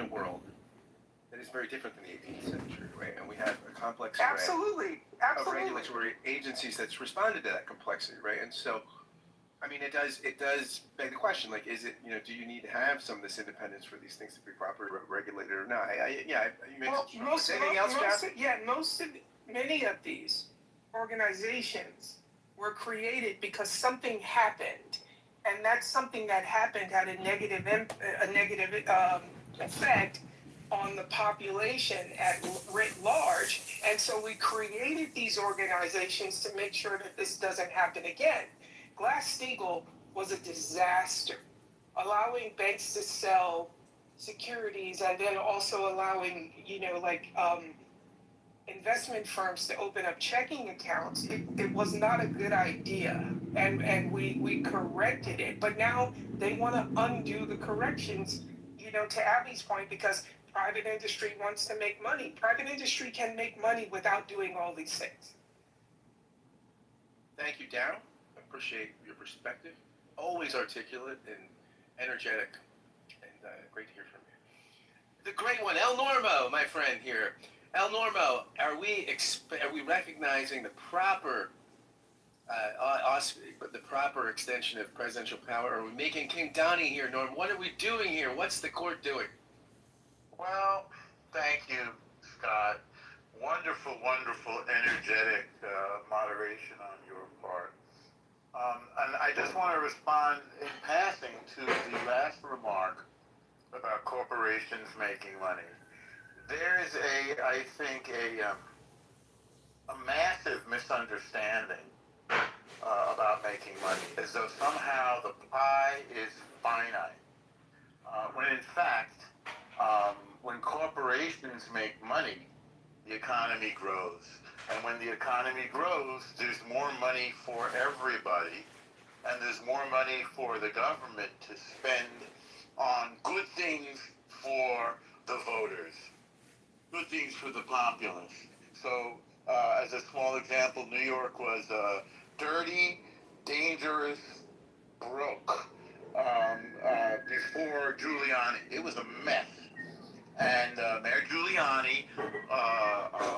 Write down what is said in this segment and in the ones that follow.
a world that is very different than the 18th century, right? And we have a complex array of regulatory agencies that's responded to that complexity, right? And so, I mean, it does beg the question, like, is it, you know, do you need to have some of this independence for these things to be properly regulated or not? Many of these organizations were created because something happened, and that something that happened had a negative effect on the population at writ large, and so we created these organizations to make sure that this doesn't happen again. Glass-Steagall was a disaster, allowing banks to sell securities and then also allowing, investment firms to open up checking accounts. It was not a good idea, and we corrected it. But now they want to undo the corrections, to Abby's point, because private industry wants to make money. Private industry can make money without doing all these things. Thank you, Darryl. Appreciate your perspective. Always articulate and energetic, and great to hear from you. The great one, El Normo, my friend here. El Normo, are we recognizing the proper extension of presidential power? Are we making King Donnie here, Norm? What are we doing here? What's the court doing? Well, thank you, Scott. Wonderful, energetic moderation on your part. And I just want to respond in passing to the last remark about corporations making money. There is I think, a massive misunderstanding about making money, as though somehow the pie is finite. When in fact, when corporations make money, the economy grows. And when the economy grows, there's more money for everybody, and there's more money for the government to spend on good things for the voters, good things for the populace. So, as a small example, New York was dirty, dangerous, broke. Before Giuliani, it was a mess. And Mayor Giuliani,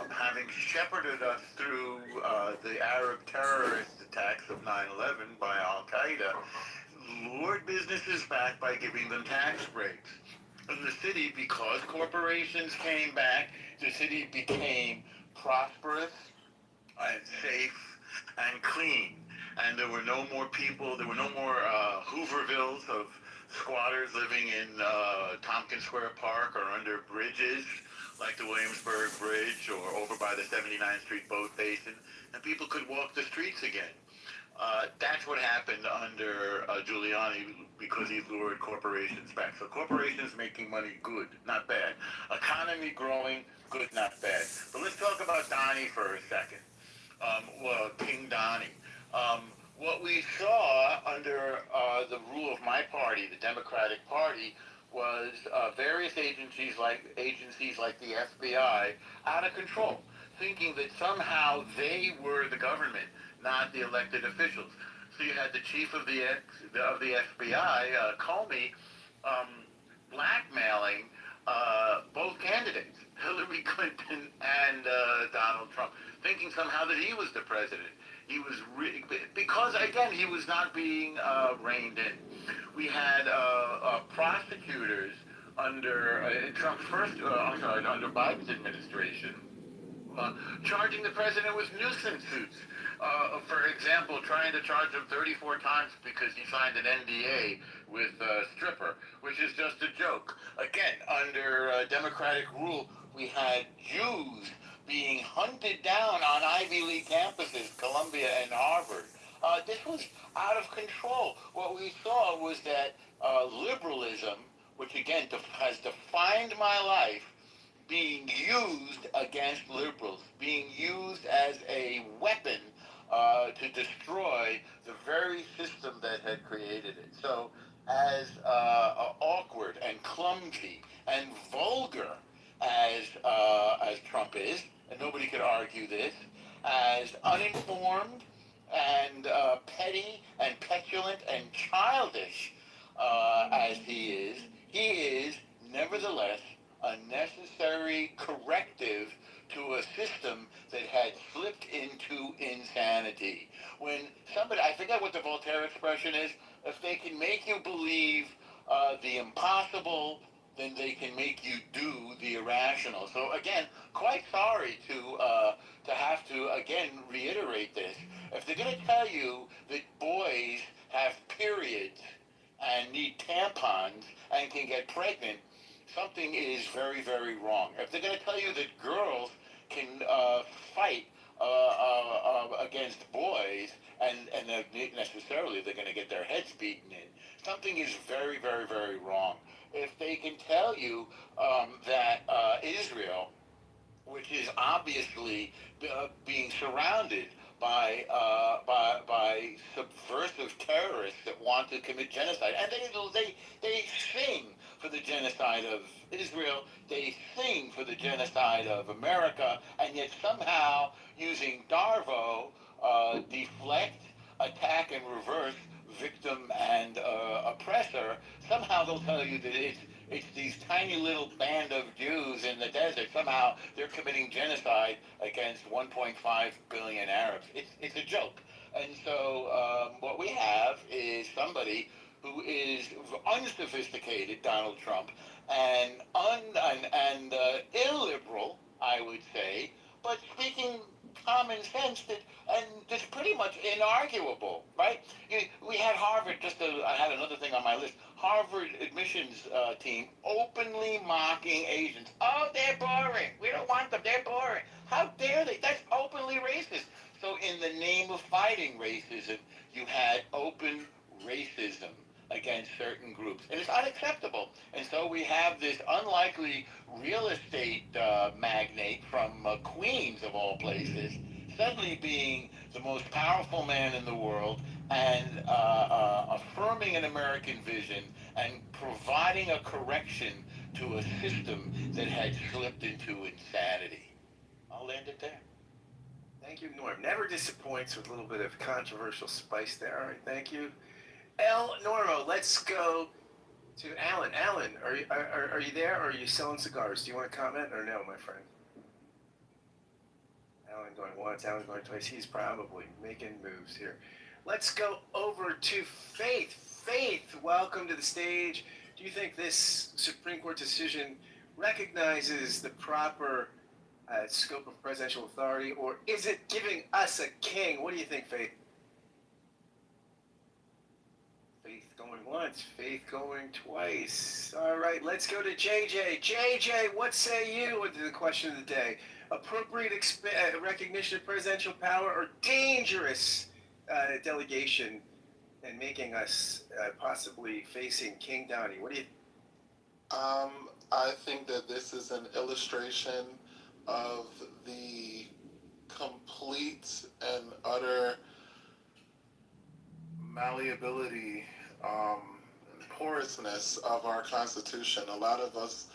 having shepherded us through the Arab terrorist attacks of 9/11 by Al-Qaeda, lured businesses back by giving them tax breaks. In the city, because corporations came back, the city became prosperous and safe and clean. And there were no more people, there were no more Hoovervilles of squatters living in Tompkins Square Park or under bridges like the Williamsburg Bridge or over by the 79th Street boat basin, and people could walk the streets again. That's what happened under Giuliani, because he lured corporations back. So corporations making money, good, not bad. Economy growing, good, not bad. But let's talk about Donnie for a second. King Donnie. What we saw under the rule of my party, the Democratic Party, was various agencies like the FBI out of control, thinking that somehow they were the government, not the elected officials. So you had the chief of the FBI, Comey, blackmailing both candidates, Hillary Clinton and Donald Trump, thinking somehow that he was the president. He was because again he was not being reined in. We had prosecutors under under Biden's administration, charging the president with nuisance suits. For example, trying to charge him 34 times because he signed an NDA with a stripper, which is just a joke. Again, under Democratic rule, we had Jews being hunted down on Ivy League campuses, Columbia and Harvard. This was out of control. What we saw was that liberalism, which again has defined my life, being used against liberals, being used as a weapon to destroy the very system that had created it. So as awkward and clumsy and vulgar as Trump is, and nobody could argue this, as uninformed and petty and petulant and childish as he is nevertheless necessary corrective to a system that had slipped into insanity. When somebody, I forget what the Voltaire expression is, if they can make you believe the impossible, then they can make you do the irrational. So again, quite sorry to have to again reiterate this. If they're going to tell you that boys have periods and need tampons and can get pregnant, something is very, very wrong. If they're going to tell you that girls can fight against boys and necessarily they're going to get their heads beaten in, something is very, very, very wrong. If they can tell you that Israel, which is obviously being surrounded by subversive terrorists that want to commit genocide, and they sing for the genocide of Israel, they sing for the genocide of America, and yet somehow using Darvo deflect, attack, and reverse victim and oppressor. Somehow they'll tell you that it's these tiny little band of Jews in the desert. Somehow they're committing genocide against 1.5 billion Arabs. It's a joke. And so what we have is somebody who is unsophisticated, Donald Trump, and illiberal, I would say, but speaking common sense that, and that's pretty much inarguable, right? We had Harvard, I had another thing on my list, Harvard admissions team openly mocking Asians. Oh, they're boring. We don't want them. They're boring. How dare they? That's openly racist. So in the name of fighting racism, you had open racism against certain groups. And it's unacceptable. And so we have this unlikely real estate magnate from Queens, of all places, suddenly being the most powerful man in the world and affirming an American vision and providing a correction to a system that had slipped into insanity. I'll end it there. Thank you, Norm. Never disappoints with a little bit of controversial spice there. All right, thank you. El Normo, let's go to Alan. Alan, are you there, or are you selling cigars? Do you want to comment or no, my friend? Alan going once, Alan going twice. He's probably making moves here. Let's go over to Faith. Faith, welcome to the stage. Do you think this Supreme Court decision recognizes the proper scope of presidential authority, or is it giving us a king? What do you think, Faith? Faith going once, Faith going twice. All right, let's go to JJ. JJ, what say you to the question of the day? Appropriate recognition of presidential power, or dangerous delegation and making us possibly facing King Donnie? What do you? I think that this is an illustration of the complete and utter malleability and porousness of our Constitution. A lot of us,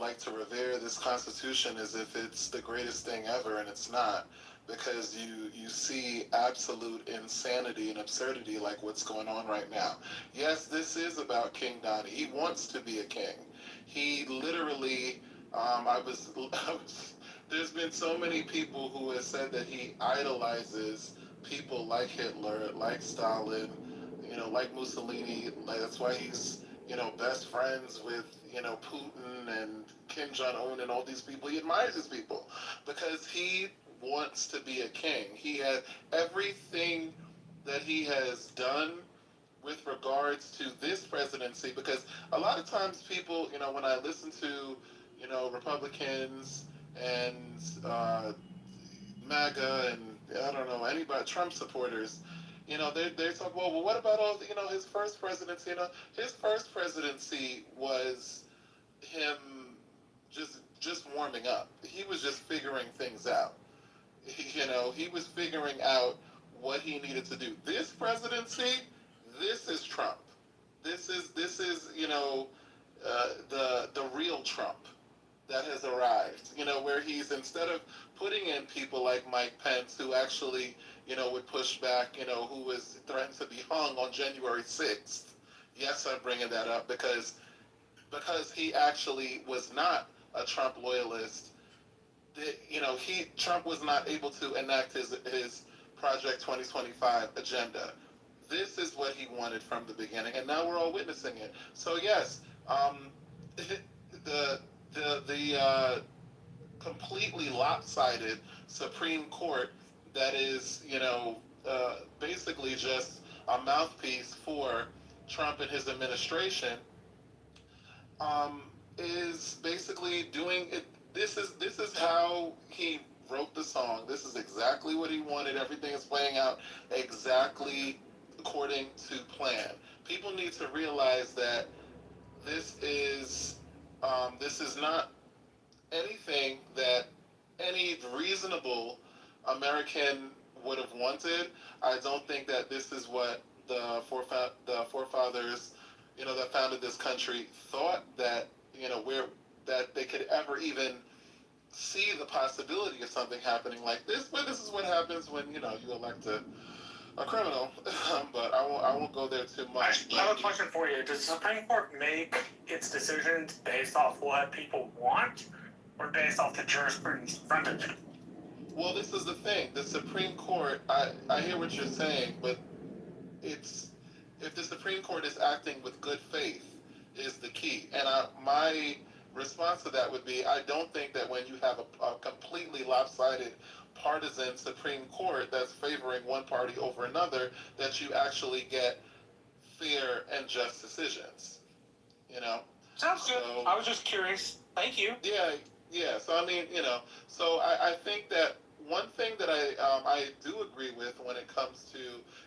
like to revere this Constitution as if it's the greatest thing ever, and it's not, because you see absolute insanity and absurdity like what's going on right now. Yes, this is about King Donnie. He wants to be a king. He literally, there's been so many people who have said that he idolizes people like Hitler, like Stalin, like Mussolini. That's why he's, best friends with, Putin and Kim Jong-un and all these people. He admires these people because he wants to be a king. He had everything that he has done with regards to this presidency, because a lot of times people, when I listen to, Republicans and MAGA and I don't know, anybody, Trump supporters, they talk, well, what about all, his first presidency? His first presidency was him just warming up. He was just figuring things out. He was figuring out what he needed to do. This presidency, this is Trump. This is the real Trump that has arrived. Where he's, instead of putting in people like Mike Pence, who actually would push back, who was threatened to be hung on January 6th. Yes, I'm bringing that up because he actually was not a Trump loyalist, Trump was not able to enact his Project 2025 agenda. This is what he wanted from the beginning, and now we're all witnessing it. So yes, the the completely lopsided Supreme Court that is, basically just a mouthpiece for Trump and his administration, um, is basically doing it. This is how he wrote the song. This is exactly what he wanted. Everything is playing out exactly according to plan. People need to realize that this is this is not anything that any reasonable American would have wanted. I don't think that this is what the forefathers, that founded this country thought that where that they could ever even see the possibility of something happening like this. But this is what happens when you elect a criminal. But I won't go there too much. I have a question for you. Does the Supreme Court make its decisions based off what people want, or based off the jurisprudence in front of them? Well, this is the thing. The Supreme Court, I hear what you're saying, but it's if the Supreme Court is acting with good faith is the key. And my response to that would be, I don't think that when you have a completely lopsided partisan Supreme Court that's favoring one party over another, that you actually get fair and just decisions. Sounds good. So, I was just curious. Thank you. yeah. So I mean, so I think that one thing that I do agree with when it comes to,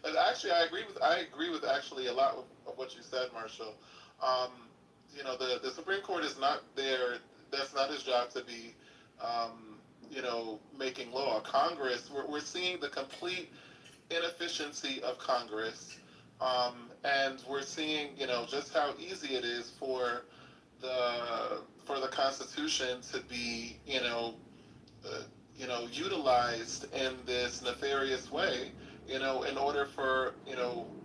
and actually I agree with actually a lot of what you said, Marshall. Um, the Supreme Court is not there. That's not his job to be, making law. Congress, we're seeing the complete inefficiency of Congress, and we're seeing, just how easy it is for the Constitution to be, utilized in this nefarious way, in order for,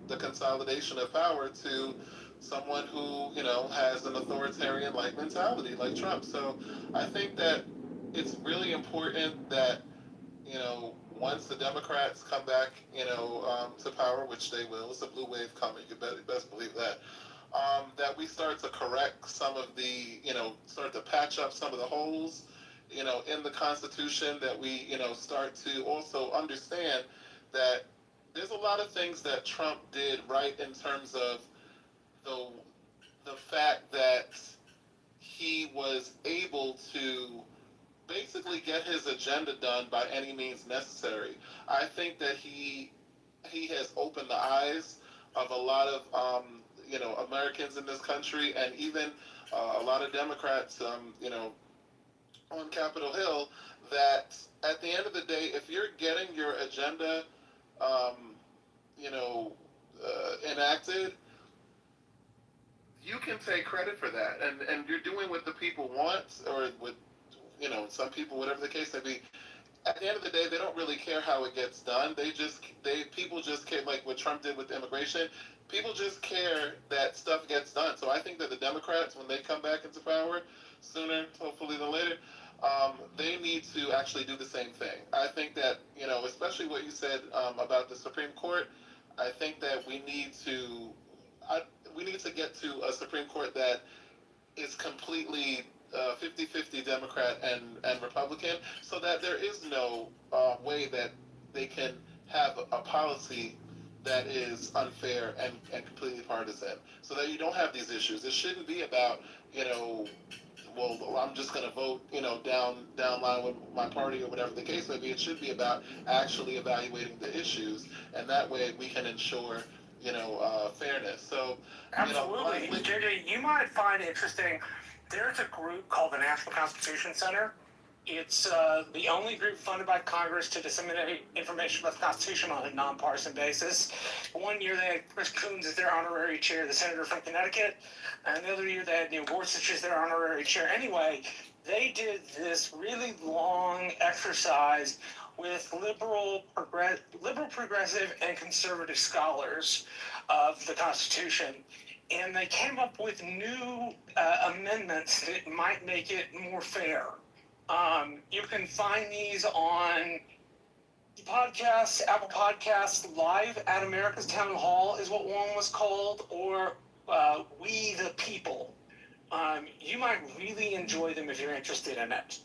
the consolidation of power to someone who, has an authoritarian like mentality like Trump. So I think that it's really important that, once the Democrats come back, to power, which they will, it's a blue wave coming, you best believe that. That we start to correct some of the, start to patch up some of the holes, in the Constitution, that we, start to also understand that there's a lot of things that Trump did right in terms of the fact that he was able to basically get his agenda done by any means necessary. I think that he has opened the eyes of a lot of Americans in this country, and even a lot of Democrats, on Capitol Hill, that at the end of the day, if you're getting your agenda, enacted, you can take credit for that, and you're doing what the people want, or what some people, whatever the case may be. At the end of the day, they don't really care how it gets done. People just care, like what Trump did with immigration. People just care that stuff gets done. So I think that the Democrats, when they come back into power, sooner, hopefully than later, they need to actually do the same thing. I think that, especially what you said about the Supreme Court, I think that we need to get to a Supreme Court that is completely 50-50 Democrat and Republican, so that there is no way that they can have a policy that is unfair and completely partisan, so that you don't have these issues. It shouldn't be about, well, I'm just going to vote, down line with my party or whatever the case may be. It should be about actually evaluating the issues, and that way we can ensure, fairness. So, Absolutely. JJ, you might find interesting, there's a group called the National Constitution Center. It's the only group funded by Congress to disseminate information about the Constitution on a nonpartisan basis. One year they had Chris Coons as their honorary chair, the senator from Connecticut, and the other year they had Neil Gorsuch as their honorary chair. Anyway, they did this really long exercise with liberal, progressive, and conservative scholars of the Constitution. and they came up with new amendments that might make it more fair. You can find these on podcasts, Apple Podcasts, Live at America's Town Hall is what one was called, or We the People. You might really enjoy them if you're interested in it.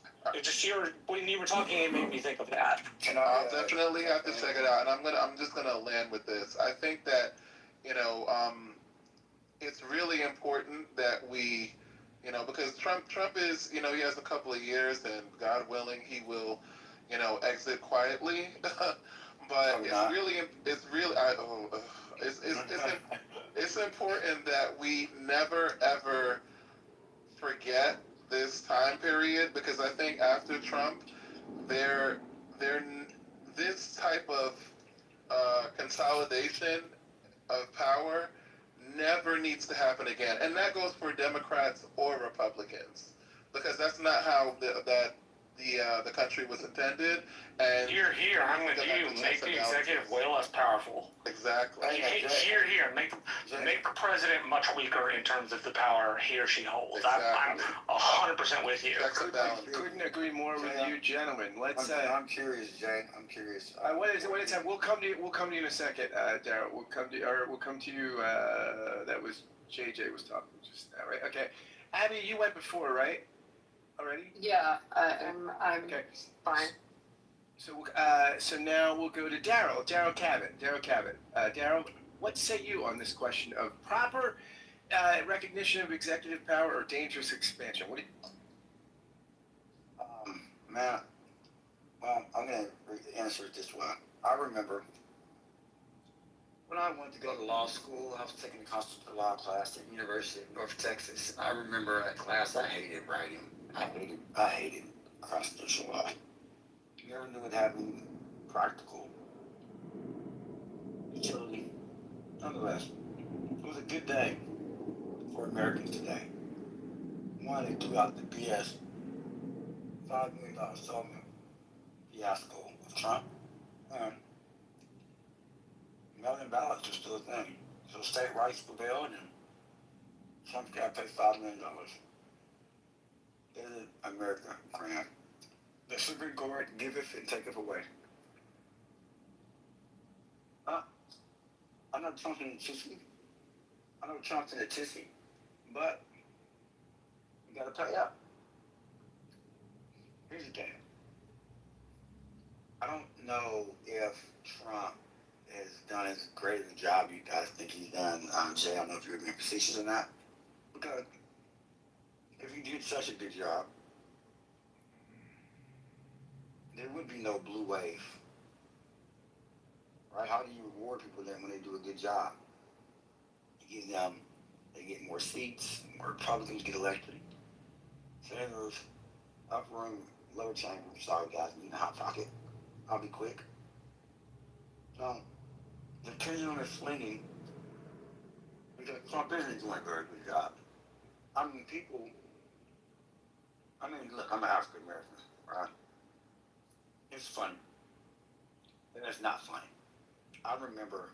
When you were talking, it made me think of that. I'll definitely have to check it out, and I'm just gonna land with this. I think that, it's really important that we, because Trump is, he has a couple of years, and God willing, he will, exit quietly. But it's important that we never ever forget this time period, because I think after Trump, there this type of consolidation of power never needs to happen again, and that goes for Democrats or Republicans, because that's not how the country was intended. And Here, I'm with you. Make the executive way less powerful. Exactly. Here, make the president much weaker in terms of the power he or she holds. Exactly. I'm 100% with you. Couldn't agree more with you, gentlemen. Let's. I'm curious, Jay. I'm curious. What is it? We'll come to you. We'll come to you in a second, Daryl. We'll come to you. That was JJ was talking just now, right? Okay. Abby, you went before, right? Already? Yeah, I'm Okay. fine. So now we'll go to Daryl. Daryl Cabot. Daryl, what say you on this question of proper recognition of executive power or dangerous expansion? What do you... Man, well, I'm going to answer it this way. I remember when I went to go to law school, I was taking a constitutional law class at the University of North Texas. I remember that class, I hated writing. I hated constitutional law. Never knew it having practical utility. Nonetheless, it was a good day for Americans today. One, they threw out the BS $5 million settlement fiasco of Trump. And mail-in ballots are still a thing. So state rights prevailed, and Trump's got to pay $5 million. There's an America grant. The Supreme Court giveth and taketh away. I know Trump's in a tizzy. But you gotta pay up. Here's the thing. I don't know if Trump has done as great a job you guys think he's done. Jay, I don't know if you're being facetious or not. Because if he did such a good job, there would be no blue wave. Right? How do you reward people then when they do a good job? You give them, they get more seats, more Republicans get elected. Senators, upper room, lower chamber, sorry guys, I'm in the hot pocket. I'll be quick. So, the pendulum is swinging because Trump isn't doing a very good job. Look, I'm an African American, right? It's funny. And it's not funny. I remember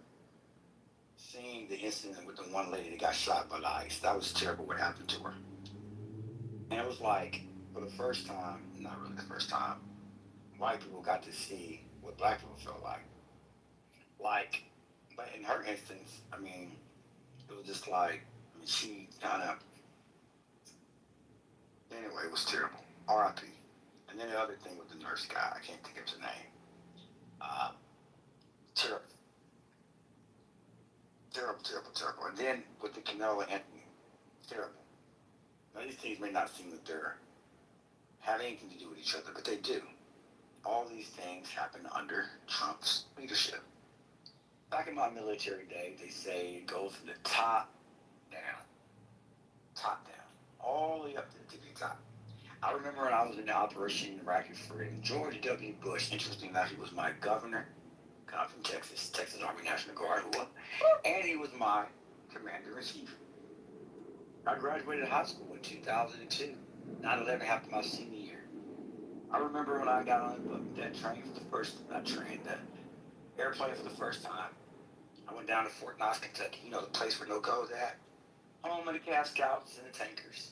seeing the incident with the one lady that got shot by the ICE. That was terrible what happened to her. And it was like, for the first time, not really the first time, white people got to see what black people felt like. But in her instance, it was just like, she kind of, anyway, it was terrible. R.I.P. And then the other thing with the nurse guy, I can't think of his name. Terrible. And then with the Canelo Anthony, terrible. Now these things may not seem that they're have anything to do with each other, but they do. All these things happen under Trump's leadership. Back in my military day, they say it goes from the top down, all the way up to the tippy top. I remember when I was in the Operation Iraqi Freedom, George W. Bush, interestingly enough, he was my governor, I'm from Texas Army National Guard, and he was my commander-in-chief. I graduated high school in 2002, 9/11 happened my senior year. I remember when I got on that airplane for the first time. I went down to Fort Knox, Kentucky, the place where no go's at. home of the Cab Scouts and the Tankers.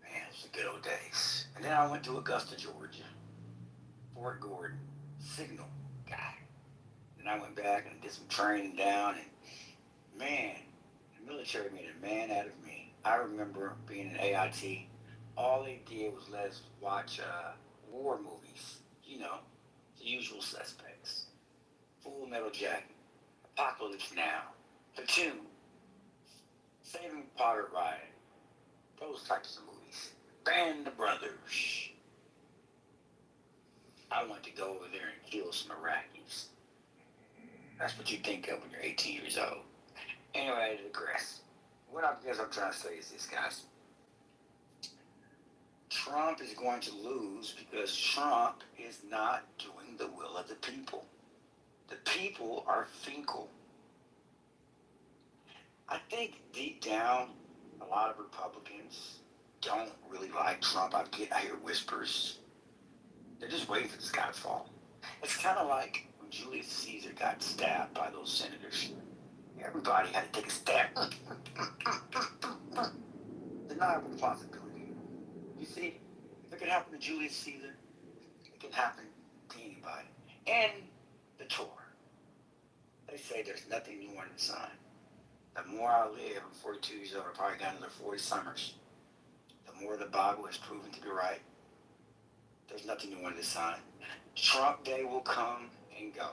Man, it was the good old days. And then I went to Augusta, Georgia, Fort Gordon, signal guy. And I went back and did some training down, and man, the military made a man out of me. I remember being in AIT. All they did was let us watch war movies. You know, the usual suspects. Full Metal Jacket, Apocalypse Now, Platoon, Saving Private Ryan, those types of movies. Band of Brothers. I want to go over there and kill some Iraqis. That's what you think of when you're 18 years old. Anyway, I digress. What I guess I'm trying to say is this, guys. Trump is going to lose because Trump is not doing the will of the people. The people are fickle. I think deep down, a lot of Republicans don't really like Trump. I hear whispers. They're just waiting for this guy to fall. It's kind of like when Julius Caesar got stabbed by those senators. Everybody had to take a stab. Deniable responsibility. You see, if it can happen to Julius Caesar, it can happen to anybody. And the Torah. They say there's nothing new under the sun. The more I live, I'm 42 years old, I probably got another 40 summers. The more the Bible has proven to be right. There's nothing new under the sun. Trump Day will come and go,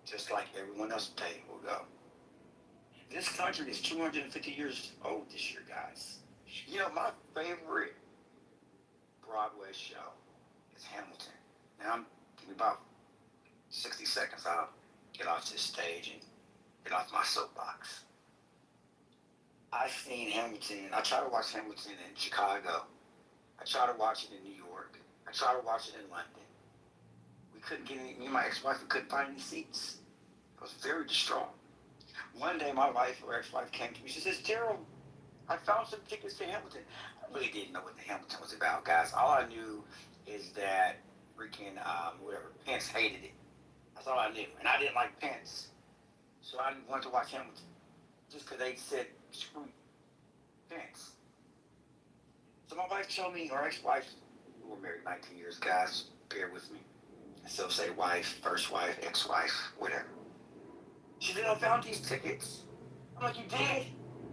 just like everyone else's day will go. This country is 250 years old this year, guys. You know, my favorite Broadway show is Hamilton. Now, I'm thinking about 60 seconds, I'll get off this stage and get off my soapbox. I've seen Hamilton. I try to watch Hamilton in Chicago. I try to watch it in New York. I try to watch it in London. We couldn't get any, me and my ex-wife, we couldn't find any seats. I was very distraught. One day my wife or ex-wife came to me. She says, Gerald, I found some tickets to Hamilton. I really didn't know what the Hamilton was about, guys. All I knew is that freaking, Pence hated it. That's all I knew. And I didn't like Pence. So I wanted to watch Hamilton. Just because they said, screw Pence. So my wife told me, or ex-wife, we were married 19 years, guys, bear with me. I still say wife, first wife, ex-wife, whatever. She said, I found these tickets. I'm like, you did?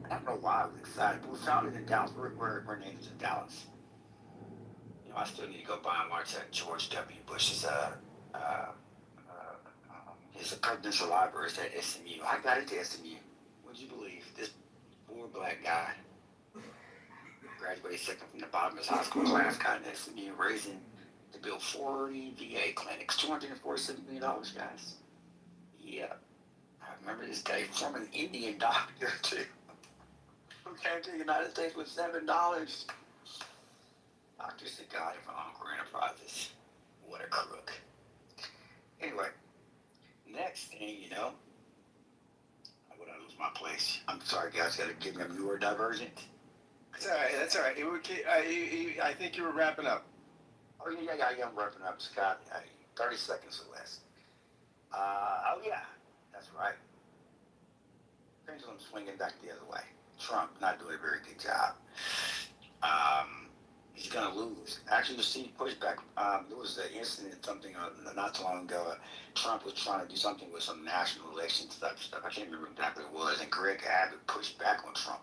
I don't know why I was excited, but we found it in Dallas. We're named in Dallas. You know, I still need to go by and watch George W. Bush's his presidential library is at SMU. I got into SMU. Would you believe this poor black guy graduated second from the bottom of his high school class, got into SMU, raising to build 40 VA clinics, $247 million, guys. Yeah, I remember this day from an Indian doctor too, who came to the United States with $7. Doctor said, God, if Uncle Enterprises, what a crook. Anyway, next thing you know, would I lose my place? I'm sorry, guys, gotta give me a newer divergent. That's all right. That's all right. I think you were wrapping up. Oh, yeah, I'm wrapping up, Scott. 30 seconds or less. Oh, yeah, that's right. Pendulum swinging back the other way. Trump not doing a very good job. He's going to lose. Actually, you'll see pushback. There was an incident, something not too long ago. Trump was trying to do something with some national election stuff. I can't remember exactly what it was. And Greg Abbott pushed back on Trump.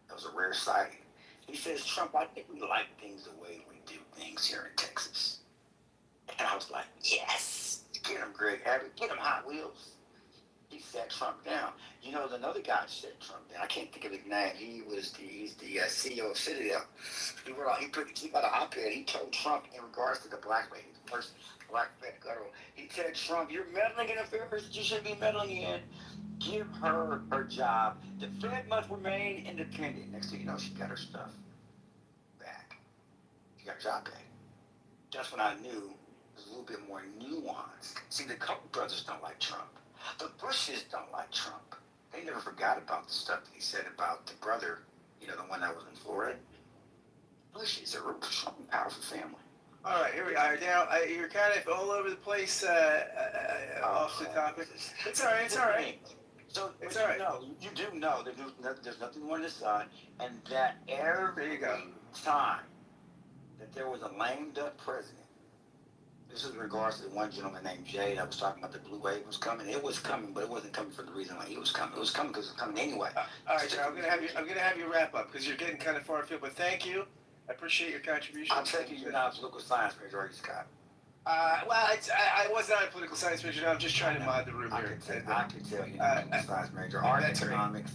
That was a rare sighting. He says, Trump, I think we like things the way we do things here in Texas. And I was like, yes, get him, Greg Abbott, get him Hot Wheels. He sat Trump down. You know, another guy sat Trump down. I can't think of his name. He's the CEO of Citadel. He got an op-ed. He told Trump in regards to the black lady, the first black Fed girl. He said, Trump, you're meddling in affairs that you shouldn't be meddling in. Give her her job. The Fed must remain independent. Next thing you know, she got her stuff back. She got her job back. That's when I knew it was a little bit more nuanced. See, the Koch brothers don't like Trump. The Bushes don't like Trump. They never forgot about the stuff that he said about the brother, you know, the one that was in Florida. Bushes are a strong, powerful family. All right, here we are. Now, you're kind of all over the place off the topic. It's all right. It's all right. So, It's but all right. you do know that there's nothing more on this side, and that every There you go. time that there was a lame duck president, this is in regards to the one gentleman named Jay that was talking about the blue wave was coming. It was coming, but it wasn't coming for the reason like it was coming. It was coming because it was coming anyway. All right, Joe, I'm gonna have you wrap up because you're getting kind of far afield. But thank you. I appreciate your contribution. I'll take you. You're not a political science major, are you, Scott? Well, I was not a political science major. I'm just trying to mod the room I here. can tell you're not a political science major. Art, that's great. economics.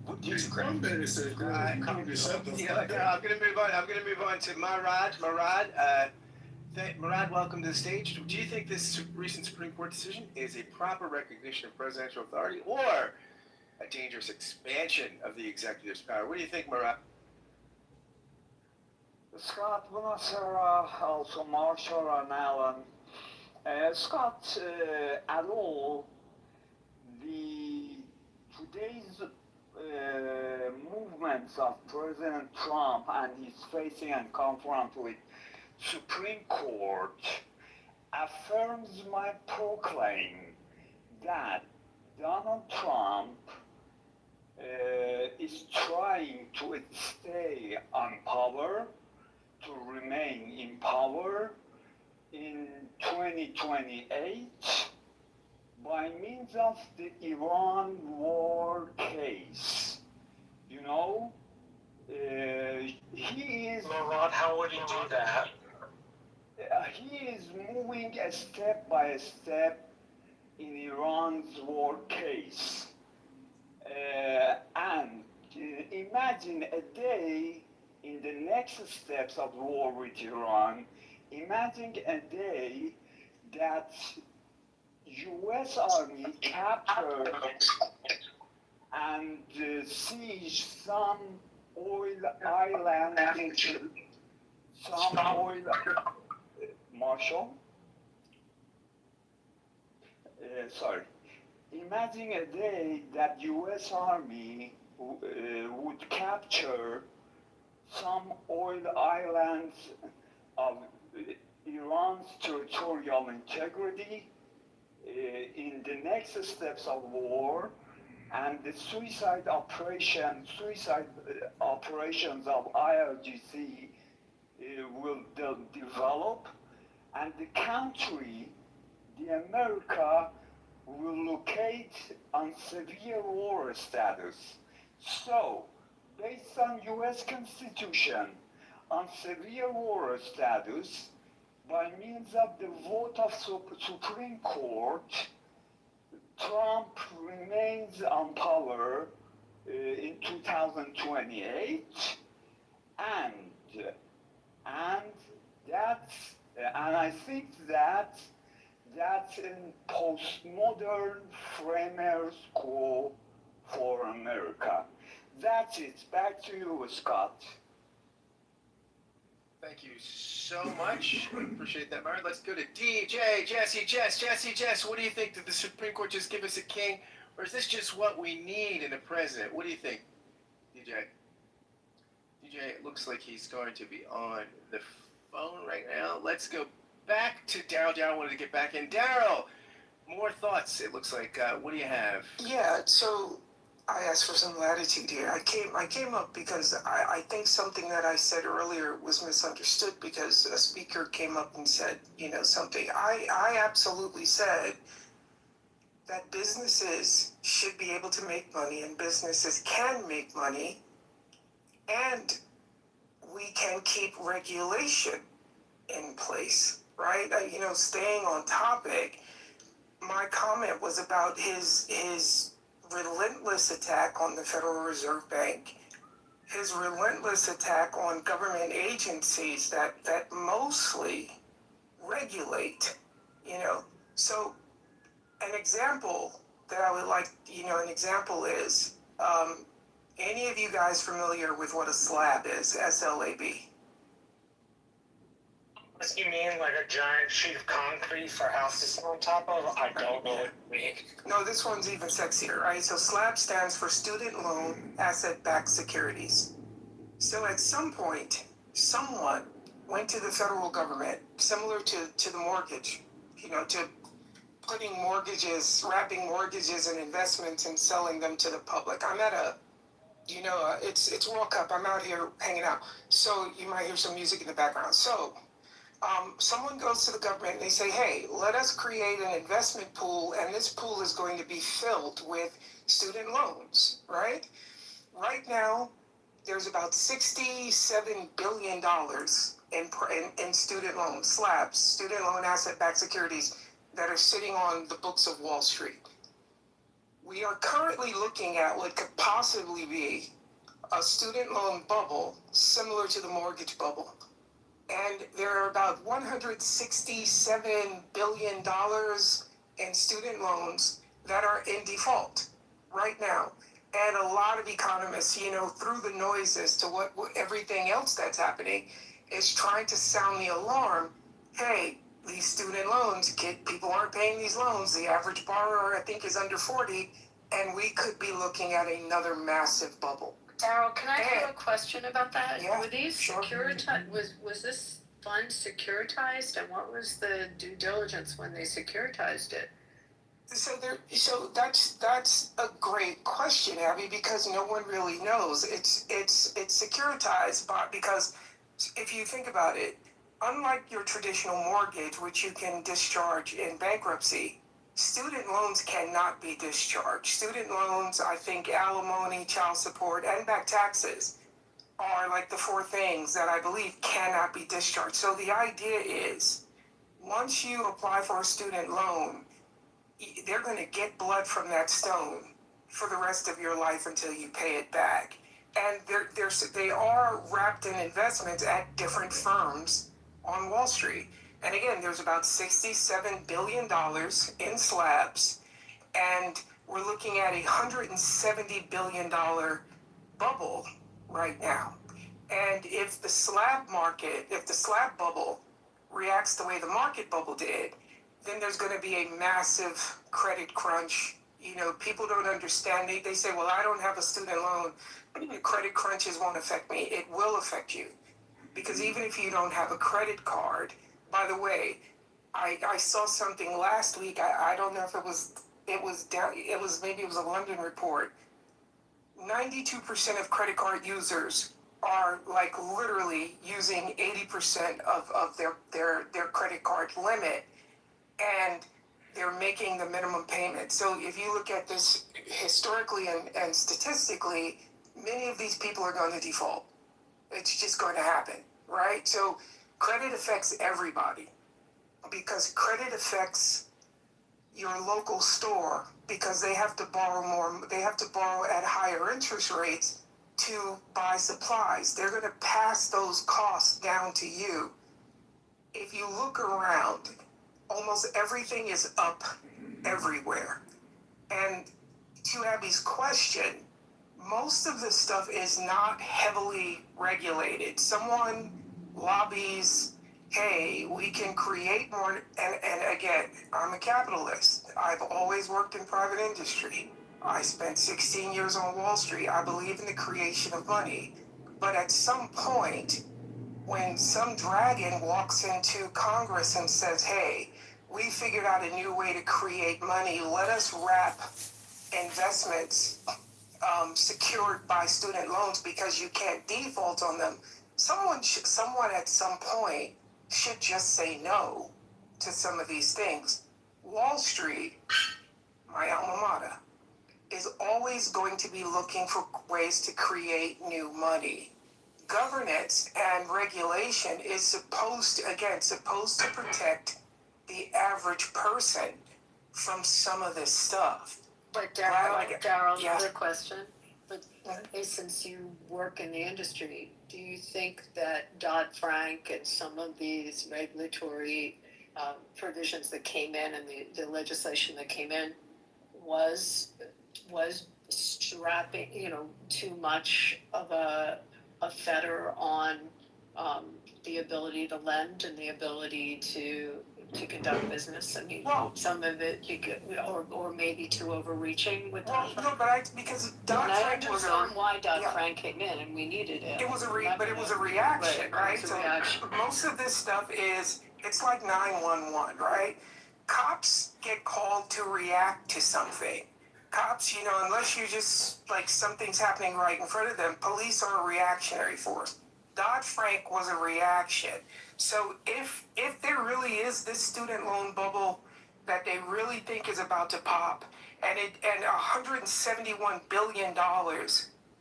What did you grab? Yeah, I'm gonna move on. I'm gonna move on to Marad. Marad, welcome to the stage. Do you think this recent Supreme Court decision is a proper recognition of presidential authority or a dangerous expansion of the executive's power? What do you think, Marad? Scott, buonasera, also Marshall and Alan. Scott, at all, today's movements of President Trump and his facing and confront with Supreme Court affirms my proclaim that Donald Trump is trying to stay on power, to remain in power in 2028 by means of the Iran war case. You know, he is. Rod, how would he do that? He is moving step by step in Iran's war case. And imagine a day in the next steps of war with Iran, imagine a day that U.S. Army captured and siege some oil island, Marshall? Sorry. Imagine a day that U.S. Army would capture some oil islands of Iran's territorial integrity in the next steps of war, and the suicide operations of IRGC will develop, and the country, the America, will locate on severe war status. So, based on U.S. Constitution, on severe war status, by means of the vote of Supreme Court, Trump remains on power in 2028, and I think that's in postmodern framers call for America. That's it. Back to you, Scott. Thank you so much. Appreciate that, Marad. Let's go to DJ, Jesse. What do you think? Did the Supreme Court just give us a king? Or is this just what we need in a president? What do you think, DJ? DJ, it looks like he's going to be on the phone right now. Let's go back to Daryl. Daryl wanted to get back in. Daryl, more thoughts, it looks like. What do you have? Yeah, so I asked for some latitude here. I came up because I think something that I said earlier was misunderstood because a speaker came up and said, something. I absolutely said that businesses should be able to make money and businesses can make money and we can keep regulation in place, right? Staying on topic, my comment was about his relentless attack on the Federal Reserve Bank, his relentless attack on government agencies that mostly regulate, So an example that I would like, an example is, any of you guys familiar with what a slab is, S-L-A-B? You mean like a giant sheet of concrete for houses on top of? I don't know what you mean. No, this one's even sexier, right? So SLAB stands for Student Loan Asset-Backed Securities. So at some point, someone went to the federal government, similar to the mortgage, to putting mortgages, wrapping mortgages and investments and selling them to the public. I'm at a, it's World Cup. I'm out here hanging out. So you might hear some music in the background. So someone goes to the government and they say, hey, let us create an investment pool, and this pool is going to be filled with student loans, right? Right now, there's about $67 billion in student loans, slabs, student loan asset-backed securities that are sitting on the books of Wall Street. We are currently looking at what could possibly be a student loan bubble similar to the mortgage bubble. And there are about $167 billion in student loans that are in default right now. And a lot of economists, through the noise as to what everything else that's happening, is trying to sound the alarm. Hey, these student loans, people aren't paying these loans. The average borrower, I think, is under 40, and we could be looking at another massive bubble. Daryl, can I have a question about that? Yeah, Were these sure. securitized? Was this fund securitized, and what was the due diligence when they securitized it? So that's a great question, Abby, because no one really knows. It's securitized, but because if you think about it, unlike your traditional mortgage, which you can discharge in bankruptcy, student loans cannot be discharged. Student loans, I think alimony, child support, and back taxes are like the four things that I believe cannot be discharged. So the idea is, once you apply for a student loan, they're going to get blood from that stone for the rest of your life until you pay it back. And they are wrapped in investments at different firms on Wall Street. And again, there's about $67 billion in slabs, and we're looking at $170 billion bubble right now. And if the slab bubble reacts the way the market bubble did, then there's going to be a massive credit crunch. People don't understand. They say, well, I don't have a student loan. Credit crunches won't affect me. It will affect you. Because even if you don't have a credit card, by the way, I saw something last week. I don't know if it was maybe it was a London report. 92% of credit card users are like literally using 80% of their credit card limit, and they're making the minimum payment. So if you look at this historically and statistically, many of these people are going to default. It's just going to happen, right? So credit affects everybody, because credit affects your local store, because they have to borrow more. They have to borrow at higher interest rates to buy supplies. They're going to pass those costs down to you. If you look around, almost everything is up everywhere. And to Abby's question, most of this stuff is not heavily regulated. Someone lobbies, hey, we can create more. And again, I'm a capitalist. I've always worked in private industry. I spent 16 years on Wall Street. I believe in the creation of money. But at some point, when some dragon walks into Congress and says, hey, we figured out a new way to create money, let us wrap investments secured by student loans because you can't default on them, someone at some point should just say no to some of these things. Wall Street, my alma mater, is always going to be looking for ways to create new money. Governance and regulation is supposed to protect the average person from some of this stuff. But Daryl, yeah. another question. But since you work in the industry, do you think that Dodd-Frank and some of these regulatory provisions that came in and the legislation that came in was strapping, too much of a fetter on the ability to lend and the ability to conduct business? I mean, some of it, or maybe too overreaching with Dodd-Frank. No, because Dodd-Frank was why Dodd-Frank came in, and we needed it. It was a reaction, right? It was a reaction. Most of this stuff it's like 911, right? cops get called to react to something. Cops, unless you just like something's happening right in front of them, police are a reactionary force. Dodd-Frank was a reaction. So if there really is this student loan bubble that they really think is about to pop, and $171 billion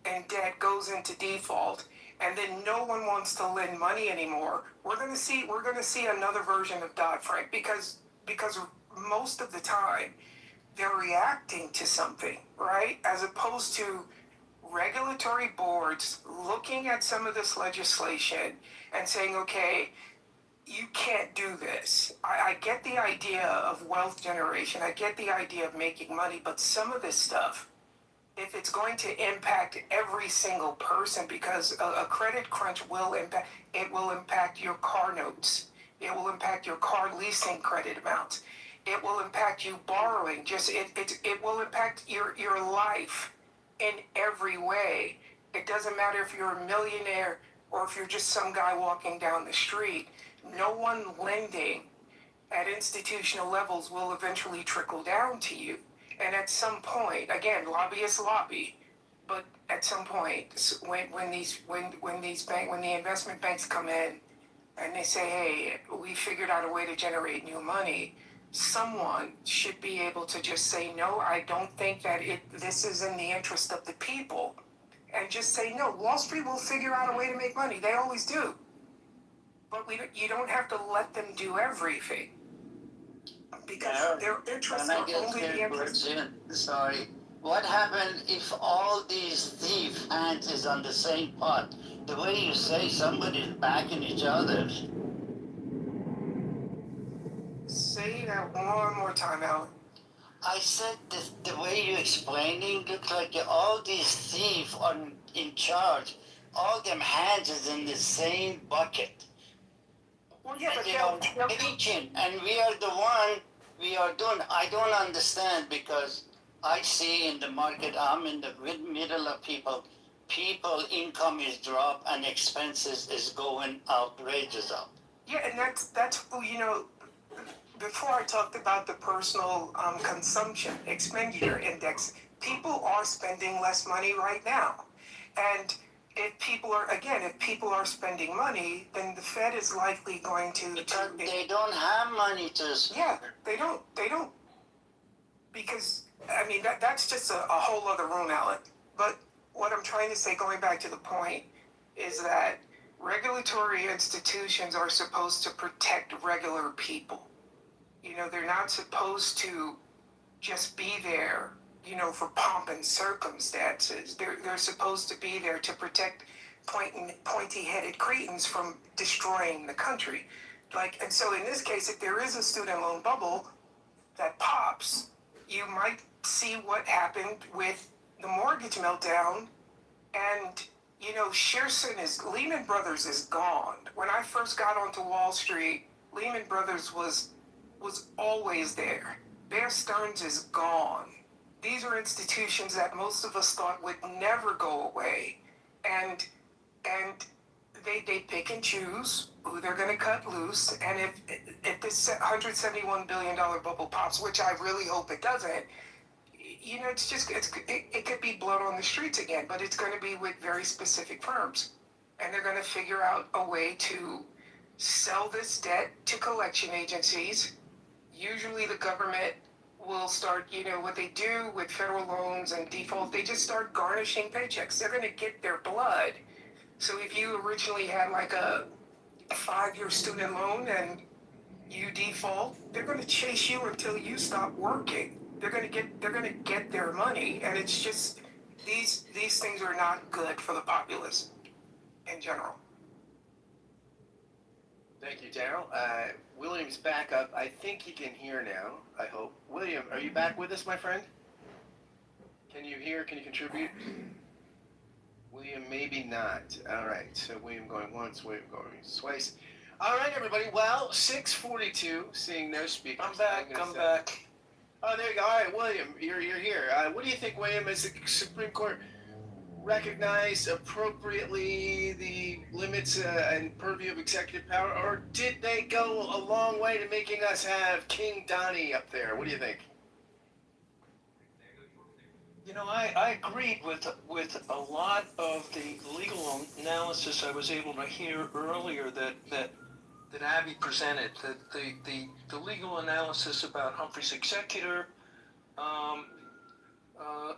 in debt goes into default, and then no one wants to lend money anymore, we're gonna see another version of Dodd-Frank because most of the time they're reacting to something, right? As opposed to regulatory boards looking at some of this legislation and saying, okay, you can't do this. I get the idea of wealth generation. I get the idea of making money, but some of this stuff, if it's going to impact every single person, because a credit crunch will impact your car notes. It will impact your car leasing credit amounts. It will impact you borrowing. It will impact your life in every way. It doesn't matter if you're a millionaire or if you're just some guy walking down the street. No one lending at institutional levels will eventually trickle down to you. And at some point, again, lobbyists lobby, but at some point, when the investment banks come in and they say, hey, we figured out a way to generate new money, someone should be able to just say, no, I don't think that this is in the interest of the people, and just say, no, Wall Street will figure out a way to make money. They always do. But you don't have to let them do everything, because their interests are only the interest. Sorry. What happened if all these thief hands is on the same pot? The way you say somebody's backing each other. Say that one more time, Alan. I said the way you're explaining looks like all these thieves are in charge. All them hands is in the same bucket. Well, yeah, but They are reaching, and we are the one we are doing. I don't understand because I see in the market, I'm in the middle of people. People income is drop and expenses is going outrageous up. Yeah, and that's before I talked about the personal consumption expenditure index, people are spending less money right now. And if people are spending money, then the Fed is likely going to... Because they don't have money to spend. Yeah, they don't. Because, I mean, that's just a whole other room, Alan. But what I'm trying to say, going back to the point, is that regulatory institutions are supposed to protect regular people. They're not supposed to just be there, for pomp and circumstances. They're supposed to be there to protect pointy-headed cretins from destroying the country. And so in this case, if there is a student loan bubble that pops, you might see what happened with the mortgage meltdown. And Lehman Brothers is gone. When I first got onto Wall Street, Lehman Brothers was always there. Bear Stearns is gone. These are institutions that most of us thought would never go away, and they pick and choose who they're going to cut loose. And if this $171 billion bubble pops, which I really hope it doesn't, it could be blood on the streets again, but it's going to be with very specific firms, and they're going to figure out a way to sell this debt to collection agencies. Usually the government will start, what they do with federal loans and default, they just start garnishing paychecks. They're going to get their blood. So if you originally had like a 5-year student loan and you default, they're going to chase you until you stop working. They're going to get their money, and it's just these things are not good for the populace in general. Thank you, Daryl. William's back up. I think he can hear now, I hope. William, are you back with us, my friend? Can you hear? Can you contribute? William, maybe not. All right, so William going once, William going twice. All right, everybody. Well, 6:42, seeing no speakers. I'm back. Oh, there you go. All right, William, you're here. What do you think, William, as the Supreme Court recognize appropriately the limits and purview of executive power, or did they go a long way to making us have King Donnie up there? What do you think? You know, I agreed with a lot of the legal analysis I was able to hear earlier that Abby presented. The legal analysis about Humphrey's executor, um,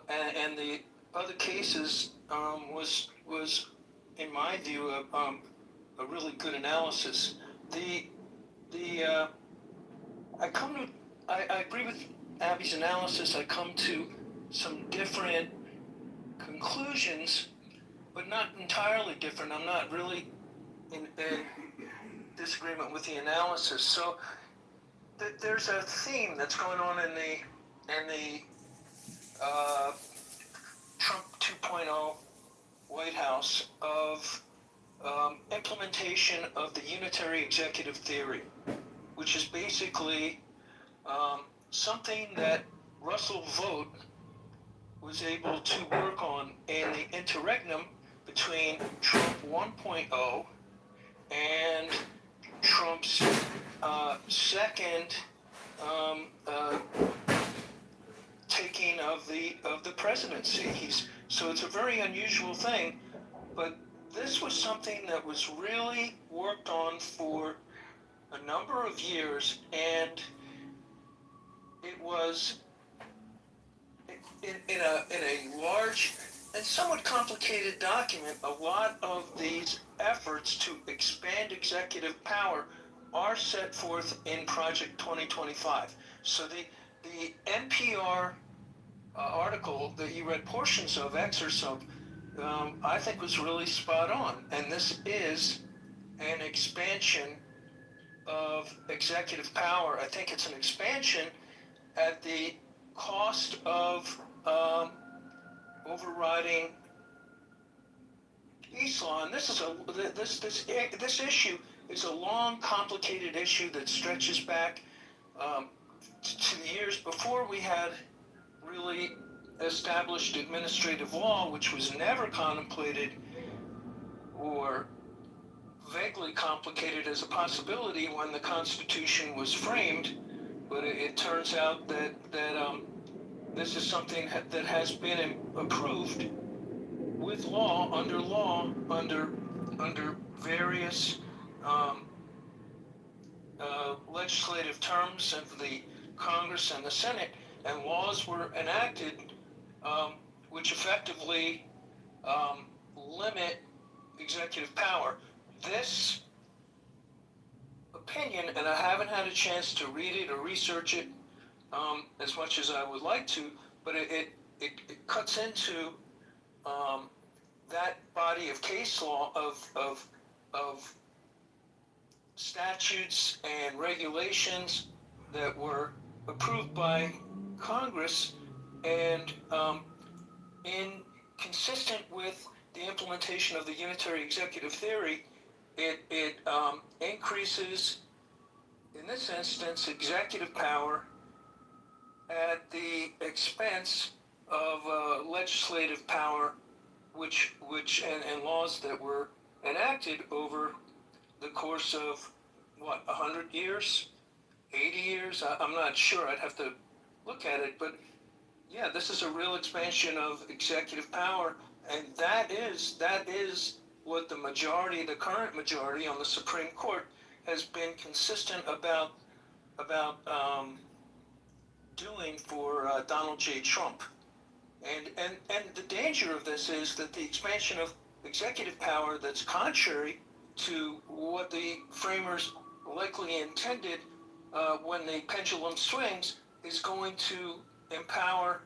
and the other cases was in my view a really good analysis. The I come to I agree with Abby's analysis. I come to some different conclusions, but not entirely different. I'm not really in disagreement with the analysis. So there's a theme that's going on in the Trump 2.0 White House of implementation of the unitary executive theory, which is basically something that Russell Vogt was able to work on in the interregnum between Trump 1.0 and Trump's second taking of the presidency. So it's a very unusual thing, but this was something that was really worked on for a number of years, and it was in a large and somewhat complicated document. A lot of these efforts to expand executive power are set forth in Project 2025. So the NPR article that you read portions of, excerpts of, I think was really spot on. And this is an expansion of executive power. I think it's an expansion at the cost of overriding case law. And this is this issue is a long, complicated issue that stretches back to the years before we had really established administrative law, which was never contemplated or vaguely complicated as a possibility when the Constitution was framed. But it turns out that this is something that has been approved with law, under various legislative terms of the Congress and the Senate, and laws were enacted which effectively limit executive power. This opinion, and I haven't had a chance to read it or research it as much as I would like to, but it cuts into that body of case law of statutes and regulations that were approved by Congress, and consistent with the implementation of the unitary executive theory, it increases, in this instance, executive power at the expense of legislative power, which and laws that were enacted over the course of 100 years, 80 years. I'm not sure. I'd have to look at it, but yeah, this is a real expansion of executive power, and that is what the current majority on the Supreme Court has been consistent about doing for Donald J. Trump. And the danger of this is that the expansion of executive power that's contrary to what the framers likely intended when the pendulum swings is going to empower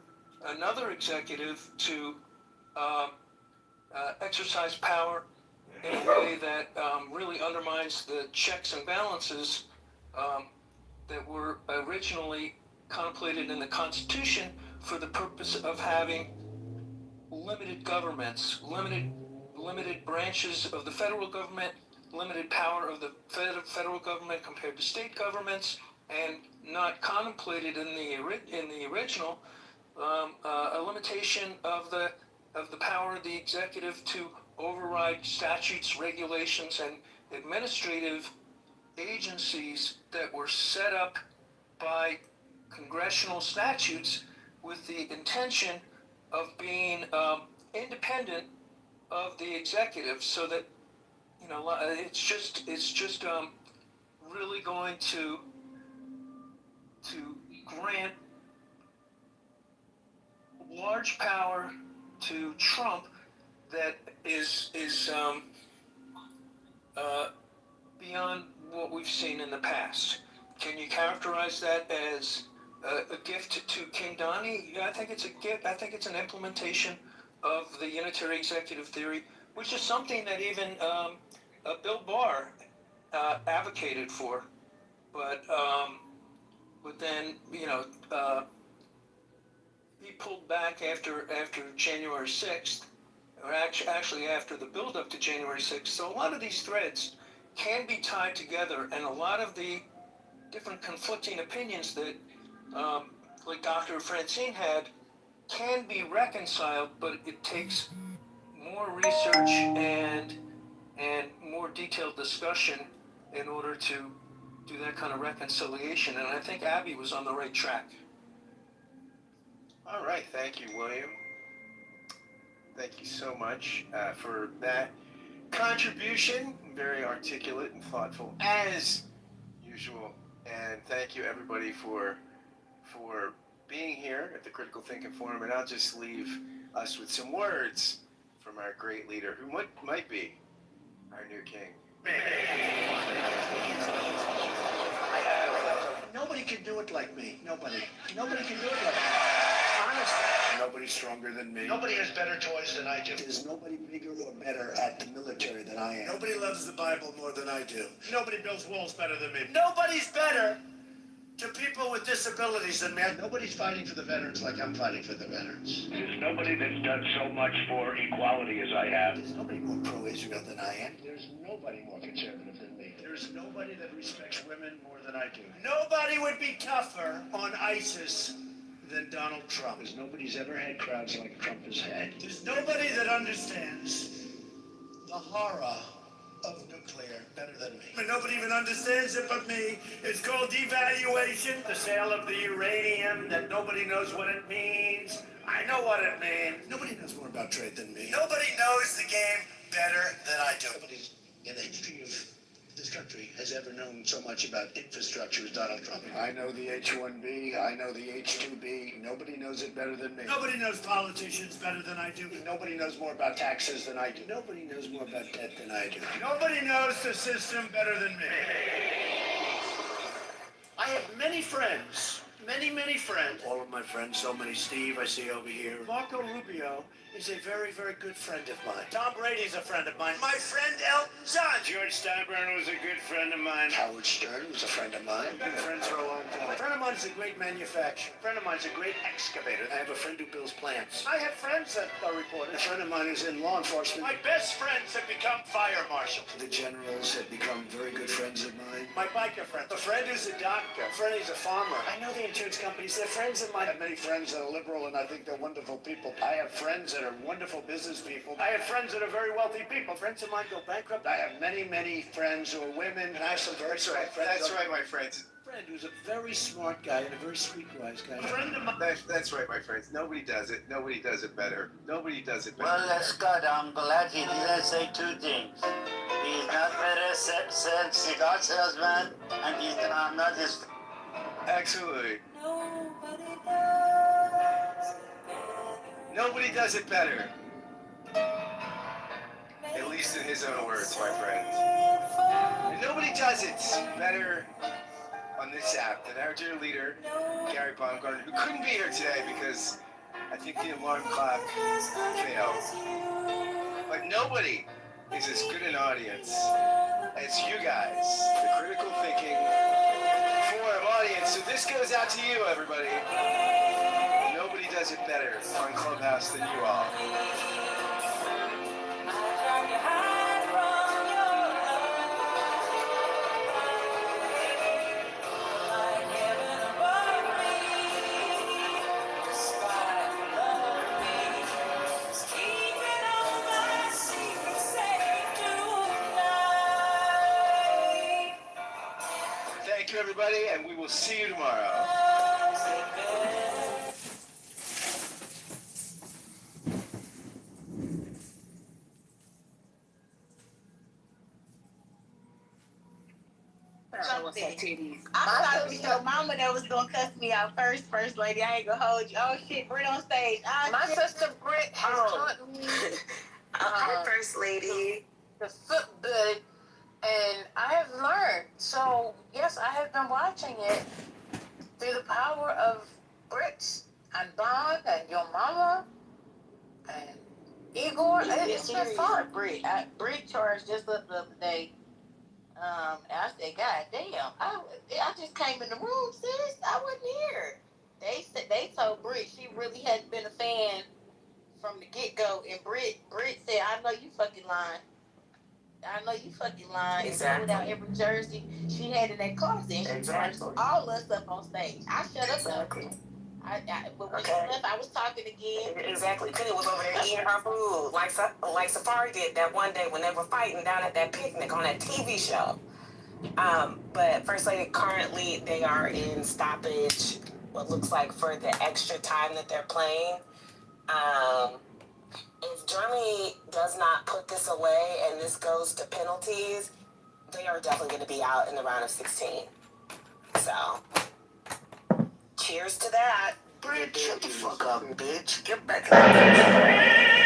another executive to exercise power in a way that really undermines the checks and balances that were originally contemplated in the Constitution for the purpose of having limited governments, limited branches of the federal government, limited power of the federal government compared to state governments, and not contemplated in the original a limitation of the of the power of the executive to override statutes, regulations, and administrative agencies that were set up by congressional statutes with the intention of being independent of the executive, so that it's just really going to grant large power to Trump that is beyond what we've seen in the past. Can you characterize that as a gift to King Donnie? Yeah, I think it's a gift. I think it's an implementation of the unitary executive theory, which is something that even Bill Barr advocated for. But then he pulled back after January 6th, or actually after the build-up to January 6th. So a lot of these threads can be tied together, and a lot of the different conflicting opinions that, like Dr. Francine had, can be reconciled, but it takes more research and more detailed discussion in order to do that kind of reconciliation. And I think Abby was on the right track. All right, thank you, William. Thank you so much for that contribution. Very articulate and thoughtful, as usual. And thank you, everybody, for being here at the Critical Thinking Forum. And I'll just leave us with some words from our great leader, who might be our new king. Nobody can do it like me. Nobody can do it like me. Honestly. Nobody's stronger than me. Nobody has better toys than I do. There's nobody bigger or better at the military than I am. Nobody loves the Bible more than I do. Nobody builds walls better than me. Nobody's better to people with disabilities than me. Nobody's fighting for the veterans like I'm fighting for the veterans. There's nobody that's done so much for equality as I have. There's nobody more pro-Israel than I am. There's nobody more conservative than me. There's nobody that respects women more than I do. Nobody would be tougher on ISIS than Donald Trump. There's nobody's ever had crowds like Trump has had. There's nobody that understands the horror of nuclear better than me. But nobody even understands it but me. It's called devaluation, the sale of the uranium that nobody knows what it means. I know what it means. Nobody knows more about trade than me. Nobody knows the game better than I do. Nobody in the history of this country has ever known so much about infrastructure as Donald Trump. I know the H-1B, I know the H-2B. Nobody knows it better than me. Nobody knows politicians better than I do. Nobody knows more about taxes than I do. Nobody knows more about debt than I do. Nobody knows the system better than me. I have many friends. Many friends. All of my friends, so many. Steve, I see over here. Marco Rubio is a very, very good friend of mine. Tom Brady's a friend of mine. My friend Elton John. George Steinbrenner was a good friend of mine. Howard Stern was a friend of mine. We've been friends for a long time. A friend of mine is a great manufacturer. A friend of mine is a great excavator. I have a friend who builds plants. I have friends that are reporters. A friend of mine is in law enforcement. My best friends have become fire marshals. The generals have become very good friends of mine. My biker friend. A friend who's a doctor. A friend who's a farmer. I know the insurance companies. They're friends of mine. I have many friends that are liberal, and I think they're wonderful people. I have friends that are wonderful business people. I have friends that are very wealthy people. Friends of mine go bankrupt. I have many friends who are women, and I have some very smart friends. That's right, my friends. Friend who's a very smart guy and a very streetwise guy. A friend of mine. That's right, my friends. Nobody does it. Nobody does it better. Nobody does it better. Well, Scott, I'm glad he didn't say two things. He's not better cigar salesman, and I'm not his. Absolutely. Nobody does it better. At least in his own words, my friends. And nobody does it better on this app than our dear leader, Gary Baumgartner, who couldn't be here today because I think the alarm clock failed. But nobody is as good an audience as you guys, the Critical Thinking Forum audience. So this goes out to you, everybody. Nobody does it better on Clubhouse than you all. Thank you, everybody, and we will see you tomorrow. Something. I thought it was your mama that was gonna cuss me out first lady. I ain't gonna hold you. Oh shit, Britt on stage. My sister Britt has taught me first lady the foot good, and I have learned. So yes, I have been watching it through the power of Britt and Bob and your mama and Igor. It's been fun. Britt charged just up the other day. And I said, God damn, I just came in the room, sis. I wasn't here. They told Britt she really hadn't been a fan from the get go, and Britt said, I know you fucking lying. I know you fucking lying. Exactly. Without every jersey she had in that closet, and she charged all us up on stage. I shut up. Exactly. But when she left, I was talking again. Exactly. Penny was over there eating her food, like Safari did that one day when they were fighting down at that picnic on that TV show. But First Lady, currently they are in stoppage, what looks like for the extra time that they're playing. If Germany does not put this away and this goes to penalties, they are definitely going to be out in the round of 16. So, cheers to that. Bitch, shut the fuck up, bitch. Get back to the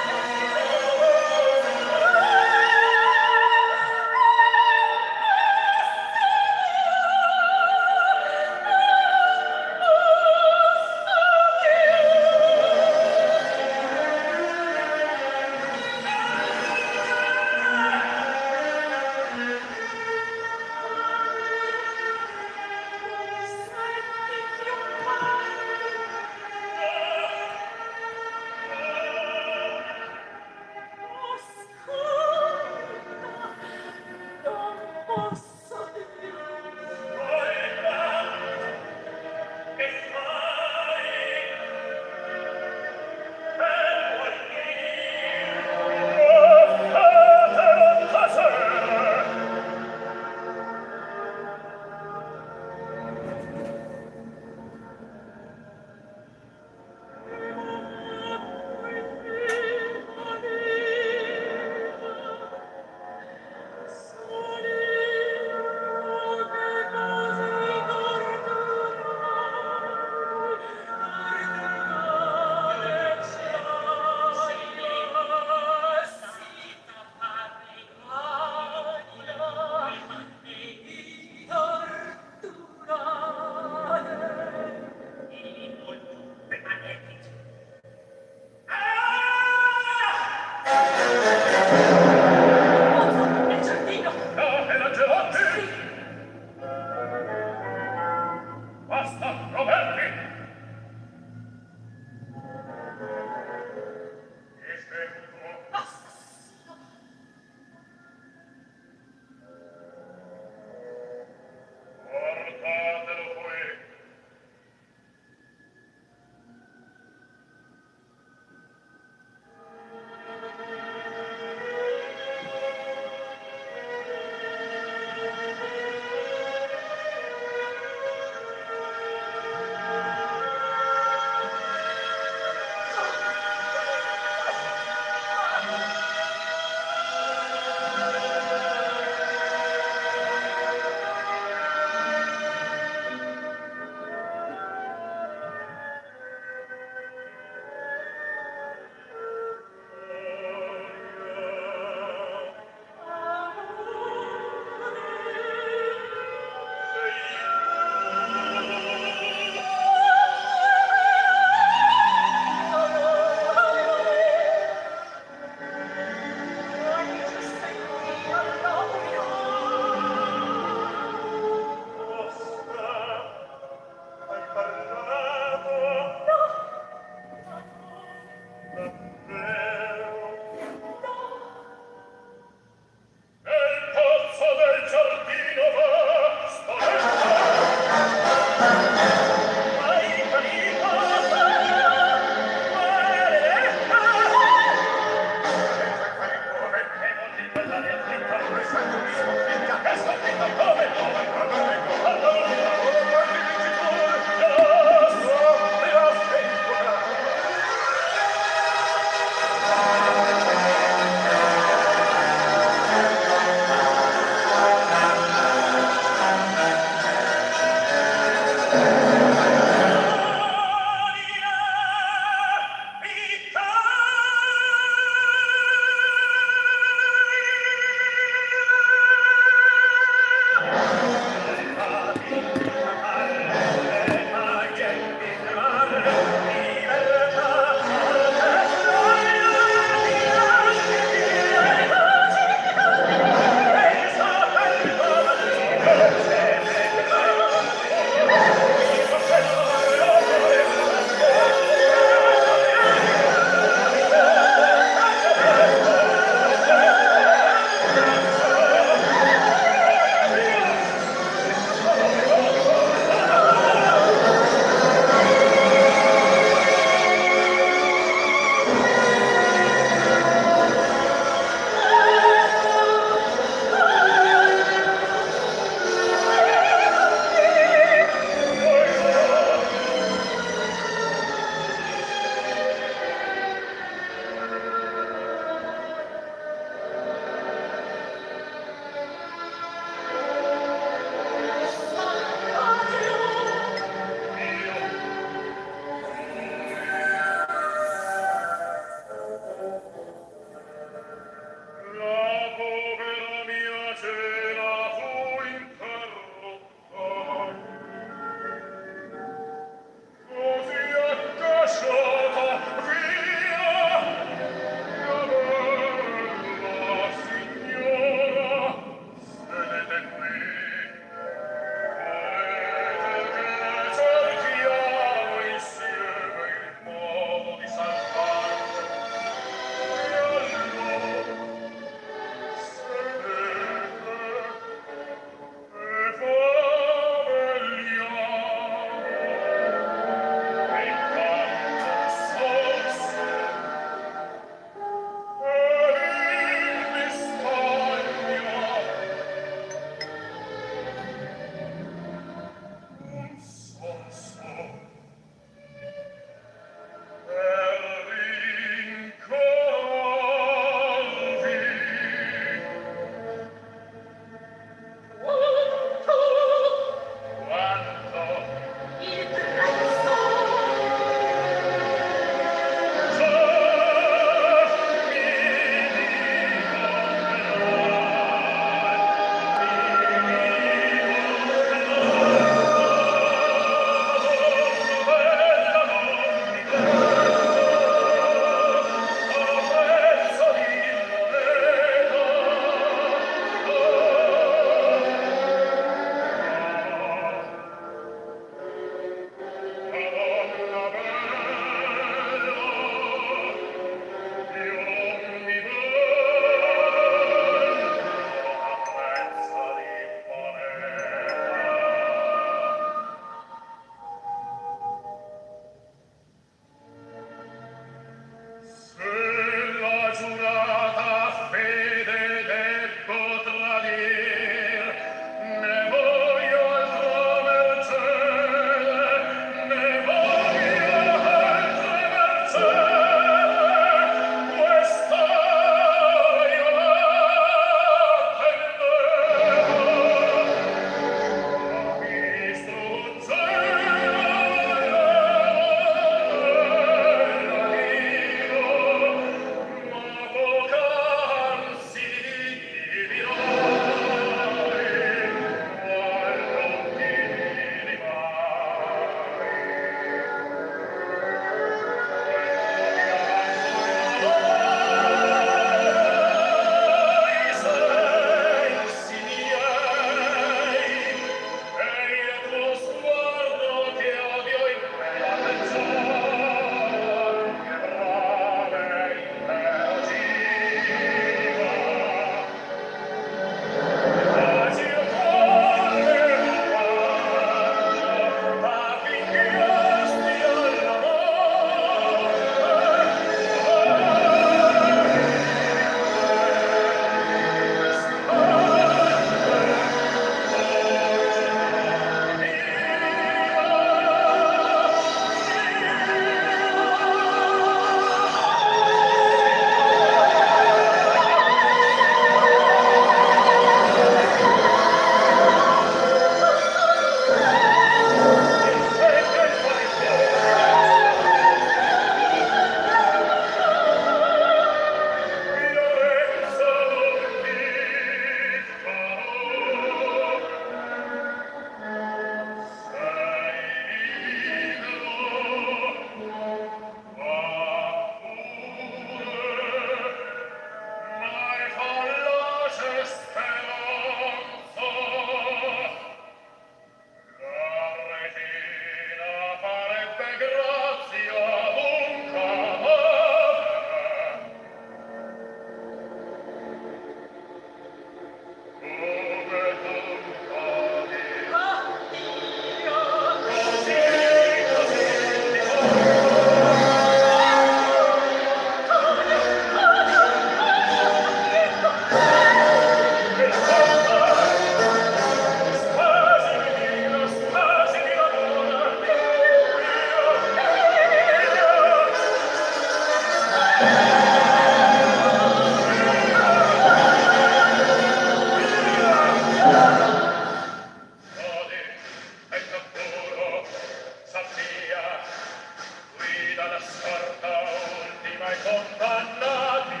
condannati.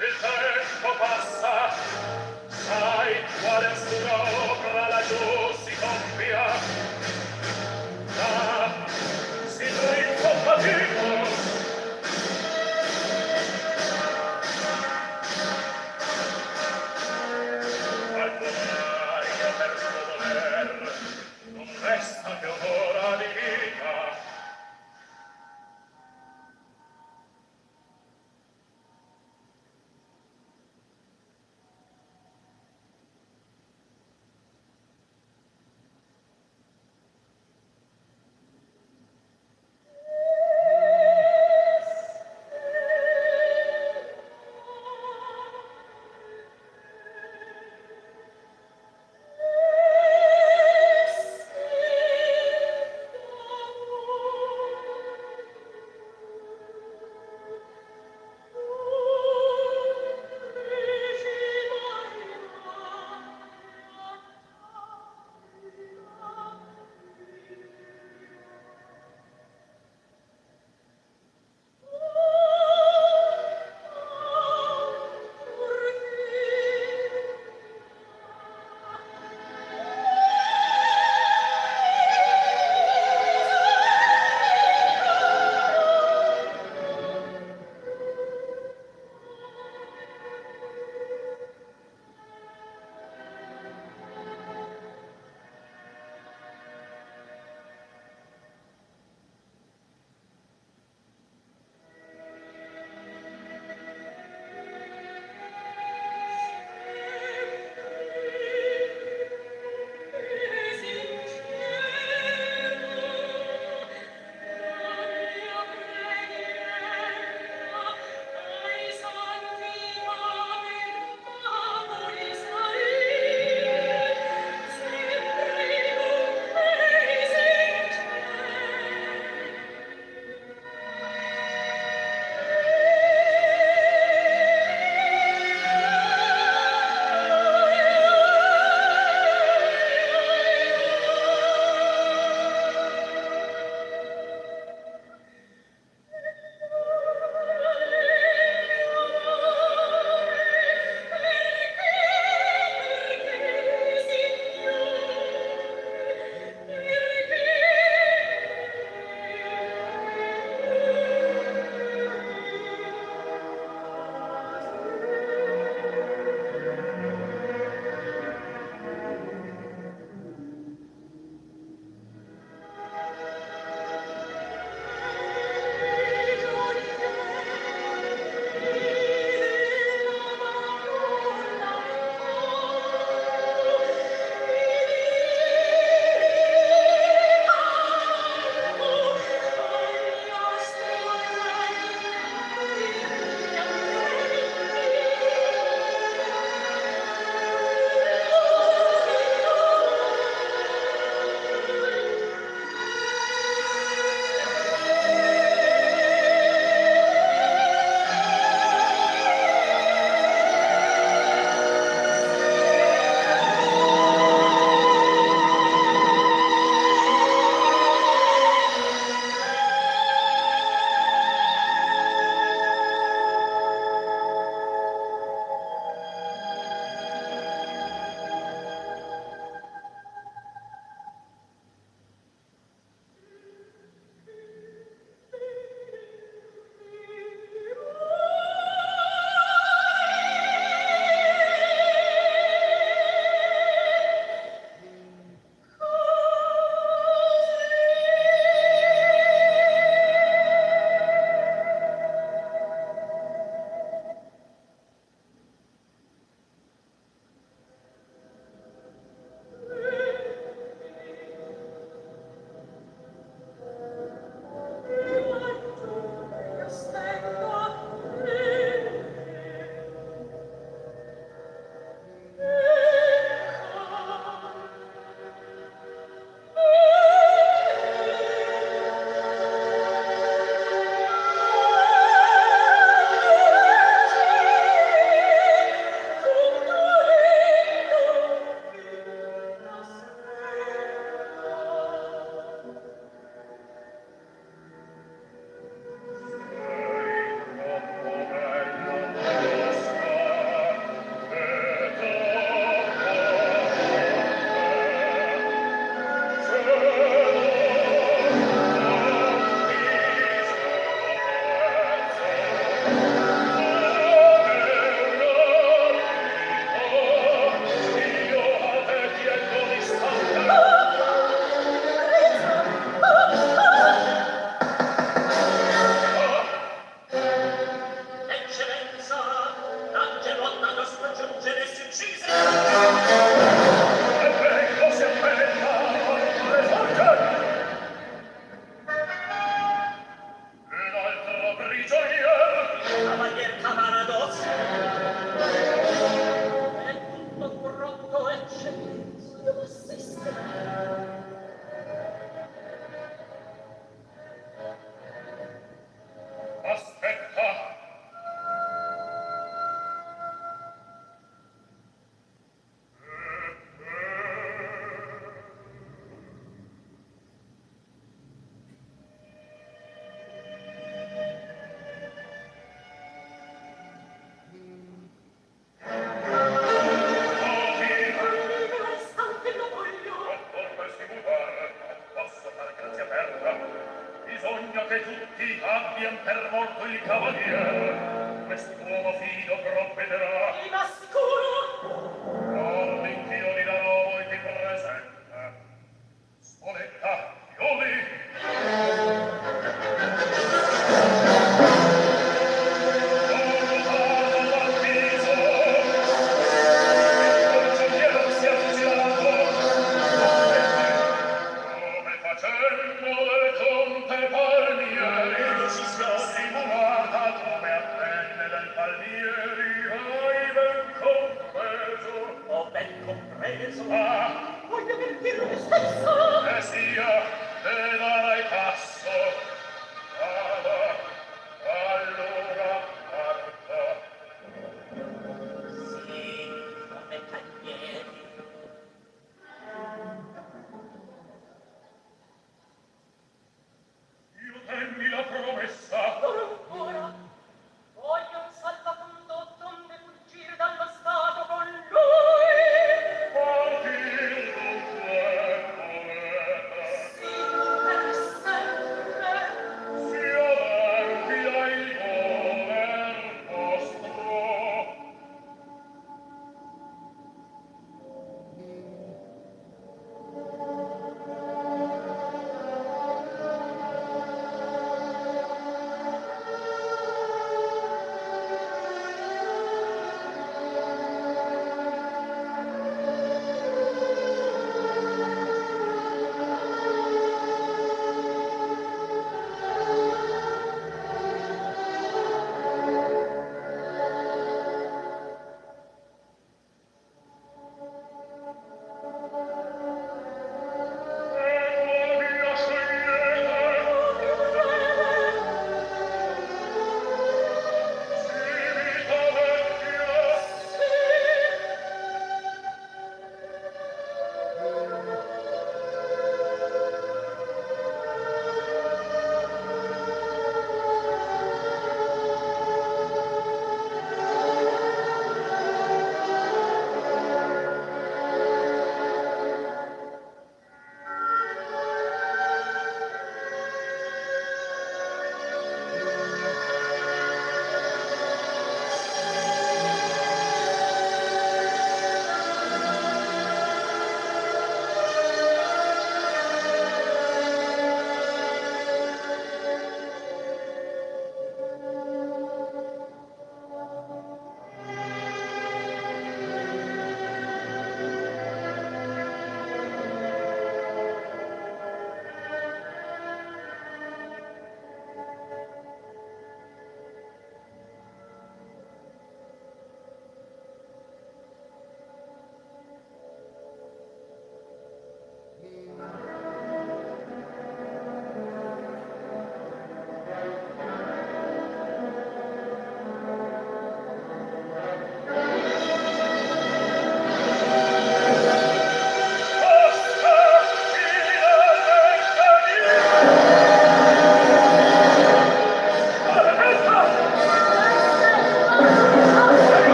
Il tempo passa, sai quale sopra laggiù si compia. Là si drizza un patino. Non resta che un'ora di vita. che tutti abbian per morto il cavalier, quest'uomo fido provvederà. Ma sicuro? Guardi ch'io li darò voi ti presente. Spoletta, Ioli. Ho ben compreso. Voglio ben dire me stesso. Sia, e darai passo. Vada, allora parta. Sì, come taglieri. Io tenni la promessa. Ora ancora. Voglio un salvacondoglio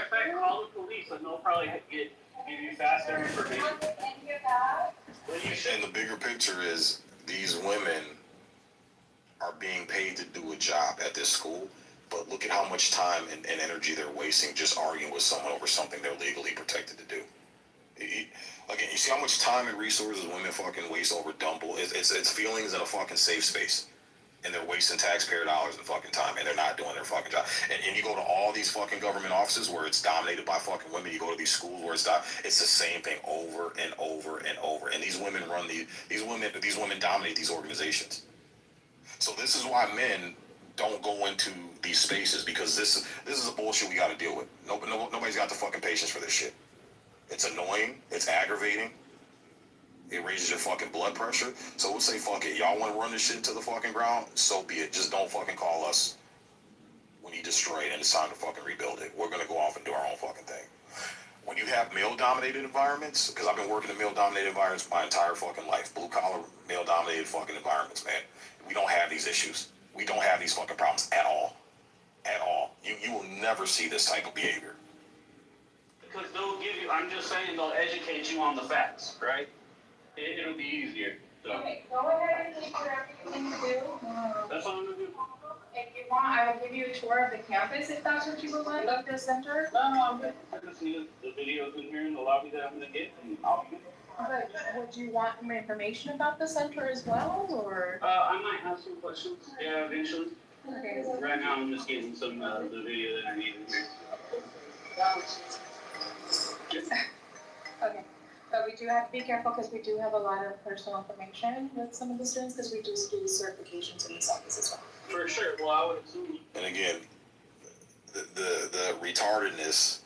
effect, call the police and they'll probably give you faster information. And the bigger picture is these women are being paid to do a job at this school, but look at how much time and energy they're wasting just arguing with someone over something they're legally protected to do. Again, you see how much time and resources women fucking waste over dumb bull. It's feelings in a fucking safe space. And they're wasting taxpayer dollars and fucking time, and they're not doing their fucking job. And you go to all these fucking government offices where it's dominated by fucking women. You go to these schools where it's the same thing over and over and over. And these women run these women dominate these organizations. So this is why men don't go into these spaces, because this is a bullshit we got to deal with. Nobody's got the fucking patience for this shit. It's annoying. It's aggravating. It raises your fucking blood pressure. So we'll say, fuck it. Y'all want to run this shit to the fucking ground? So be it. Just don't fucking call us when you destroy it and it's time to fucking rebuild it. We're going to go off and do our own fucking thing. When you have male-dominated environments, because I've been working in male-dominated environments my entire fucking life, blue-collar, male-dominated fucking environments, man. We don't have these issues. We don't have these fucking problems at all. At all. You will never see this type of behavior. Because they'll give you, I'm just saying, they'll educate you on the facts, right? It'll be easier. So. Okay, go ahead and take whatever you need to do. That's what I'm gonna do. If you want, I will give you a tour of the campus if that's what you would like, of the center. No, I'm good. I just need the videos in here in the lobby that I'm gonna get, and I'll be good. But would you want more information about the center as well, or? I might have some questions, yeah, eventually. Okay. Right now, I'm just getting some the video that I need in here. Okay. But we do have to be careful because we do have a lot of personal information with some of the students because we do certifications in this office as well. For sure. Well, I would assume. And again, the retardedness.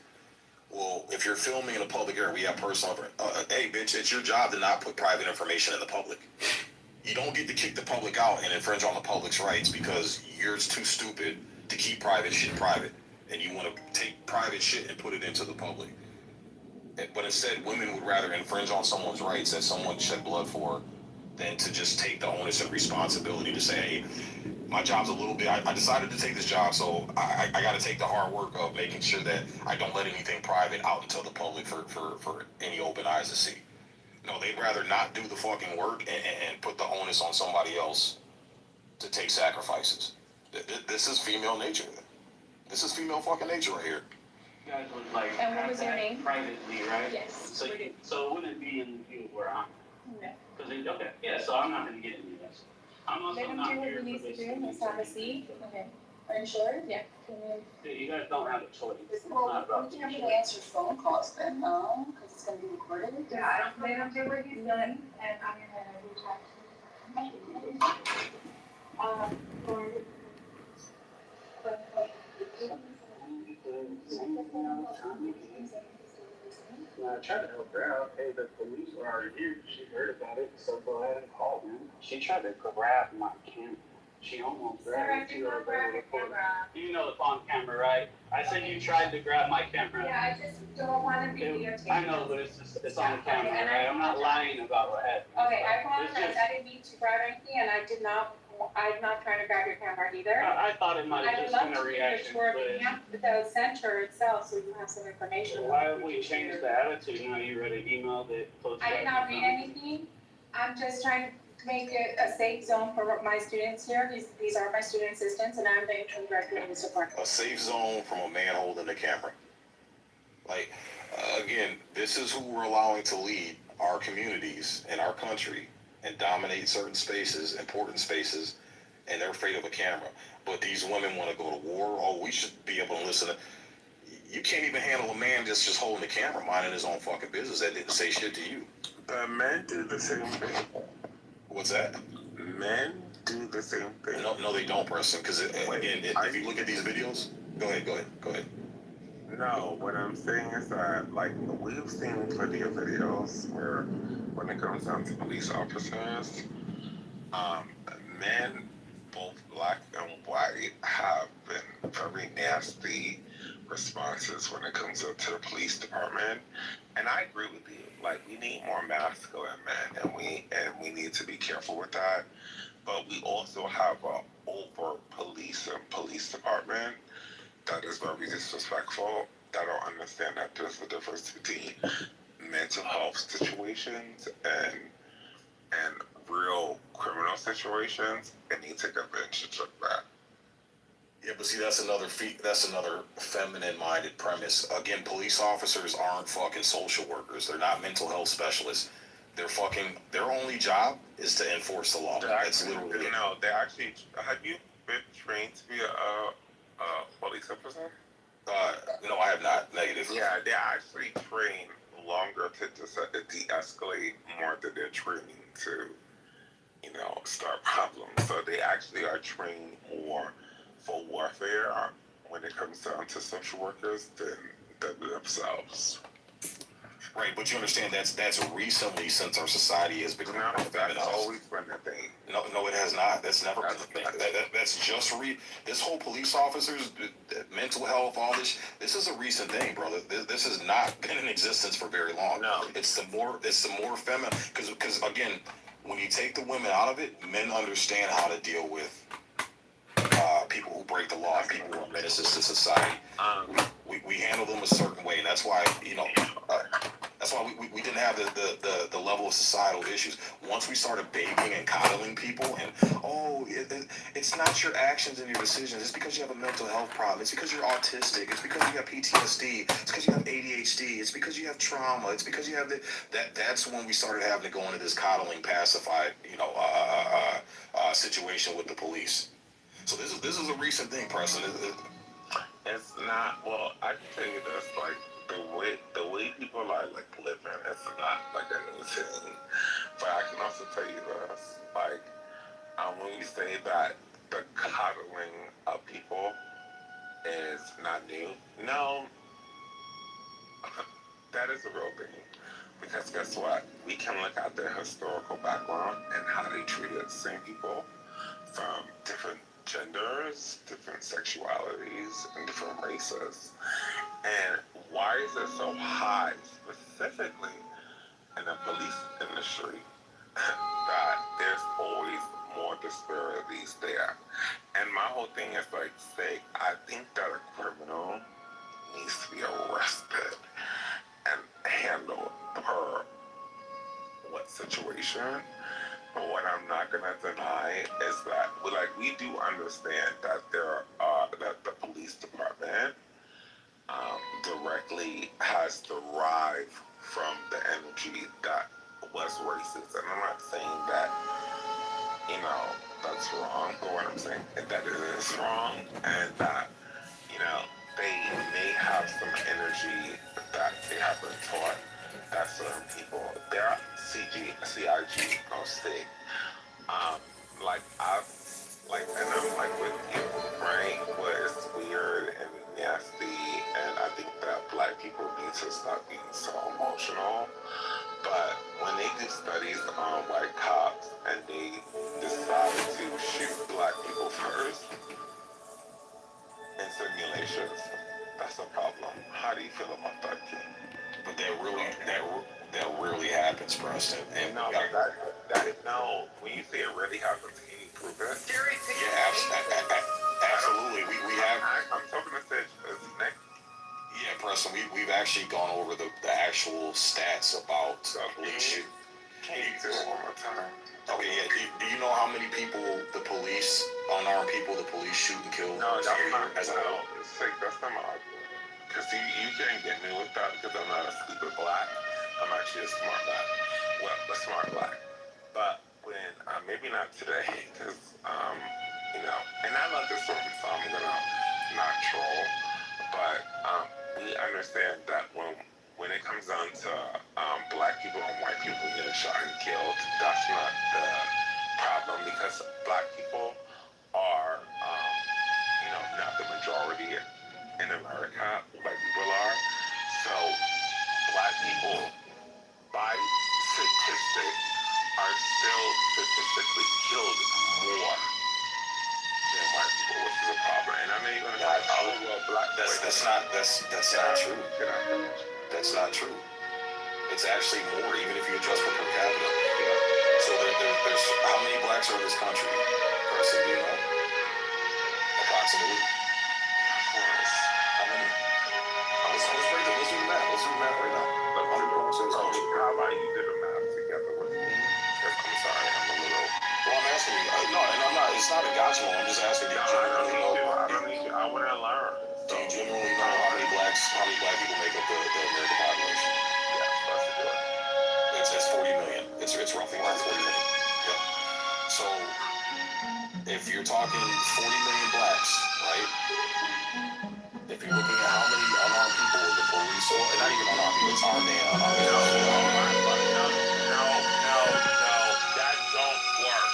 Well, if you're filming in a public area, we have personal. Hey, bitch, it's your job to not put private information in the public. You don't get to kick the public out and infringe on the public's rights because you're too stupid to keep private shit private, and you want to take private shit and put it into the public. But instead, women would rather infringe on someone's rights that someone shed blood for than to just take the onus and responsibility to say, hey, my job's a little bit, I decided to take this job, so I got to take the hard work of making sure that I don't let anything private out into the public for any open eyes to see. No, they'd rather not do the fucking work and put the onus on somebody else to take sacrifices. This is female nature. This is female fucking nature right here. You guys would like And what have was your that name? privately, right? Yes. So it wouldn't be in the field where I'm. No. Okay, yeah, so I'm not gonna get into this. I'm also Let him not do what here he needs for to this. do. Let's have a seat. Okay. Are you sure? Yeah. Yeah, you guys don't have a choice. It's Well, not about we can have to answer phone calls then, no? Because it's gonna be recorded. Yeah, let him do what he's done, and I'm gonna reach out to him. I tried to help her out. Hey, the police were already here. She heard about it, so go ahead and call them. She tried to grab my camera. She almost grabbed it. You know it's on camera, right? I said you tried to grab my camera. Yeah, I just don't want to be videotaped. I know, but it's on camera, right? I'm not lying about what happened. Okay, I apologize. I didn't mean to grab anything, and I'm not trying to grab your camera either. I thought it might have just been a reaction, I would love to give you a tour of the center itself, so you have some information. Why have we changed the attitude? Now you read an email that closed. I did not read anything. I'm just trying to make it a safe zone for my students here. These are my student assistants, and I'm the interim director of the department. A safe zone from a man holding the camera. Like, again, this is who we're allowing to lead our communities and our country and dominate certain spaces, important spaces, and they're afraid of a camera. But these women want to go to war. Oh, we should be able to listen to. You can't even handle a man just holding the camera, minding his own fucking business that didn't say shit to you. Men do the same thing. What's that? Men do the same thing. No, they don't, Preston. Because again, if you look at these videos, go ahead. No, what I'm saying is that, like, we've seen plenty of videos where, when it comes down to police officers, men, both black and white, have been very nasty responses when it comes up to the police department. And I agree with you. Like, we need more masculine men, and we need to be careful with that. But we also have an over police department that is very disrespectful, that don't understand that there's a difference between mental health situations and real criminal situations, and they take advantage of that. Yeah, but see, that's another feminine-minded premise. Again, police officers aren't fucking social workers. They're not mental health specialists. Their only job is to enforce the law. That's literally it. No, they actually. Have you been trained to be a police officer? No, I have not. Negative. Yeah, they actually train longer to de-escalate more than they're training to, start problems. So they actually are trained more for warfare when it comes down to social workers than themselves. Right, but you understand that's recently since our society has become more feminine. That's always been a thing. No, it has not. That's never been a thing. That's just this whole police officers, mental health, all this. This is a recent thing, brother. This has not been in existence for very long. No, it's the more feminine because again, when you take the women out of it, men understand how to deal with people who break the law, people who are menaces to society. We handle them a certain way, and that's why that's why we didn't have the level of societal issues. Once we started babying and coddling people, and it's not your actions and your decisions. It's because you have a mental health problem. It's because you're autistic. It's because you have PTSD. It's because you have ADHD. It's because you have trauma. It's because you have that's when we started having to go into this coddling, pacified, situation with the police. So this is a recent thing, Preston. It's not. Well, I can tell you this, like the way people are like living, it's not like a new thing. But I can also tell you this, like when you say that the coddling of people is not new, no, that is a real thing. Because guess what? We can look at their historical background and how they treated same people from different genders, different sexualities, and different races. And why is it so high, specifically in the police industry, that there's always more disparities there? And my whole thing is like, say, I think that a criminal needs to be arrested and handled per what situation. But what I'm not gonna deny is that we do understand that that the police department directly has derived from the energy that was racist. And I'm not saying that that's wrong, but what I'm saying is that it is wrong, and that they may have some energy that they have been taught that certain people, they're CIG, no stick. And I'm like with you, right? Where it's weird and nasty, and I think that black people need to stop being so emotional. But when they do studies on white cops and they decide to shoot black people first in simulations, that's a problem. How do you feel about that, King? But that rarely happens, Preston. And no, when you say it really happens, can you prove it? Yeah, absolutely. We have. I'm talking to Nick. Yeah, Preston. We've actually gone over the actual stats about police shoot. Can you do it one more time? Okay, yeah. Do you know how many people unarmed people, the police shoot and kill? No, that's not. It's like that's not my argument. Because you can't get me with that because I'm not a stupid black. I'm actually a smart black. Well, a smart black. But when, maybe not today, because, and I love this song, so I'm going to not troll. But we understand that when it comes down to black people and white people getting shot and killed, that's not the problem, because black people are, not the majority in America, white people are. So black people, by statistics, are still statistically killed more than white people, which is a problem. And I know you're gonna say, well, black. That's not true. That's not true. It's actually more, even if you adjust for per capita. So there's how many blacks are in this country? Preston, do you know? Approximately. How many? I was no, and I'm not. It's not a gotcha moment. I'm just asking. Do you genuinely know? I don't need to. I want to learn. Do you genuinely know how many black people make up the American population? Yeah, supposed to do it. It's 40 million. It's roughly around 40 million. Yep. So if you're talking 40 million blacks, right? If you're looking at how many unarmed people the police, or not even unarmed people, it's armed and unarmed. No, that don't work.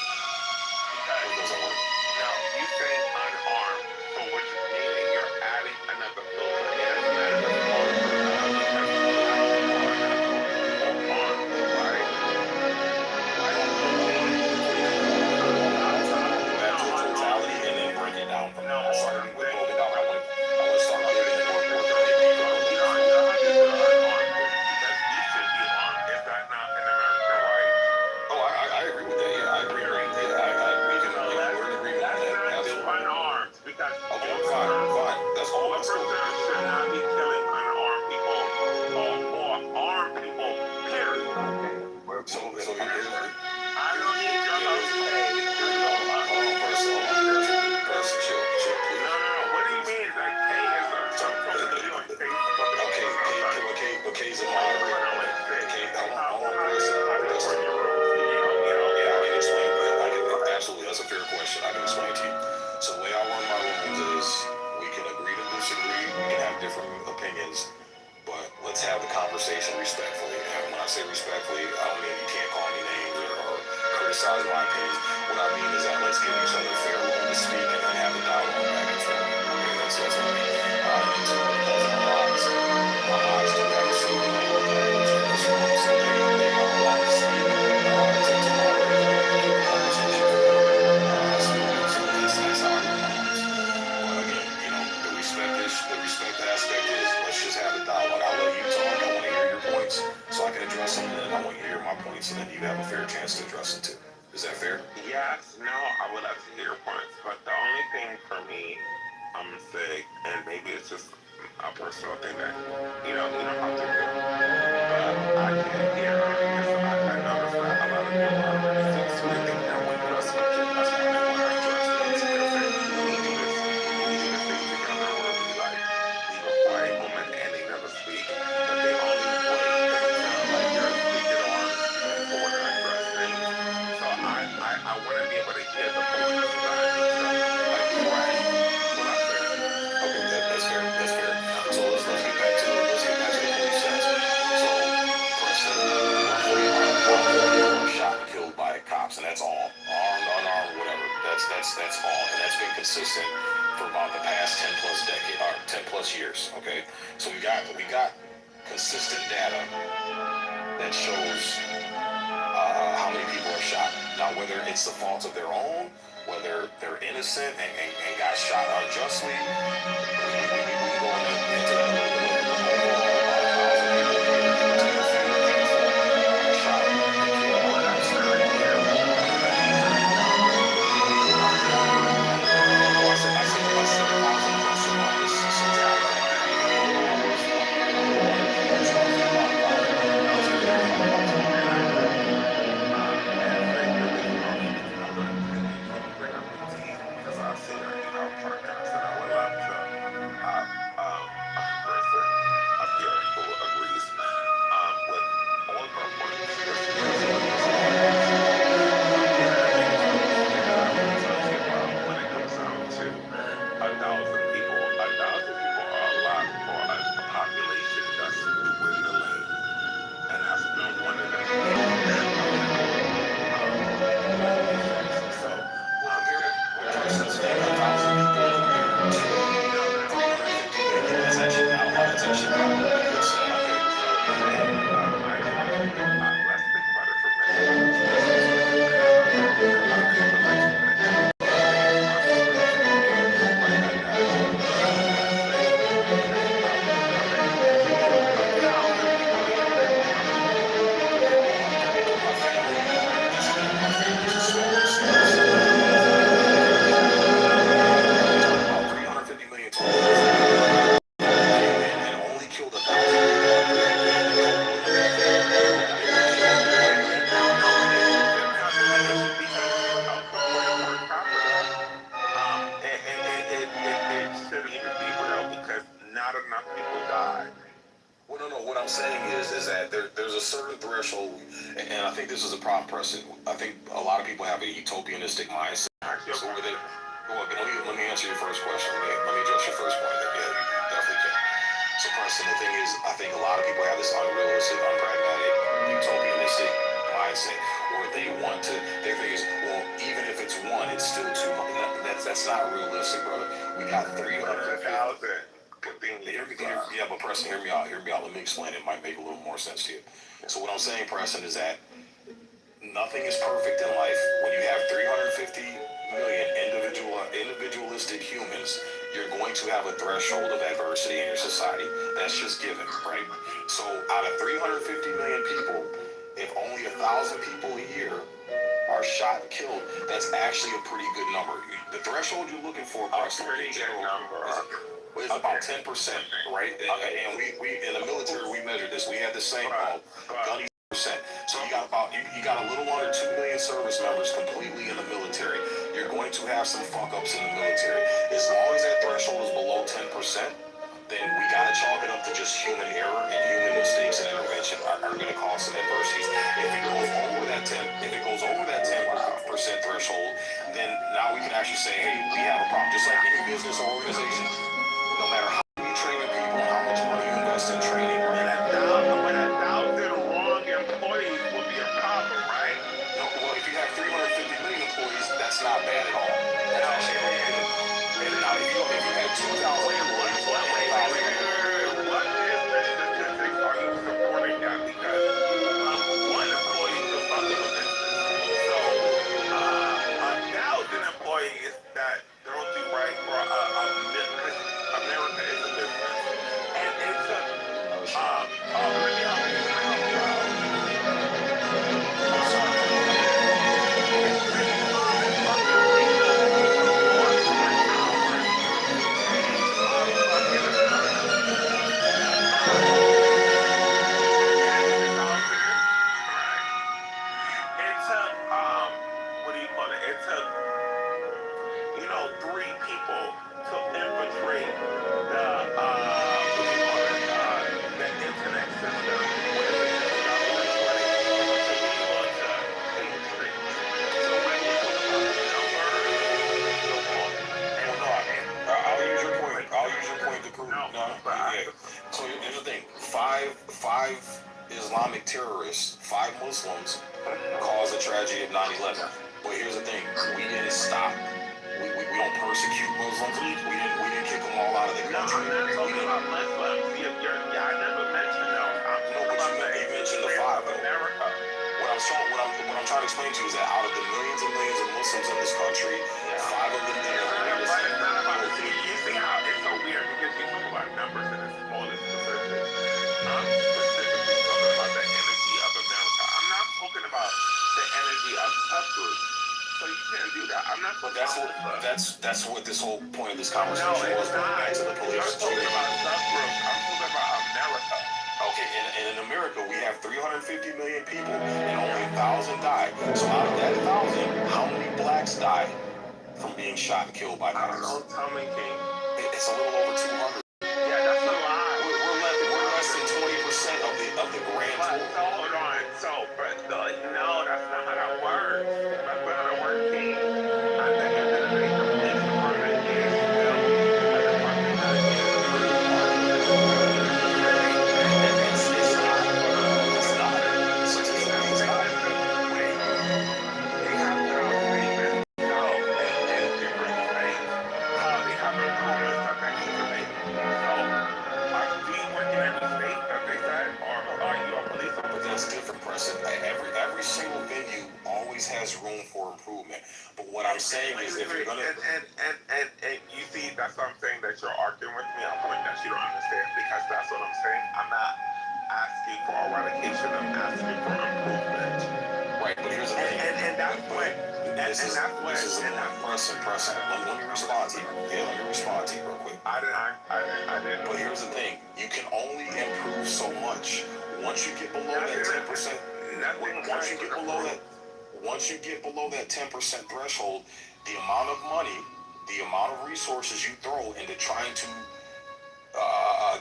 Because it doesn't work. No, you say unarmed, so which meaning you're adding another filter in as a matter of armed or not, because black people are not all armed, right? Back to the totality and then break it down from there. I started with broken down. I want to start digging and work You don't have to do unarmed because you should be armed. Is that not an American right? Oh, I agree with that. Yeah, I agree. Yeah, we can we're in agreement on that. Let's not do unarmed because okay, fine. That's cool. All prisoners should not be killing unarmed people or armed people. Period. So here's I don't need your host pay to go person, chill, please. No. What do you mean? Like, pay is something to do on Facebook. Okay, K's a moderator. Absolutely, that's a fair question. I can explain to you. So the way I run my rooms is we can agree to disagree, we can have different opinions, but let's have the conversation respectfully. And when I say respectfully, I don't mean you can't call me names or criticize my opinions. What I mean is that let's give each other fair room to speak and then have the dialogue back and forth. Okay, that's what I mean. And so when it comes to our lives do have a certain level of privilege in this room, so they are allowed to speak to moderate and keep the conversation going. So that's how I run my rooms. But again, the respect aspect is let's just have the dialogue. I'll let you talk. I want to hear your points so I can address them, and then I want you to hear my points, and then you have a fair chance to address them too. Is that fair? Yes, no, I would love to hear your points, but the only thing for me, I'm gonna say, and maybe it's just a personal thing that you don't have to do, but I can't hear. I noticed that a lot of people are really so they think that when you're speaking, that's why they want to address things. They'll say, we do this thing together where we like leave a quiet moment and they never speak, but they only wait until like you're speaking on before to address things. So I want to be able to hear the police side instead of like fresh. What I said. Okay, that's fair. That's fair. So let's get back to the police stats. So, Preston, roughly around 1,000 people are shot and killed by cops, and that's all armed, unarmed, whatever. That's all, and that's been consistent for about the past 10 plus years. Okay, so we got consistent data that shows how many people are shot. Now, whether it's the fault of their own, whether they're innocent and got shot unjustly, we can go into that a little bit later. But overall, about 1,000 people, maybe 10 or 15 are shot and killed by cops. No, I said 1,000 plus or minus some data. It's roughly about 1,000. Let's get verified. Because I see that, podcast that I would love to enough people die. Well, no. What I'm saying is that there's a certain threshold, and I think this is a problem, Preston. I think a lot of people have a utopianistic mindset. So where they, well, let me answer your first question. Let me address your first point. Yeah, you definitely can. So, Preston, the thing is, I think a lot of people have this unrealistic, unpragmatic, utopianistic mindset, where they want to. Their thing is, well, even if it's one, it's still too much. That's not realistic, brother. We got 300,000. Yeah, but Preston, hear me out. Let me explain it. It might make a little more sense to you. So what I'm saying, Preston, is that nothing is perfect in life. When you have 350 million individualistic humans, you're going to have a threshold of adversity in your society. That's just given, right? So out of 350 million people, if only 1,000 people a year are shot and killed, that's actually a pretty good number. The threshold you're looking for, Preston, in general, is about 10%, right? And we in the military, we measure this. We have this saying called gunny percent. So you got a little under 2 million service members completely in the military. You're going to have some fuck ups in the military. As long as that threshold is below 10%, then we gotta chalk it up to just human error, and human mistakes and intervention are going to cause some adversities. If it goes over that 10% threshold, then now we can actually say, hey, we have a problem. Just like any business or organization, no matter how you train your people and how much money you invest in training, And a thousand wrong employees will be a problem, right? no, well, if you have 350 million employees, that's not bad at all. That's actually pretty good. And now, if you had 2,000 employees, What business statistics are you supporting that? Because one employee could fuck up a business. So, 1,000 employees that don't do right for because America is a business. And it's a, let me help you. It took, what do you call it? It took, 3 people to infiltrate the, what do you call it? The internet system where the government running to be able to infiltrate. So when you talk about the numbers, I'll use your point to prove. No, yeah. So here's the thing: five Islamic terrorists, 5 Muslims, caused the tragedy of 9/11. But here's the thing: we didn't stop. We don't persecute Muslims. We didn't kick them all out of the country. I'm not talking about Muslims. I never mentioned them. You mentioned the 5. America. What I'm trying to explain to you is that out of the millions and millions of Muslims in this country, 5 of them did. It's not about you see how it's so weird because you talk about numbers in the smallest percentage. I'm specifically talking about the energy of America. I'm not talking about the energy of subgroups. So you can't do that. I'm not talking about That's what this whole point of this conversation was. Going back to the police. You're talking about subgroups. I'm talking about America. Okay, and in America, we have 350 million people, and only 1,000 died. So out of that 1,000, how many blacks died from being shot and killed by cops? I don't know. Tell me, King. It's a little over 200. Yeah, that's a lot. We're less than 20% of the grand total. So hold on. No, that's not how that works. That's not how that works, King. At the end of the day, the police department is still a department that is That's different, Preston. Every single venue always has room for improvement. But what I'm saying is, if you're gonna and you see, that's what I'm saying, that you're arguing with me on a point that you don't understand, because that's what I'm saying. I'm not asking for eradication. I'm asking for improvement. Right, but here's the thing. And that's what. This is Preston. Let me respond to you. Yeah, let me respond to you real quick. I didn't. But here's the thing: you can only improve so much. Once you get below that 10%, once you get below that 10% threshold, the amount of money, the amount of resources you throw into trying to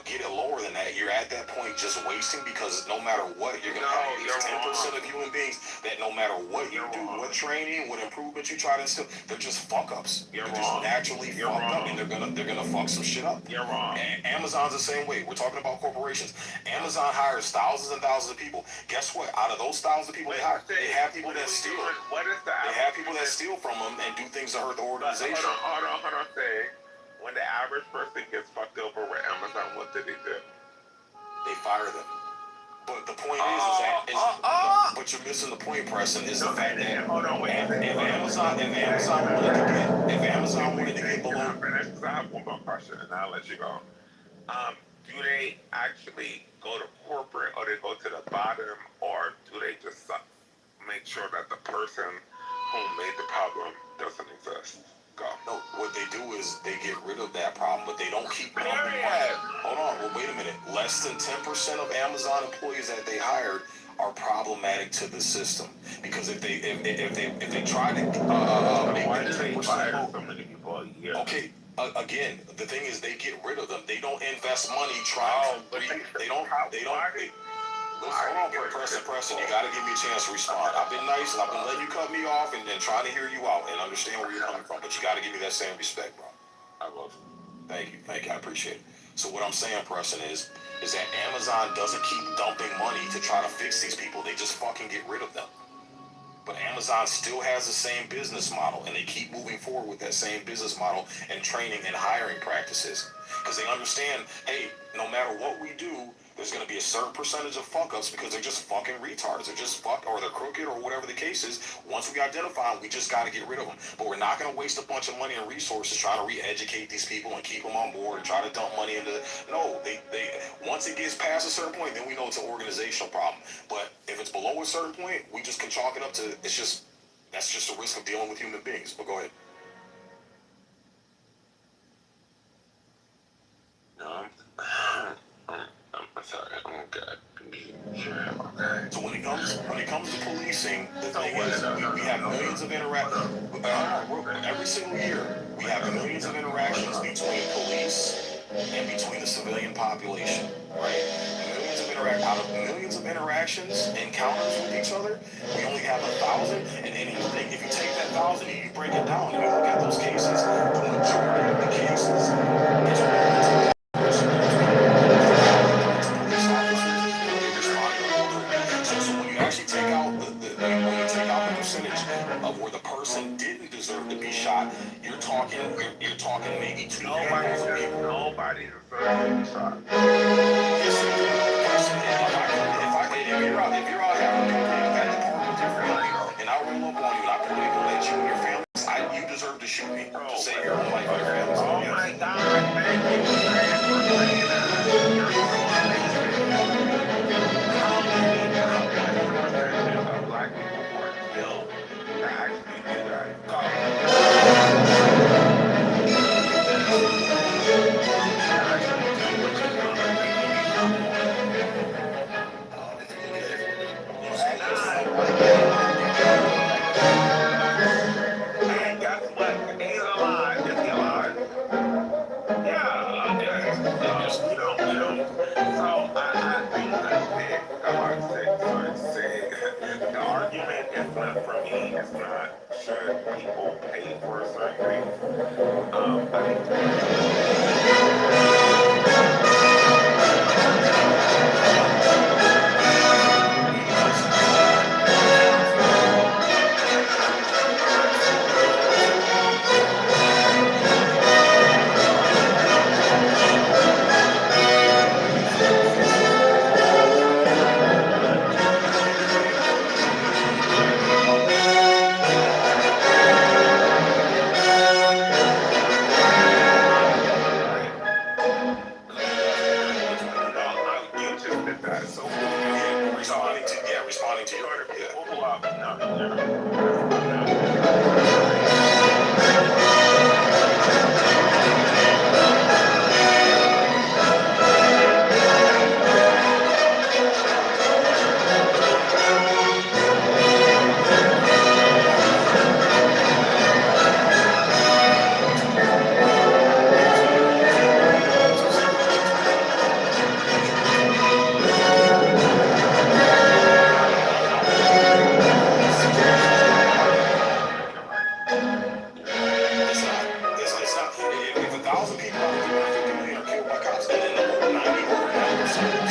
get it lower than that, you're at that point just wasting, because no matter what, you're gonna have these 10% of human beings that no matter what you do, what training, what improvement you try to instill, they're just fuck ups. They're just naturally fucked up, and they're gonna fuck some shit up. You're wrong. Amazon's the same way. We're talking about corporations. Amazon hires thousands and thousands of people. Guess what? Out of those thousands of people they hire, they have people that steal. They have people that steal from them and do things to hurt the organization. Hold on. Say, when the average person gets fucked over with Amazon, what do? They fire them. But the point but you're missing the point, Preston, is the fact that if Amazon wanted to get below. I have one more question, and I'll let you go. Do they actually go to corporate, or they go to the bottom, or do they just make sure that the person who made the problem doesn't exist? Go. No, what they do is they get rid of that problem, but they don't keep dumping money. Hold on, well, wait a minute. Less than 10% of Amazon employees that they hired are problematic to the system, because if they try to make why do they fire so many people a year? Okay. Again, the thing is, they get rid of them. They don't invest money trying. They don't. Hold on, Preston. You gotta give me a chance to respond. I've been nice and I've been letting you cut me off and trying to hear you out and understand where you're coming from. But you gotta give me that same respect, bro. I will. Thank you. I appreciate it. So what I'm saying, Preston, is that Amazon doesn't keep dumping money to try to fix these people. They just fucking get rid of them. But Amazon still has the same business model, and they keep moving forward with that same business model and training and hiring practices. Because they understand, hey, no matter what we do, there's going to be a certain percentage of fuck-ups because they're just fucking retards. They're just fucked, or they're crooked, or whatever the case is. Once we identify them, we just got to get rid of them. But we're not going to waste a bunch of money and resources trying to re-educate these people and keep them on board and try to dump money into No, they once it gets past a certain point, then we know it's an organizational problem. But if it's below a certain point, we just can chalk it up to, that's just a risk of dealing with human beings. But go ahead. No, I'm sorry. Okay. So when it comes to policing, the thing is, we have millions of interactions. Every single year, we have millions of interactions between police and between the civilian population, right? Out of millions of interactions, encounters with each other, we only have 1,000. And anything, if you take that 1,000 and you break it down and you look at those cases, the majority of the cases is related to So when you actually take out the percentage of where the person didn't deserve to be shot, you're talking maybe 2 handfuls of people. Nobody deserves to be shot. Yes, if you're out having a good day at the park with your family, and I roll up on you and I point a gun at you and your family, you deserve to shoot me to save your own life and your family's life. Oh my God, thank you for saying that. You're so amazing. How many percentages of black people were killed to actually do that? And guess what? He's alive. Is he alive? Yeah, okay. So, so I think the argument is not for me, it's not should people pay for a certain thing. 1,000 people out of 350 million are killed by cops, and then over 90% of those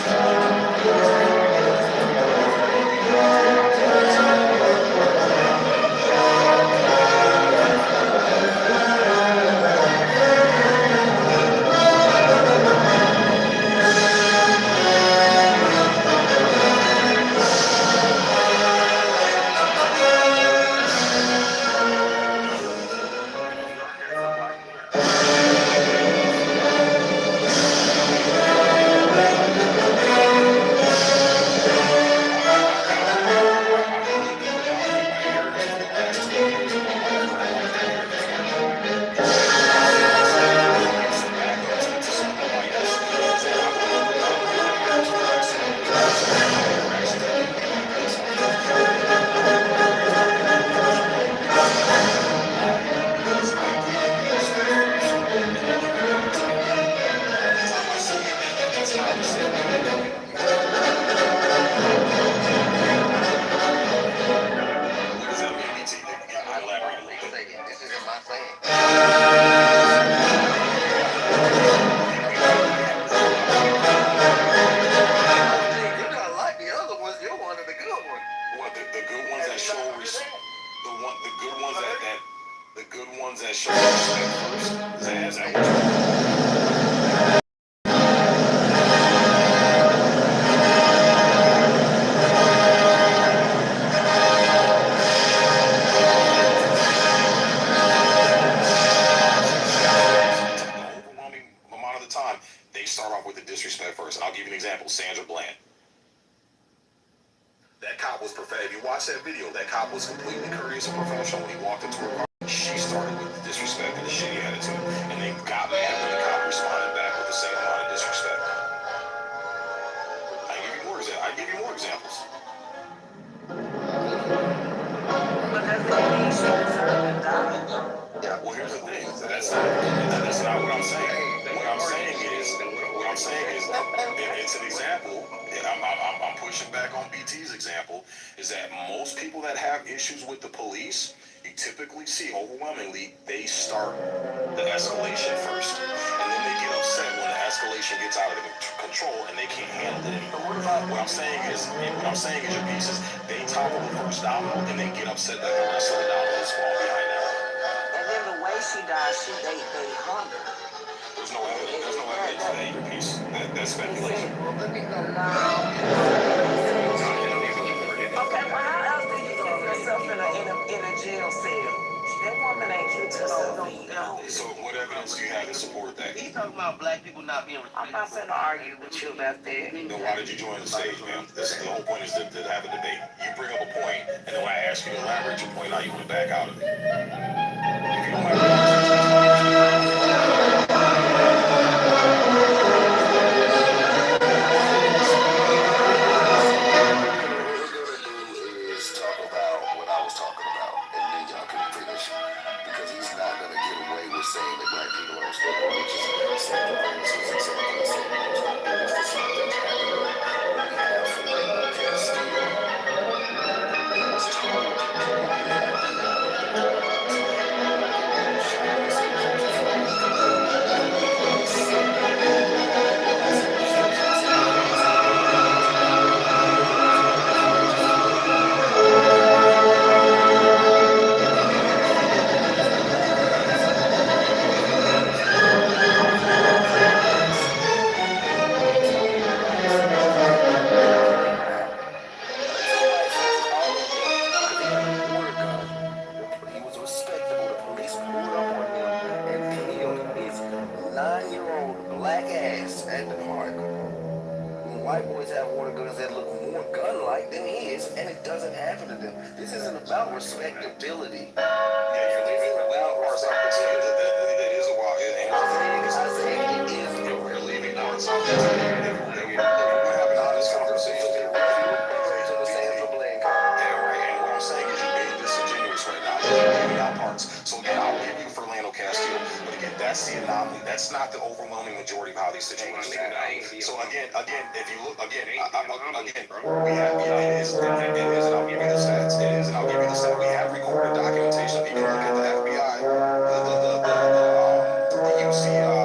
that show respect first. Is that what overwhelming amount of the time, they start off with the disrespect first. And I'll give you an example. Sandra Bland. That cop was perfect. If you watch that video, that cop was completely courteous and professional when he walked into her car. She started with the disrespect and the shitty attitude, and then got mad when the cop responded back with the same amount of disrespect. I give you more examples. But that's the thing, she deserved to die. Yeah, well, here's the thing. That's not what I'm saying. What I'm saying is, it's an example. And I'm pushing back on BT's example. Is that most people that have issues with the police, you typically see overwhelmingly they start the escalation first, and then they get upset when the escalation gets out of control and they can't handle it anymore. What I'm saying is your piece is they topple the first domino and they get upset that the rest of the dominoes fall behind them. And then the way she died, they hung her. There's no evidence to that your piece. That's speculation. Okay, well, how else do you keep yourself in a jail cell? That woman ain't kept herself in. So what evidence do you have to support that? He's talking about black people not being I'm not going to argue with you about that. Then why did you join the stage, ma'am? The whole point is to have a debate. You bring up a point, and then when I ask you to elaborate your point, now you want to back out of it. If you don't have saying that black people are still which is Sandra Bland's example is saying that it's the same thing happening when we have Philando Castile, who was told to give the FBI guidelines, and shot his agents for he said that his instructions he was respectable. The police pulled up on him and killed his 9-year-old black ass at the park. When white boys have water guns that look more gun-like than his, and it doesn't happen to them. This isn't about respectability. Yeah, you're leaving the wild parts out. It is a wild. I say it is. You're leaving parts out. We're having an honest conversation. To the Sandra Bland. Yeah, right. And what I'm saying is you're being disingenuous right now. You're leaving out parts. So again, I'll give you Philando Castile, but again, that's the anomaly. That's not the overwhelming majority of how these situations turn out. So again, if you look again, we have it is, and I'll give you the stats. It is, and I'll give you the stats. We have recorded documentation. You can look at the FBI, the UC.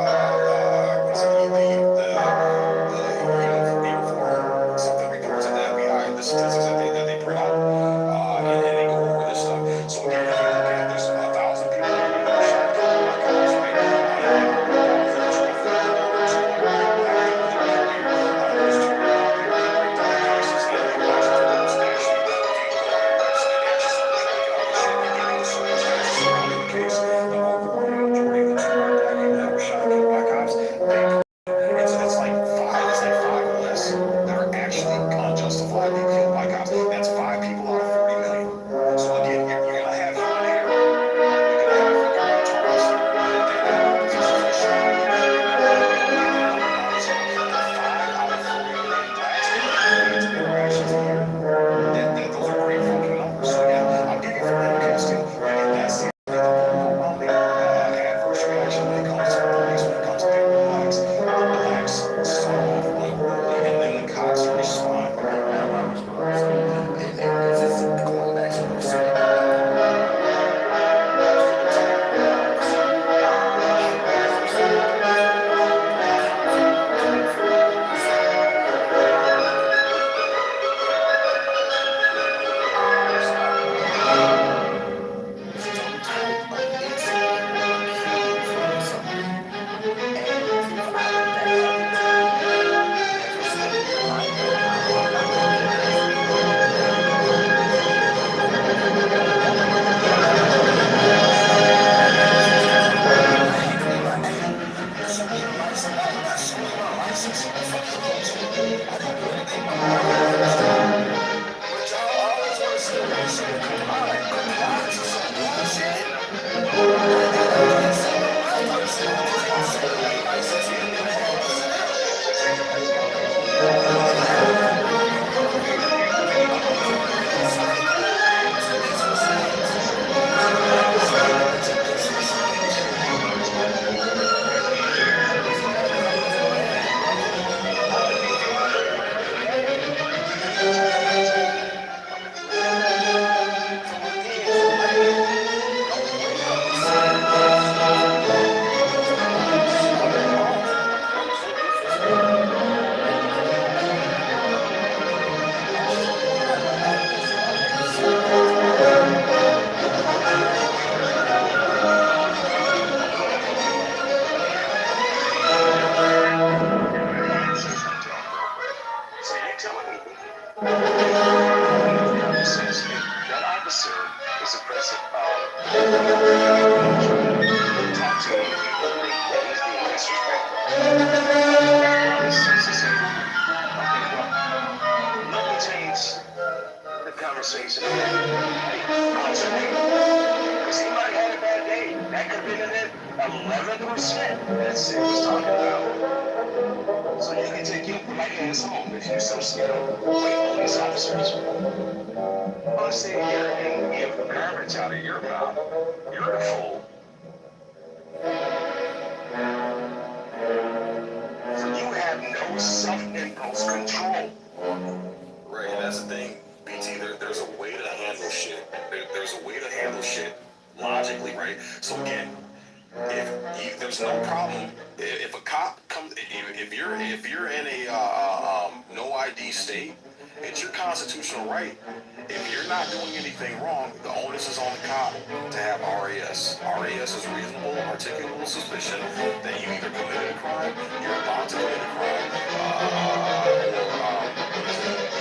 But y'all always want to sit there and say, comply to some bullshit. When they don't do something to my personalities, y'all say that they racist, you ain't never had us in them. So you telling me that officer is aggressive, talk to me, that he's being disrespectful. It's just like, okay, well, let me change the conversation. Hey, how's your day? Because he might have had a bad day. That could have been in it 11% that Sid was talking about. So you can take your polite ass home if you're so scared of white police officers. I'm sitting here and give garbage out of your mouth. You're the fool. So you have no self-imposed control. Right, and that's the thing, BT. There's a way to handle shit. There's a way to handle shit logically, right? So again, if there's no problem, if a cop comes, if you're in a no ID state, it's your constitutional right. If you're not doing anything wrong, the onus is on the cop to have RAS. RAS is reasonable, articulable suspicion that you either committed a crime, you're about to commit a crime,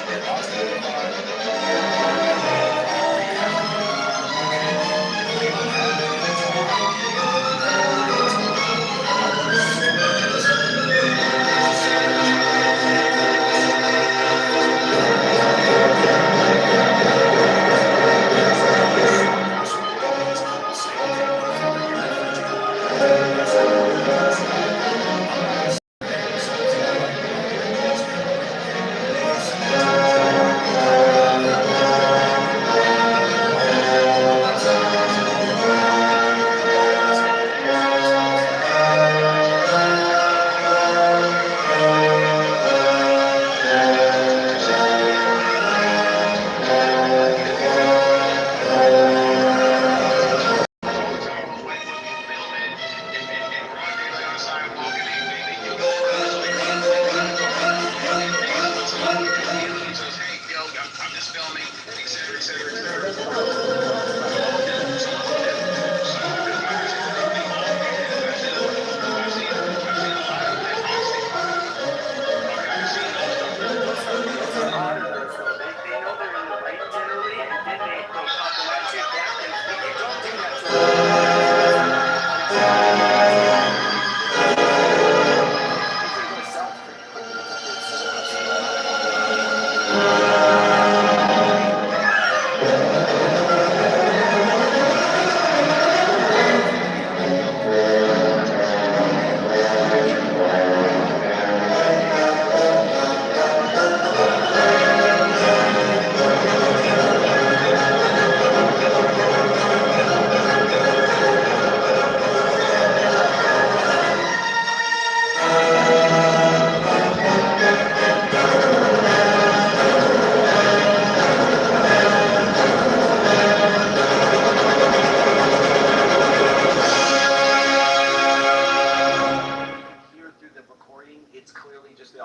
you're about to commit a crime, or you have committed a crime. Okay? If they don't have any of those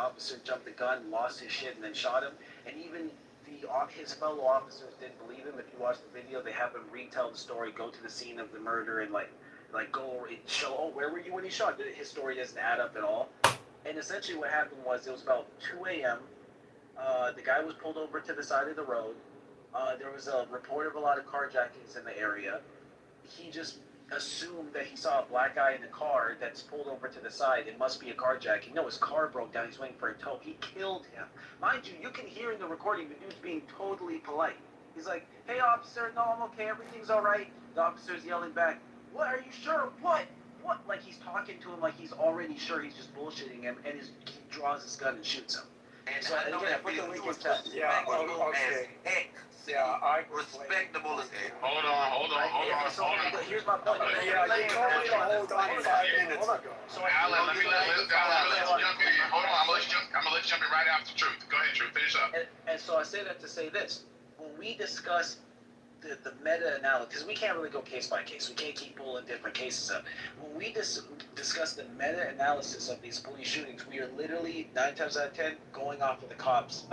officer jumped the gun, lost his shit, and then shot him. And even his fellow officers didn't believe him. If you watch the video, they have him retell the story, go to the scene of the murder, and go and show, oh, where were you when he shot? His story doesn't add up at all. And essentially what happened was it was about 2 a.m. The guy was pulled over to the side of the road. There was a report of a lot of carjackings in the area. He just assume that he saw a black guy in a car that's pulled over to the side. It must be a carjacking. No, his car broke down. He's waiting for a tow. He killed him. Mind you, you can hear in the recording the dude's being totally polite. He's like, "Hey, officer, no, I'm okay. Everything's all right." The officer's yelling back, "What? Are you sure? What? What?" Like he's talking to him like he's already sure. He's just bullshitting him, and he draws his gun and shoots him. And So I know again, that put the feeling link was in chat. respectable as heck. Yeah, I Respectable as heck. Hold on. Here's my point. Yeah, you told me to hold on 5 minutes ago. So Alan, let me let you jump in. Hold on, I'm gonna let you jump in right after Truth. Go ahead, Truth. Finish up. And so I say that to say this. When we discuss the meta-analysis, because we can't really go case by case. We can't keep pulling different cases up. When we discuss the meta-analysis of these police shootings, we are literally, 9 times out of 10, going off of the cops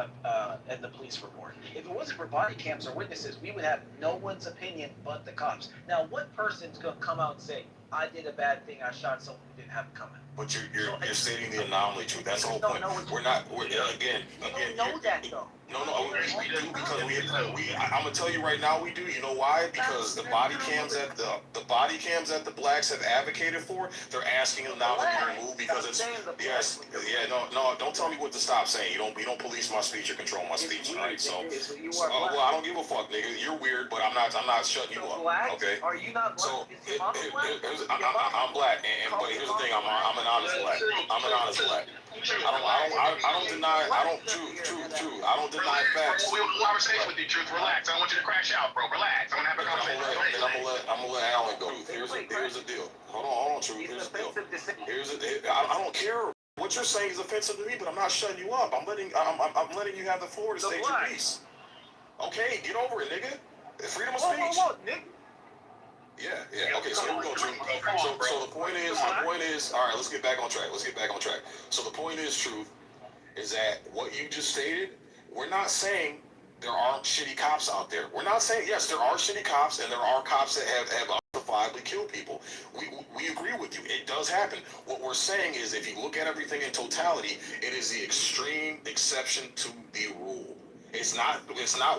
and the police report. If it wasn't for body cams or witnesses, we would have no one's opinion but the cops. Now, what person's going to come out and say, "I did a bad thing, I shot someone who didn't have it coming"? But you're stating the anomaly, Truth. That's the whole point. We're again. You don't know that, though. No, we do because I'm gonna tell you right now we do. You know why? Because the body cams that the blacks have advocated for, they're asking them now to be removed because it's no. Don't tell me what to stop saying. You don't police my speech or control my speech. All right, so well, I don't give a fuck, nigga. You're weird, but I'm not shutting you up. Okay. Are you not black? So I'm black, but here's the thing. I'm an honest black. I'm an honest black. I don't deny. True. I don't deny facts. We have a conversation with you, Truth. Relax. I don't want you to crash out, bro. Relax. I'm gonna have a conversation. I'm gonna let Alan go. Here's the deal. Hold on, Truth. Here's the deal. I don't care. What you're saying is offensive to me, but I'm not shutting you up. I'm letting you have the floor to state your piece. Okay, get over it, nigga. Freedom of speech. Yeah. Okay, so here we go, Truth. So the point is, all right, let's get back on track. So the point is, Truth, is that what you just stated, we're not saying there aren't shitty cops out there. We're not saying, yes, there are shitty cops, and there are cops that have justifiably killed people. We agree with you. It does happen. What we're saying is, if you look at everything in totality, it is the extreme exception to the rule. It's not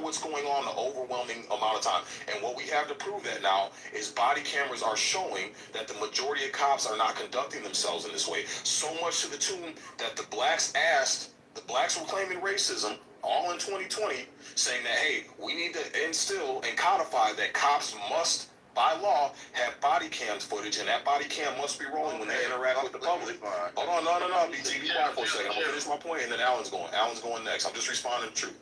what's going on the overwhelming amount of time. And what we have to prove that now is body cameras are showing that the majority of cops are not conducting themselves in this way. So much to the tune that the blacks were claiming racism all in 2020, saying that, hey, we need to instill and codify that cops must, by law, have body cams footage, and that body cam must be rolling when they interact with the public. Hold on, no, BT, be quiet for a second. I'm gonna finish my point, and then Alan's going next. I'm just responding to Truth.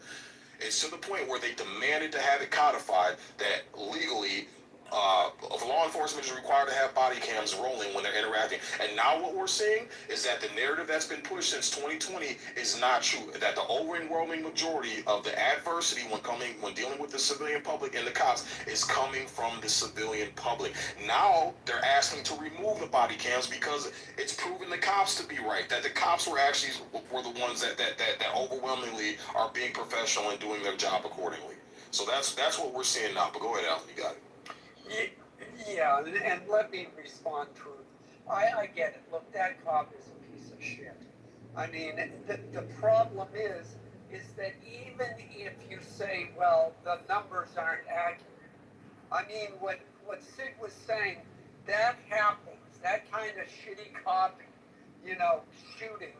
It's to the point where they demanded to have it codified that legally, law enforcement is required to have body cams rolling when they're interacting. And now what we're seeing is that the narrative that's been pushed since 2020 is not true. That the overwhelming majority of the adversity when dealing with the civilian public and the cops is coming from the civilian public. Now they're asking to remove the body cams because it's proven the cops to be right. That the cops were the ones that overwhelmingly are being professional and doing their job accordingly. So that's what we're seeing now. But go ahead, Alan, you got it. Yeah, and let me respond to it. I get it. Look, that cop is a piece of shit. I mean, the problem is that even if you say, well, the numbers aren't accurate, I mean, what Sid was saying, that happens. That kind of shitty cop, shooting,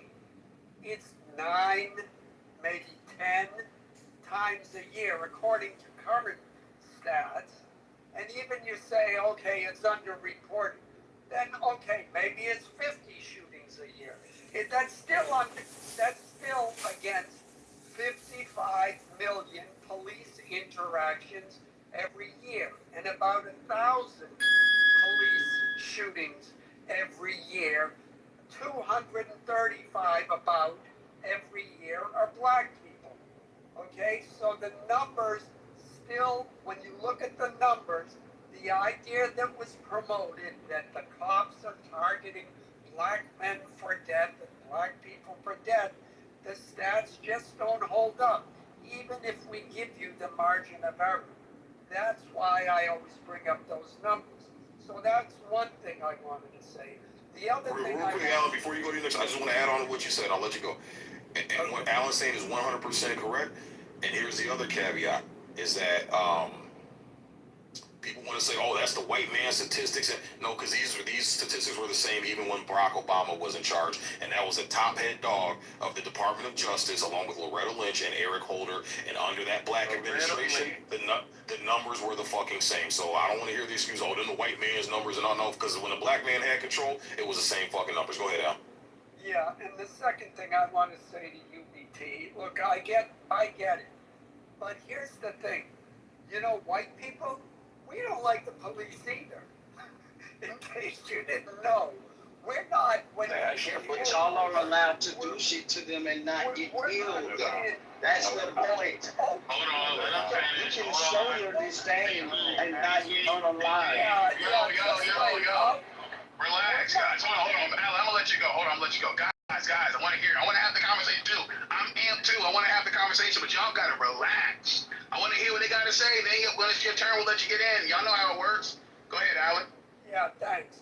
it's 9, maybe 10 times a year, according to current stats. And even you say, okay, it's underreported, then okay, maybe it's 50 shootings a year. That's still against 55 million police interactions every year, and about 1,000 police shootings every year. 235 about every year are black people. Okay, so the numbers. Still, when you look at the numbers, the idea that was promoted that the cops are targeting black men for death and black people for death, the stats just don't hold up, even if we give you the margin of error. That's why I always bring up those numbers. So that's one thing I wanted to say. The other thing Alan, before you go to the next, I just want to add on to what you said. I'll let you go. And what Alan's saying is 100% correct. And here's the other caveat. Is that People want to say, "Oh, that's the white man statistics." And no, because these statistics were the same even when Barack Obama was in charge, and that was a top head dog of the Department of Justice, along with Loretta Lynch and Eric Holder. And under that black administration, the numbers were the fucking same. So I don't want to hear the excuse, "Oh, then the white man's numbers," and I know because when the black man had control, it was the same fucking numbers. Go ahead, Al. Yeah, and the second thing I want to say to you, BT, look, I get it, but here's the thing. You know, white people, we don't like the police either. In case you didn't know, we're not. When But y'all are allowed to do shit to them and not get killed. That's the point. Hold on, let him finish. You can show your disdain and not get unalive. Yo. Relax, guys. Hold on. Al, I'm gonna let you go. Hold on, I'm gonna let you go. Guys, I want to hear. I want to have the conversation too. I'm amped too. I want to have the conversation, but y'all gotta relax. I want to hear what they gotta say. Then when it's your turn, we'll let you get in. Y'all know how it works. Go ahead, Alan. Yeah, thanks.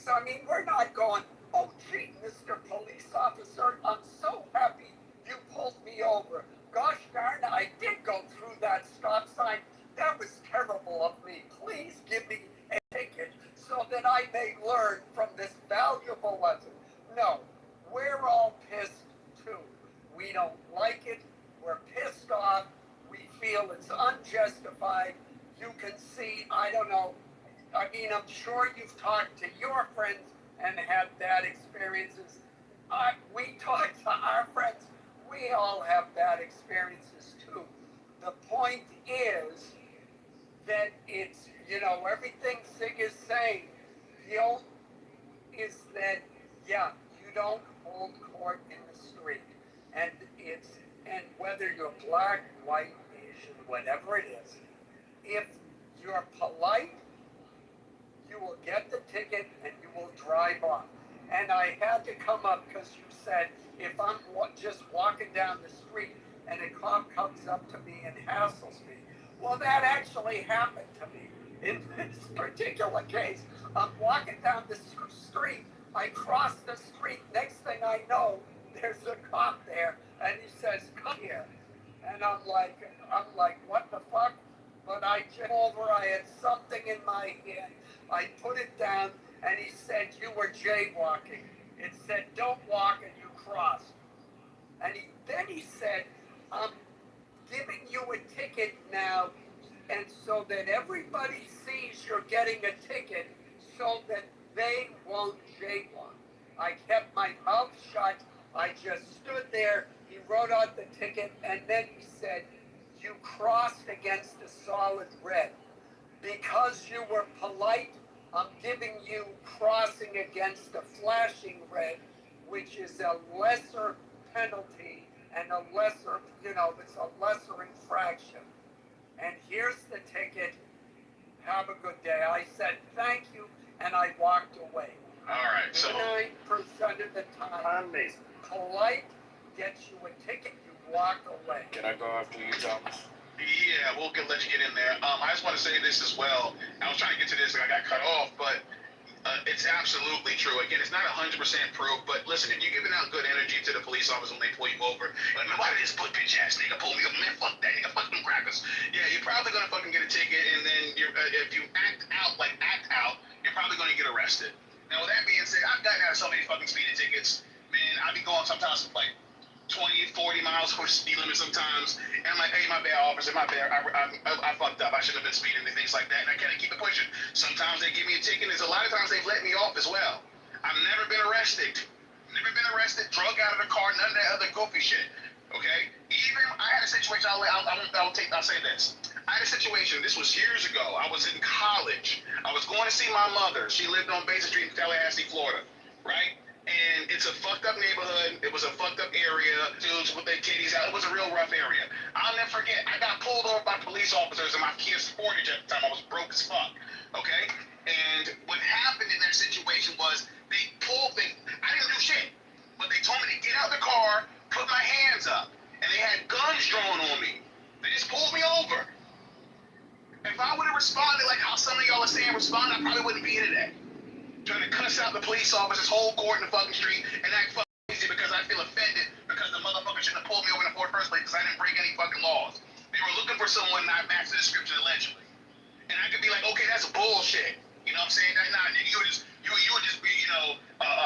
I mean, we're not going, "Oh, gee, Mr. Police Officer, I'm so happy you pulled me over. Gosh darn, I did go through that stop sign. That was terrible of me. Please give me a ticket so that I may learn from this valuable lesson." No, we're all pissed too. We don't like it. We're pissed off. We feel it's unjustified. You can see, I don't know, I mean, I'm sure you've talked to your friends and had bad experiences. We talk to our friends. We all have bad experiences too. The point is that it's, you know, everything Sig is saying, is that, yeah, you don't hold court in the street. And whether you're black, white, Asian, whatever it is, if you're polite, you will get the ticket and you will drive off. And I had to come up because you said, if I'm just walking down the street and a cop comes up to me and hassles me. Well, that actually happened to me. In this particular case, I'm walking down the street, I cross the street, next thing I know, there's a cop there, and he says, "Come here." And I'm like, what the fuck? But I jumped over, I had something in my hand. I put it down, and he said, "You were jaywalking." It said, "Don't walk," and you crossed. And then he said, "I'm giving you a ticket now, and so that everybody sees you're getting a ticket, so that they won't jaywalk." I kept my mouth shut. I just stood there. He wrote out the ticket, and then he said, "You crossed against a solid red. Because you were polite, I'm giving you crossing against a flashing red, which is a lesser penalty and a lesser, it's a lesser infraction. And here's the ticket. Have a good day." I said, "Thank you," and I walked away. All right, so 9% of the time, polite gets you a ticket, you walk away. Can I go after you, Thomas? Yeah, let you get in there. I just want to say this as well. I was trying to get to this and I got cut off, but it's absolutely true. Again, it's not 100% proof, but listen, if you're giving out good energy to the police officer when they pull you over, like, "Man, why did this bitch ass nigga pull me over? Man, fuck that nigga, fuck them crackers." Yeah, you're probably gonna fucking get a ticket, and then if you act out, you're probably gonna get arrested. Now, with that being said, I've gotten out of so many fucking speeding tickets. Man, I be going sometimes like 20, 40 miles per speed limit sometimes. And I'm like, "Hey, my bad, officer, my bad. I fucked up. I shouldn't have been speeding," and things like that. And I kind of keep it pushing. Sometimes they give me a ticket. There's a lot of times they've let me off as well. I've never been arrested. Drug out of the car, none of that other goofy shit. Okay? Even I had a situation. I'll say this. I had a situation. This was years ago. I was in college. I was going to see my mother. She lived on Basin Street in Tallahassee, Florida. Right? And it's a fucked up neighborhood. It was a fucked up area. Dudes with their titties out. It was a real rough area. I'll never forget. I got pulled over by police officers in my Kia Sportage at the time. I was broke as fuck. Okay? And what happened in that situation was I didn't do shit. But they told me to get out of the car, put my hands up. And they had guns drawn on me. They just pulled me over. If I would have responded like how some of y'all are saying respond, I probably wouldn't be here today. Trying to cuss out the police officers, whole court in the fucking street, and act fucking crazy because I feel offended because the motherfucker shouldn't have pulled me over in the first place because I didn't break any fucking laws. They were looking for someone not matching the description allegedly. And I could be like, okay, that's bullshit. You know what I'm saying? That, nah, nigga, you would just be,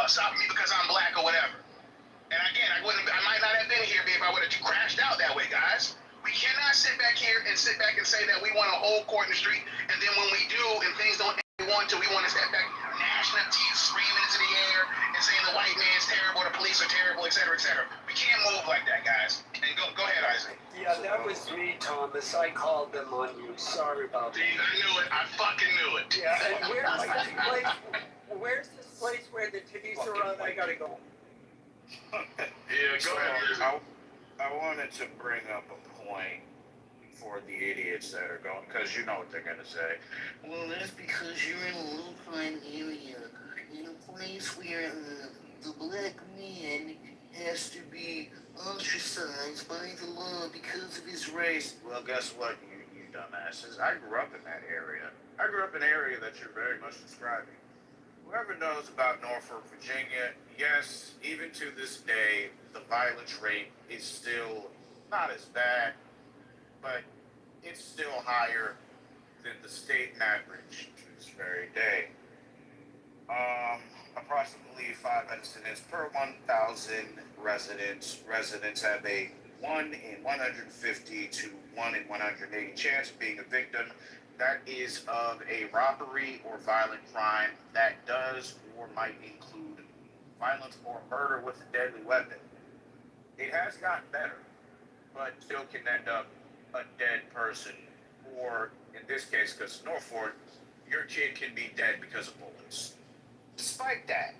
stopping me because I'm black or whatever. And again, I might not have been here if I would have crashed out that way, guys. We cannot sit back and say that we want to hold court in the street, and then when we do and things don't we want to step back, gnashing up teeth, screaming into the air, and saying the white man's terrible, the police are terrible, et cetera, et cetera. We can't move like that, guys. And go ahead, Isaac. Yeah, that was me, Thomas. I called them on you. Sorry about that. I knew it. I fucking knew it. Yeah, and where's this place where the titties are on? I gotta go. Yeah, go ahead. I wanted to bring up a point for the idiots that are going, because you know what they're going to say. Well, that's because you're in a low crime area, in a place where the black man has to be ostracized by the law because of his race. Well, guess what, you dumbasses? I grew up in that area. I grew up in an area that you're very much describing. Whoever knows about Norfolk, Virginia, yes, even to this day, the violence rate is still not as bad, but it's still higher than the state average to this very day. Approximately 5 incidents per 1,000 residents. Residents have a 1 in 150 to 1 in 180 chance of being a victim. That is of a robbery or violent crime that does or might include violence or murder with a deadly weapon. It has gotten better, but still can end up a dead person, or in this case, because Norfolk, your kid can be dead because of bullets. Despite that,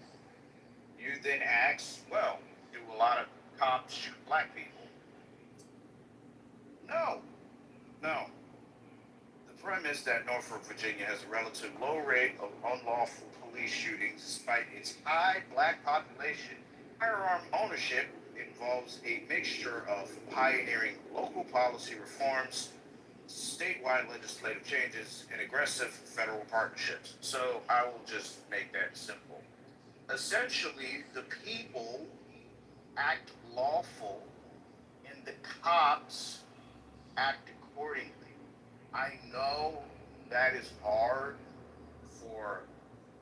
you then ask, well, do a lot of cops shoot black people? No. The premise that Norfolk, Virginia has a relative low rate of unlawful police shootings despite its high black population. Firearm ownership involves a mixture of pioneering local policy reforms, statewide legislative changes, and aggressive federal partnerships. So I will just make that simple. Essentially, the people act lawful and the cops act accordingly. I know that is hard for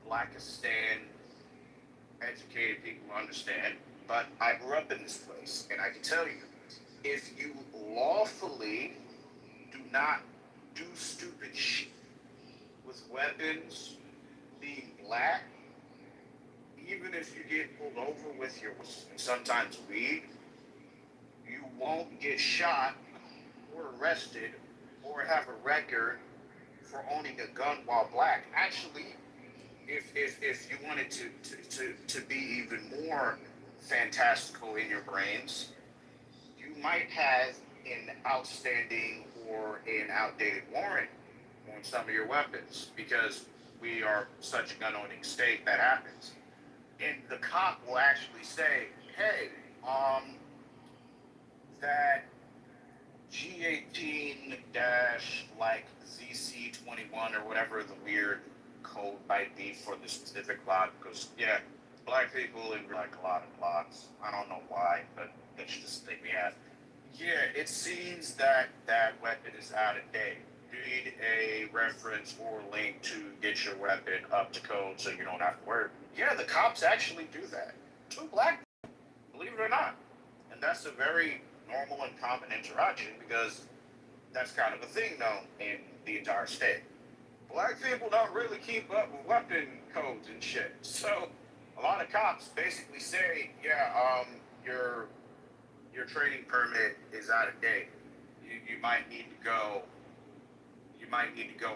Blackistan educated people to understand, but I grew up in this place, and I can tell you, if you lawfully do not do stupid shit with weapons, being black, even if you get pulled over with your, sometimes weed, you won't get shot or arrested or have a record for owning a gun while black. Actually, if you wanted to be even more fantastical in your brains, you might have an outstanding or an outdated warrant on some of your weapons, because we are such a gun-owning state. That happens. And the cop will actually say, hey, that G18 like ZC21 or whatever the weird code might be for the specific lot, because yeah, black people in like a lot of lots. I don't know why, but that's just the thing we have. Yeah, it seems that that weapon is out of date. You need a reference or link to get your weapon up to code so you don't have to worry. Yeah, the cops actually do that to black people, believe it or not. And that's a very normal and common interaction, because that's kind of a thing though in the entire state. Black people don't really keep up with weapon codes and shit. So a lot of cops basically say, yeah, your training permit is out of date. You might need to go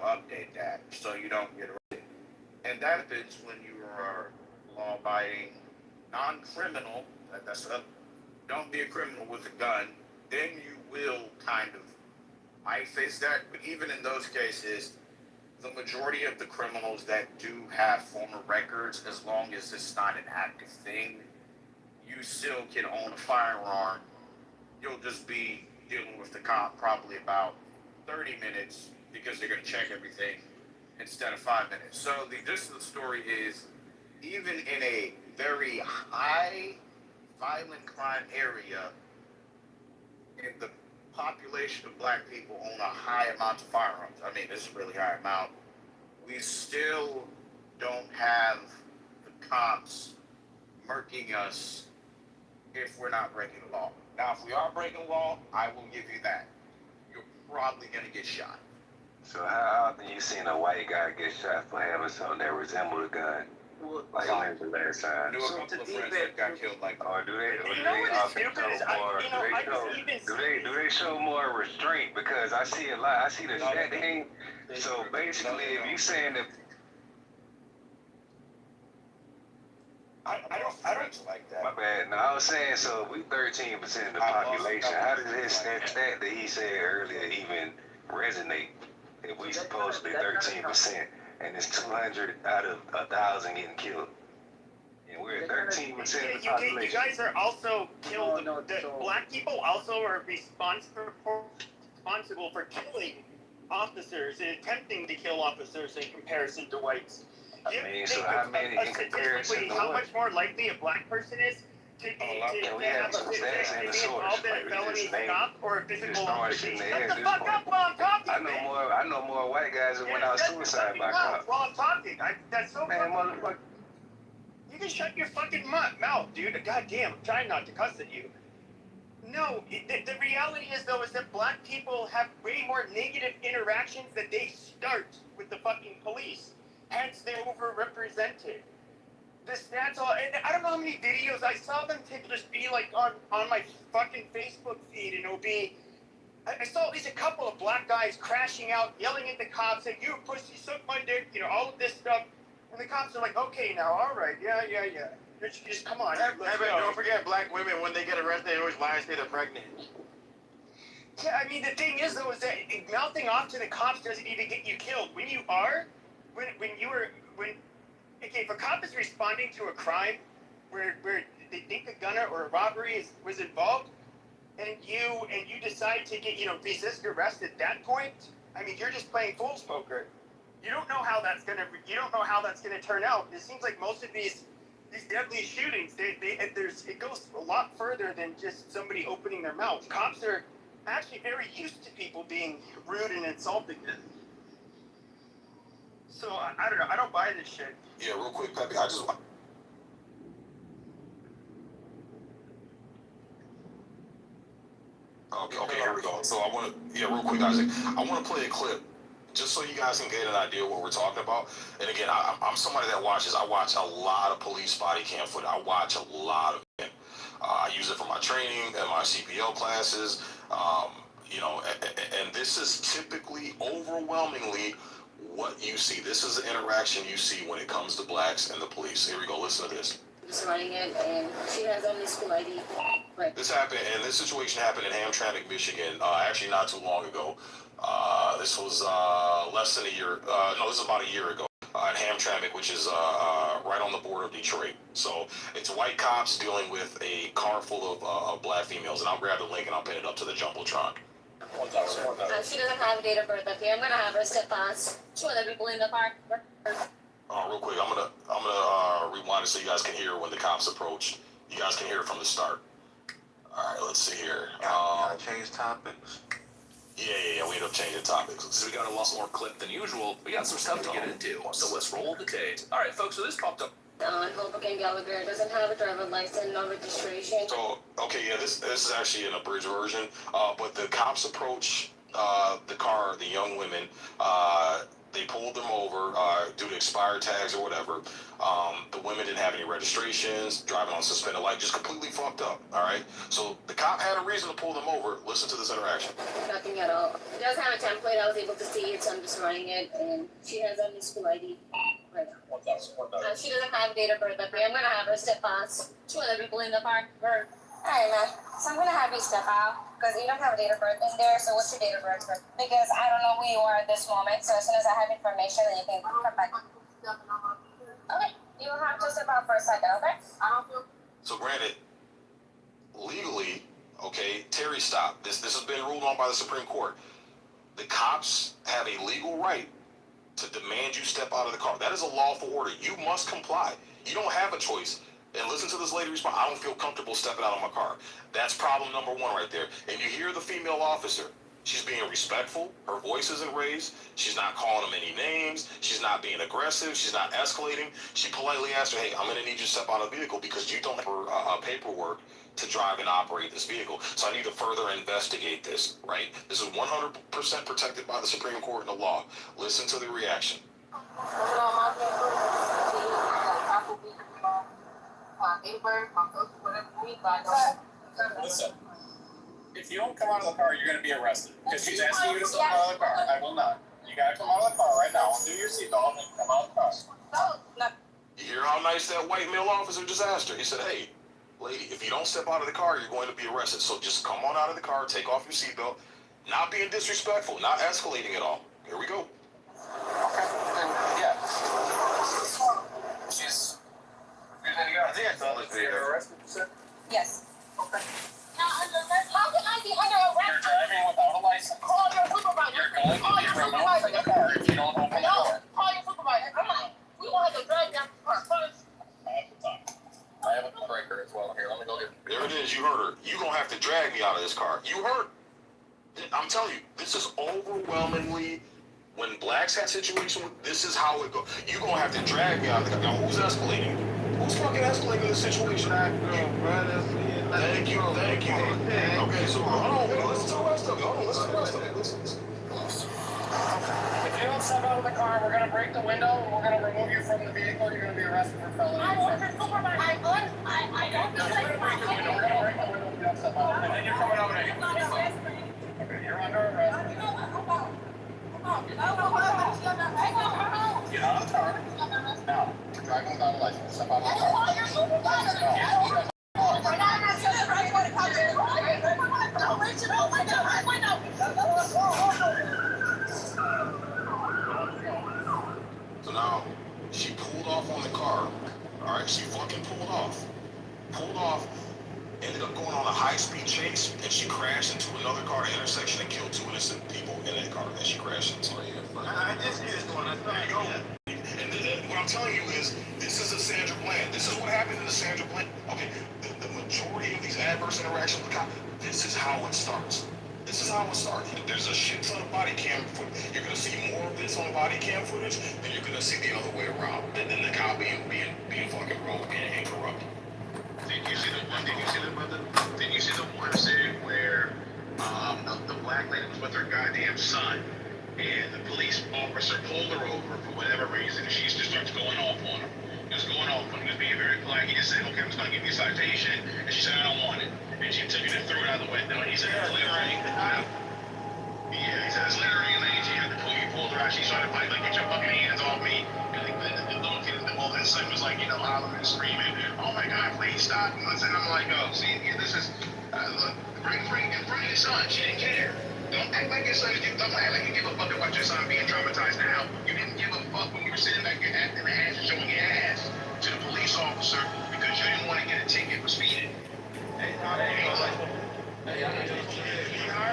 update that so you don't get arrested. And that happens when you are law-abiding, non-criminal. Don't be a criminal with a gun. Then you will kind of might face that. But even in those cases, the majority of the criminals that do have former records, as long as it's not an active thing, you still can own a firearm. You'll just be dealing with the cop probably about 30 minutes, because they're going to check everything, instead of 5 minutes. So the gist of the story is, even in a very high violent crime area, in the population of black people own a high amount of firearms. I mean, this is a really high amount. We still don't have the cops murking us if we're not breaking the law. Now, if we are breaking the law, I will give you that. You're probably going to get shot. So how often you seen a white guy get shot for having something that resembled a gun? Like when's the last time? I knew a couple of friends that got killed like that. Or do they? Or You do know they what is often stupid is show more? Do they show more restraint? Because I see a lot. I see the that thing. So basically, if you saying that. I don't like that. My bad. No, I was saying, so we 13% of the population. How does this that stat that he said earlier even resonate? If we supposed to be 13%, and it's 200 out of 1,000 getting killed, and we're 13% of the population. You guys are also killed. The black people also are responsible for killing officers and attempting to kill officers in comparison to whites. I mean, so how many in comparison to how what? much more likely a black person is to be involved in a felony stop or a physical altercation? Shut the fuck up while I'm talking, man. I know more white guys that went out suicide by cops. While I'm talking, that's so man, motherfucker. You can shut your fucking mouth, dude. Goddamn, I'm trying not to cuss at you. No, the reality is, though, is that black people have way more negative interactions that they start with the fucking police. Hence, they're overrepresented. The stats all, and I don't know how many videos I saw them just be like on my fucking Facebook feed, and it'll be, I saw at least a couple of black guys crashing out, yelling at the cops, saying, "You pussy, suck my dick," all of this stuff. And the cops are like, "Okay, now, all right, yeah. Just come on, let's go." Don't forget, black women, when they get arrested, they always lie and say they're pregnant. Yeah, I mean, the thing is, though, is that mouthing off to the cops doesn't even get you killed. When you are, if a cop is responding to a crime where they think a gunner or a robbery was involved, and you decide to get, resist arrest at that point, I mean, you're just playing fool's poker. You don't know how that's gonna turn out. It seems like most of these deadly shootings, it goes a lot further than just somebody opening their mouth. Cops are actually very used to people being rude and insulting them. So I don't know. I don't buy this shit. Yeah, real quick, Pepe. I just. Okay, here we go. So I want to, real quick, Isaac. I want to play a clip just so you guys can get an idea of what we're talking about. And again, I'm somebody that watches. I watch a lot of police body cam footage. I watch a lot of it. I use it for my training and my CPL classes. And this is typically, overwhelmingly, what you see. This is the interaction you see when it comes to blacks and the police. Here we go. Listen to this. Just running it, and she has only school ID. Right. This happened, and this situation happened in Hamtramck, Michigan, actually not too long ago. This was less than a year. No, this is about a year ago in Hamtramck, which is right on the border of Detroit. So it's white cops dealing with a car full of black females, and I'll grab the link and I'll pin it up to the Jumbotron. She doesn't have a date of birth up here. I'm gonna have her step past two other people in the park. Real quick, I'm gonna rewind it so you guys can hear when the cops approached. You guys can hear it from the start. All right, let's see here. Change topics. Yeah, we ended up changing topics. So we got a lot more clip than usual. We got some stuff to get into, so let's roll the tape. All right, folks, so this popped up. Hoboken and Gallagher doesn't have a driver's license, no registration. So, okay, yeah, this is actually an abridged version, but the cops approach the car, the young women, they pulled them over due to expired tags or whatever. The women didn't have any registrations, driving on suspended light, just completely fucked up, all right? So the cop had a reason to pull them over. Listen to this interaction. Nothing at all. It does have a template. I was able to see it, so I'm just running it, and she has only school ID. Right now. She doesn't have a date of birth up here. I'm gonna have her step past two other people in the park. Alright, man. So I'm gonna have you step out because you don't have a date of birth in there. So what's your date of birth? Because I don't know who you are at this moment. So as soon as I have information, then you can come back. Okay. You have to step out for a second, okay? So granted, legally, okay, Terry stop. This has been ruled on by the Supreme Court. The cops have a legal right to demand you step out of the car. That is a lawful order. You must comply. You don't have a choice. And listen to this lady respond. I don't feel comfortable stepping out of my car. That's problem number one right there. And you hear the female officer. She's being respectful. Her voice isn't raised. She's not calling him any names. She's not being aggressive. She's not escalating. She politely asked her, hey, I'm going to need you to step out of the vehicle because you don't have paperwork to drive and operate this vehicle. So I need to further investigate this, right? This is 100% protected by the Supreme Court and the law. Listen to the reaction. Listen, if you don't come out of the car, you're going to be arrested. Because she's asking you to step out of the car. I will not. You got to come out of the car right now. Do your seatbelt and come out of the car. You hear how nice that white male officer just asked her? He said, hey, lady, if you don't step out of the car, you're going to be arrested. So just come on out of the car, take off your seatbelt, not being disrespectful, not escalating at all. Here we go. Okay, then, yeah. She's... I think I told her you're arrested, you said? Yes. Okay. How can I be under arrest? You're driving without a license. Call your supervisor. You're going to be removed from the car if you don't open the door. Call your supervisor. Come on. We want to drive down the car first. I have a breaker as well. Here, let me go get it. There it is. You heard her. You gonna have to drag me out of this car. You heard. I'm telling you, this is overwhelmingly, when blacks have situation, this is how it goes. You gonna have to drag me out of the car. Now, who's escalating? Who's fucking escalating this situation? Thank you. Okay, so hold on. Listen to the rest of it. Hold on. Listen to the rest of it. Listen. If you don't step out of the car, we're going to break the window, and we're going to remove you from the vehicle. You're going to be arrested for felony. I want your supervisor. I don't feel like We're going to break the window. We're going to break the window if you don't step out. And then you're coming over there. Okay, you're under arrest. Get out of the car. Now, you're driving without a license. Step out of the car. call your supervisor. So now, she pulled off on the car. All right, she fucking pulled off. Ended up going on a high-speed chase, and she crashed into another car at the intersection and killed 2 innocent people in that car that she crashed into. I just see this going. There you go. And what I'm telling you is, this is a Sandra Bland. This is what happened in the Sandra Bland. Okay, the majority of these adverse interactions with the cop, this is how it starts. There's a shit ton of body cam footage. You're gonna see more of this on body cam footage than you're gonna see the other way around. And then the cop being fucking rogue and corrupt. Did you see the one? Did you see the one scene where the black lady was with her goddamn son, and the police officer pulled her over for whatever reason, and she just starts going off on him. He was going off on him. He was being very polite. He just said, "Okay, I'm just gonna give you a citation," and she said, "I don't want it." And she took it and threw it out the window. And he said, "It's littering." Yeah, he said, "It's littering," and then she had to pulled her out. She started fighting, like, "Get your fucking hands off me!" And the little kid, his son was like, hollering and screaming, "Oh my God, please stop!" And I'm like, "Oh, see, this is look, bring your son." She didn't care. Don't act like your son. Don't act like you give a fuck about your son being traumatized now. You didn't give a fuck when you were sitting back there acting the ass and showing your ass to the police officer because you didn't want to get a ticket for speeding. He hired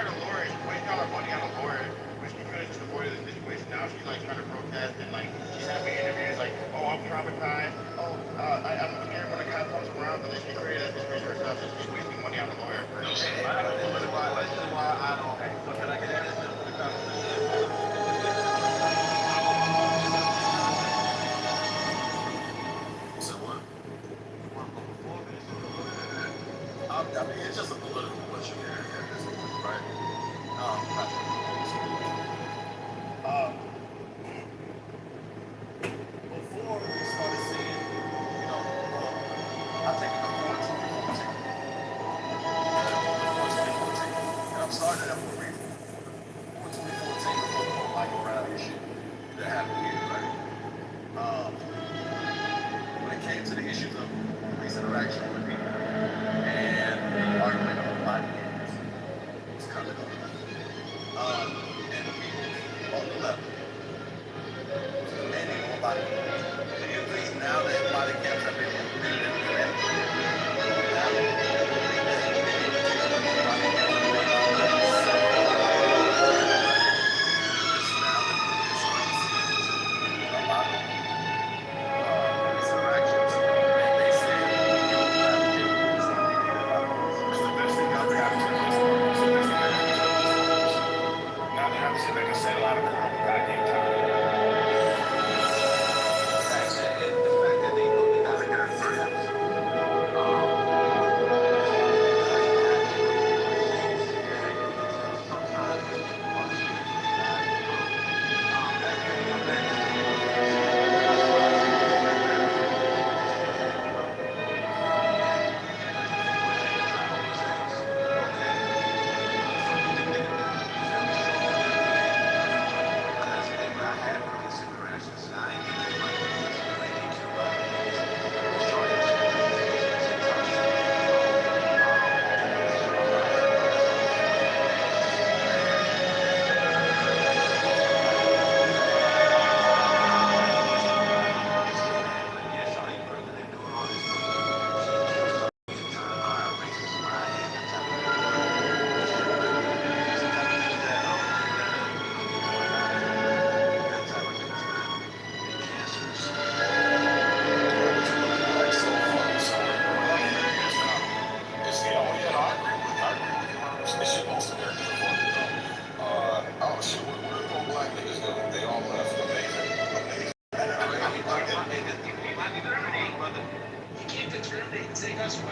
a lawyer. She's wasting all her money on a lawyer, which she could have just avoided the situation. Now she's like trying to protest and like she's having interviews like, "Oh, I'm traumatized. Oh, I'm scared when the cop comes around." But then she created this research stuff. So she's wasting money on a lawyer. No, This is why I don't. Okay, so can I get that? So what? I mean, it's just a political question here at this point, right? Before we started seeing, I think before 2014, and I'm starting that for a reason. Before 2014, before the whole Michael Brown issue that happened here, right? When it came to the issues of police interaction with people and the argument of body cams was coming up. And the people on the left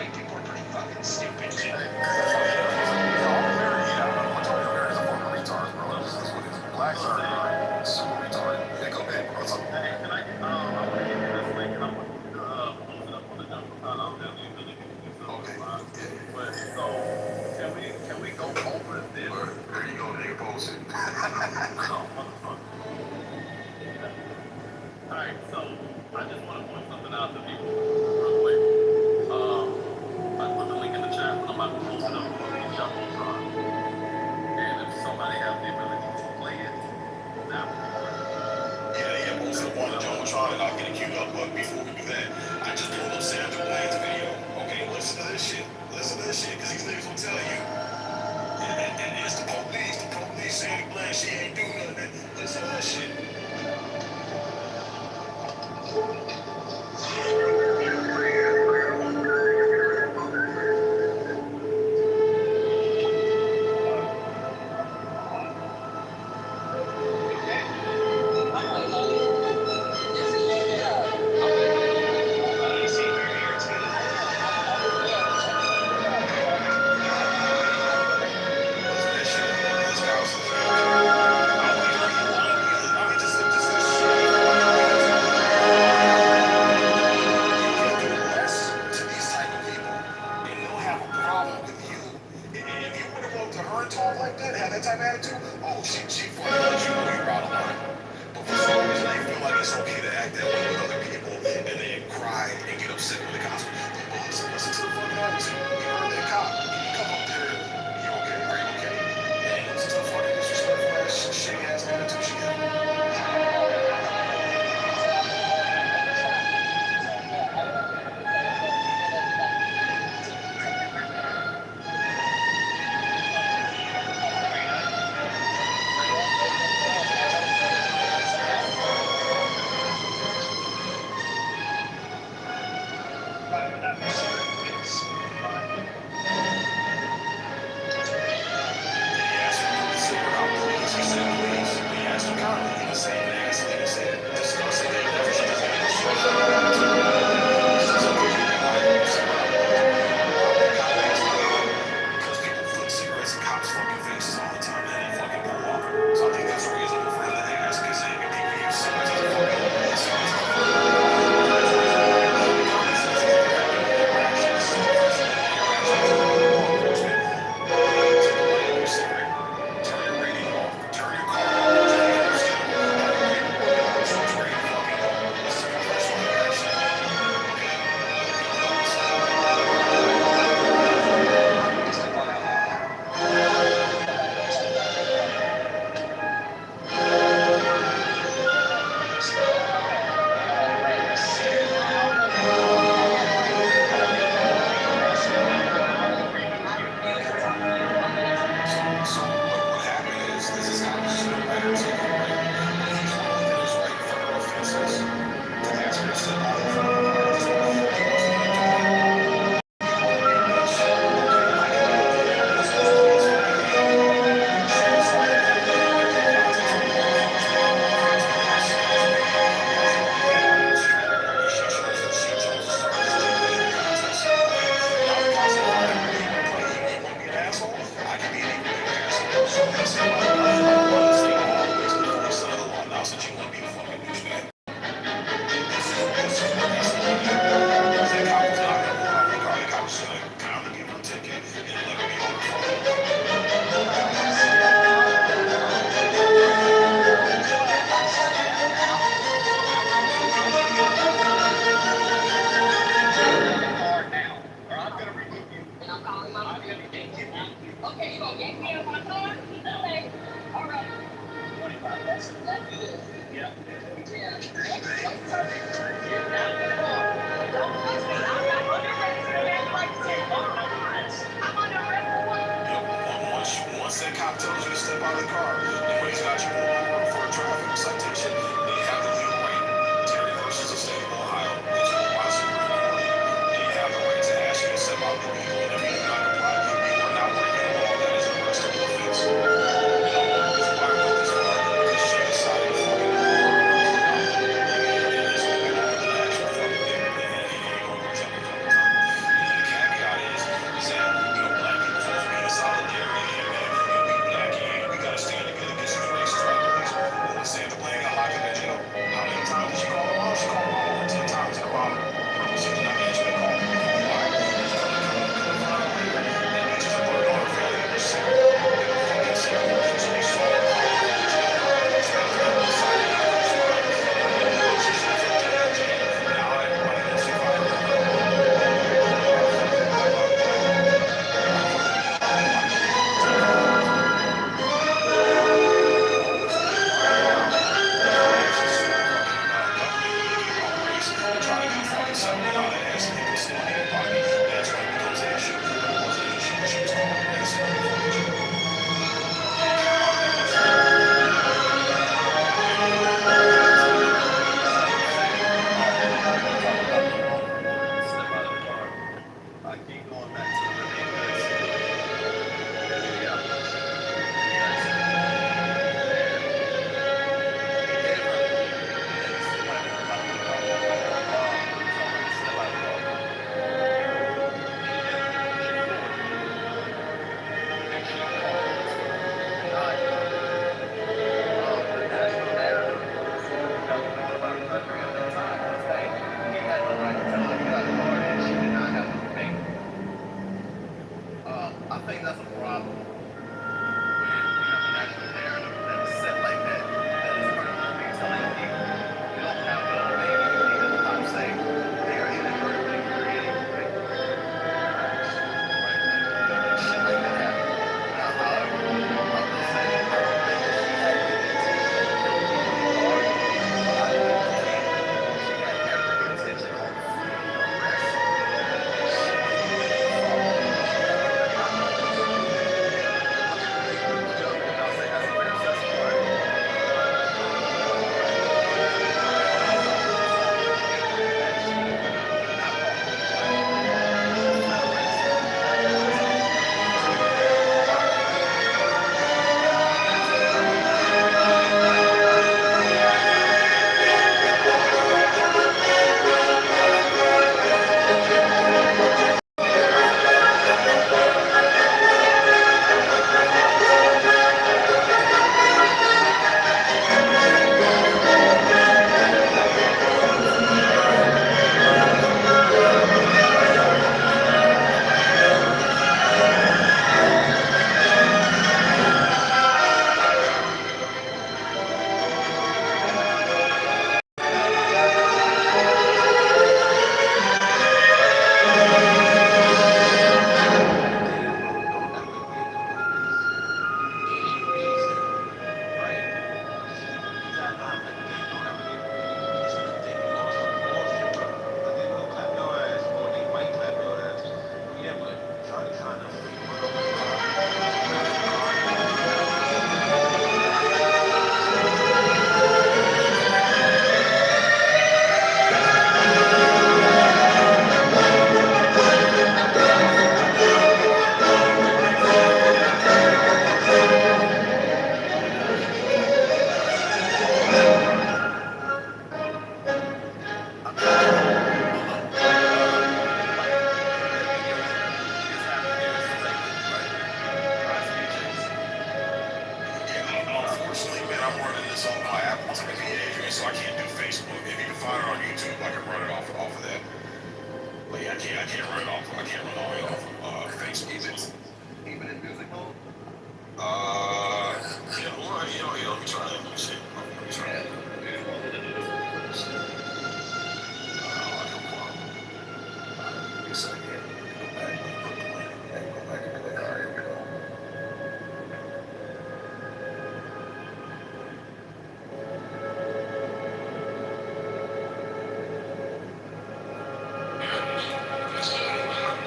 think people are pretty fucking stupid too. Americans are fucking retards, bro. This is what it is. Blacks are super retarded. Yeah, go ahead, bro. Can I get, I want to give you this link and I want you to post it up on the jump. I don't know if you really can do so. Okay. But so can we go over this? There you go, nigga. Post it. Oh, motherfucker. Alright, so I just want to point something out to people real quick. I put the link in the chat, but I'm about to post it up on the Jumbotron. And if somebody has the ability to play it, that would be great. Yeah, post it up on the Jumbotron and I'll get it queued up. But before we do that, I just pulled up Sandra Bland's video. Okay, listen to this shit. Listen to this shit, because these niggas will tell you. And it's the police. The police Sandra Bland, she ain't do nothing. Listen to that shit. Once that cop tells you to step out of the car, and when he's got you pulled over for a traffic citation, then you have the legal right. Terry versus the state of Ohio, that you will watch the recording, and you have the right to ask you to step out illegal, and if you do not comply, you are not breaking the law. That is an arrestable offense. You know, it's why I went this far, because she decided to fucking and it's going to be more than actual fucking thing, and you know, we're going to tell me a couple times. And then the caveat going back to the neighborhoods. I think that's a problem when you have a national narrative that is set like that, that is purposely telling people you don't have to obey anything that the cops say. They are inadvertently creating fake crimes, right? Shit like that happens. Now, however, I will say I don't think that she had any intention of killing people in the car, but I do think she had every intention on fleeing arrest. And she thought that she had to get out of this. I'll say that's a fair assessment, right? Unfortunately, man, I'm running this on my Apple TV, Adrian, so I can't do Facebook. If you can find it on YouTube, I can run it off of that. But yeah, I can't run it off. I can't run all the way off of Facebook. Even in music mode? Yeah, well, let me try that. Let me see. Let me try that. Give me a second. Go back and put the link. And go back and click. All right, here we go.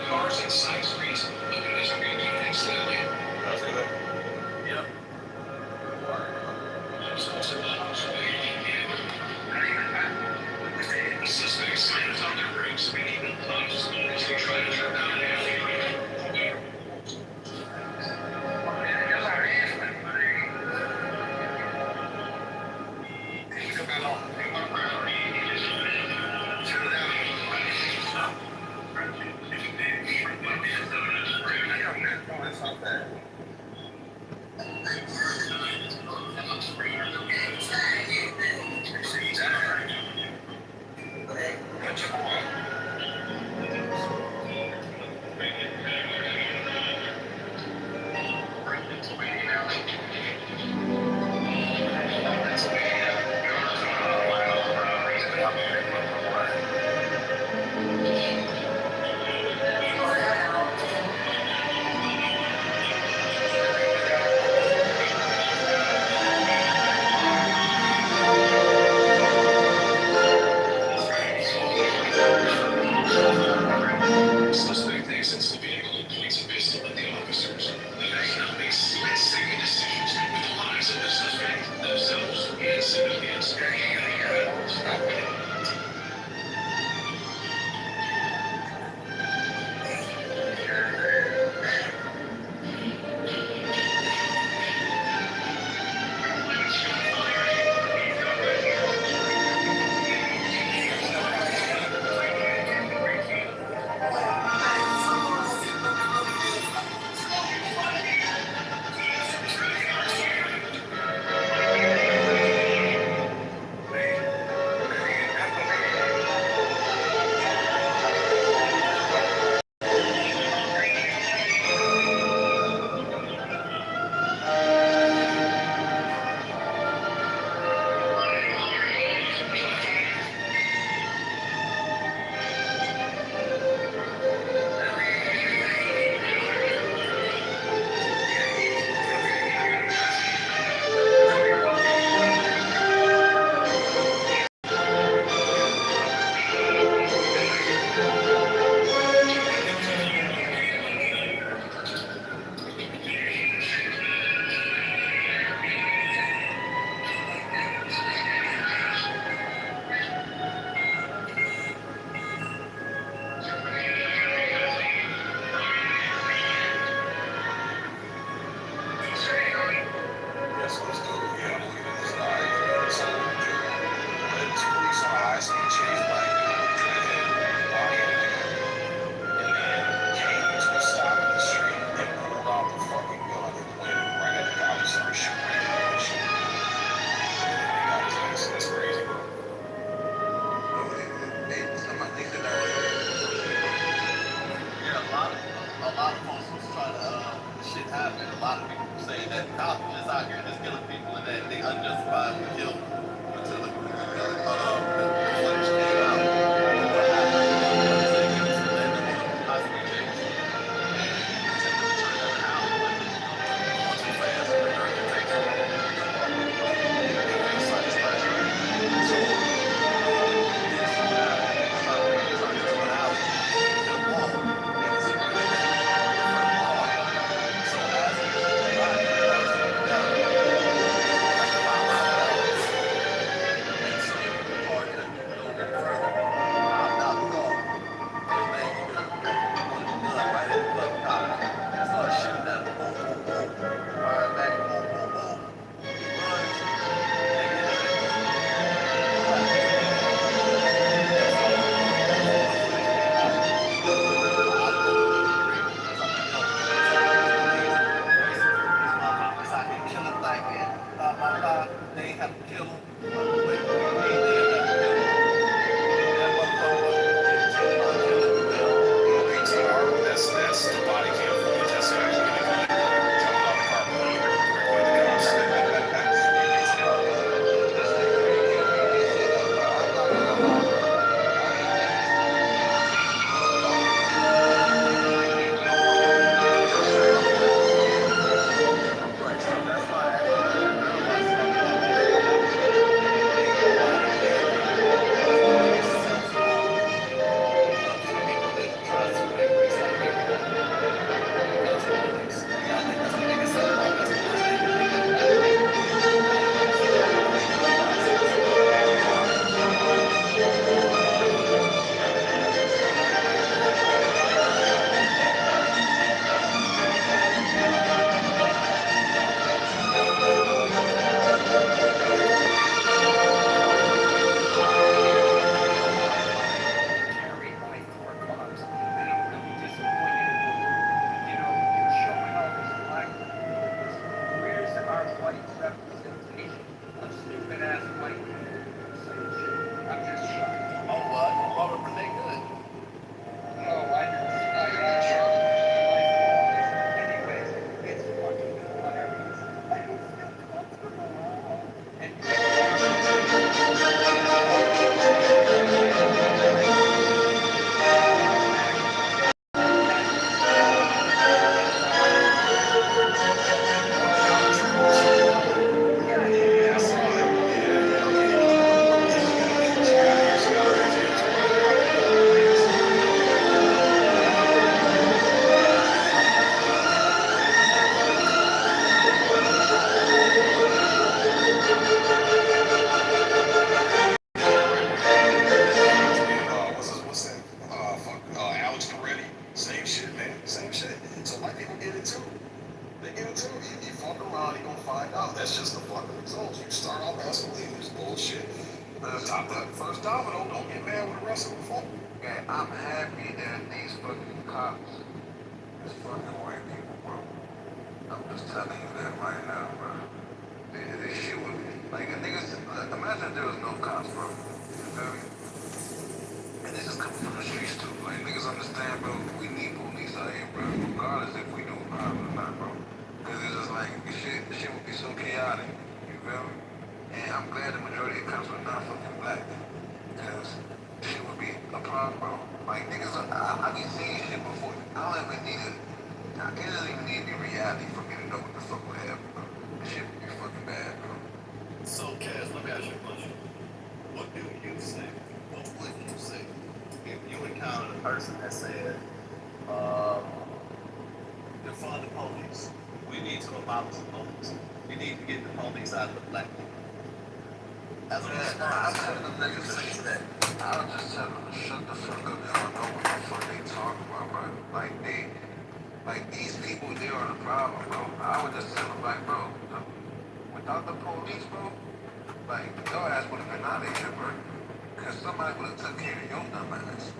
Cars and side streets. That's good. Yep. Suspects slammed on their brakes, making them plunge as they try to turn down an alleyway. a lot of folks was trying to shit happen. A lot of people saying that the cops are just out here just killing people and that they unjustifiably killed them until the footage came out of what happened. Like I said, he was led them on possibly chase and attempted to turn them around, but going too fast and regurgitating they face such pressure. So this guy turned into an alley and hit a wall. And you see right there in front of the car. So as he was driving the car slowed down, like a mile an hour. And so the car couldn't go any further. Hopped out the car. First thing he do, pointed the gun right at the fucking cops. And started shooting at them. Boom, boom, boom. Firing back, boom, boom, boom. He runs. They get him. What happened to him? And so before the footage came out, a lot of folks were irate. Talking about, yo, so these police basically these motherfuckers out here killing black men. Blah, blah, blah. They ain't have to kill them. Wait, what do you mean they didn't have to kill them? That motherfucker intended on killing the bill. PTR, that's the body cam footage. That's actually the gun jumping out the car pointing directly at the cops. This shit crazy. I mean, this shit, I'm not gonna lie. I mean, niggas, right, so that's why I asked you earlier about something about Michael Jackson. Why he can't be the biggest cesspool of people that tries to recite everything because of police. Y'all think that's the biggest cesspool? That's the worst thing that they could have ever did. So I think it's nonsense. Carried by 4 cars, and I'm really disappointed. You know, you're showing all this black this. Where's our white representation of stupid ass white people saying shit? I'm just shocked. Oh, what? What were they good? No, I'm not sure. Anyways, it's fucking hilarious. I don't feel comfortable. And Yeah, I saw it. Yeah, okay. She got her hands on it. Yeah, I saw what's that? Alex Peretti. Same shit, man. Same shit. So white people get it too. They get it too. You fuck around, you gonna find out. That's just the fucking result. You start off as believing this bullshit. Top that first domino. Don't get mad with the rest of the folk. Man, I'm happy that these fucking cops is fucking white people, bro. I'm just telling you that right now, bro. This shit would be like a niggas. Imagine if there was no cops, bro. You feel me? And this is coming from the streets too. Like niggas understand, bro. We need police out here, bro. Regardless if we do crime or not, bro. Cause it's just like the shit would be so chaotic. You feel me? And I'm glad the majority of cops are not fucking black. Cause shit would be a problem, bro. Like niggas, I be seeing shit before. I don't even need it. It doesn't even need to be reality for me to know what the fuck would happen, bro. This shit would be fucking bad, bro. So, Cass, let me ask you a question. What do you say? What would you say if you encountered a person that said, defund the police. We need to abolish the police. We need to get the police out of the black people. As a response, I'll just tell them to shut the fuck up. They don't know what the fuck they talking about, bro. Like these people, they are the problem, bro. I would just tell them, like, bro, without the police, bro, like, your ass would have been out of here, bro. Cause somebody would have took care of your dumb ass.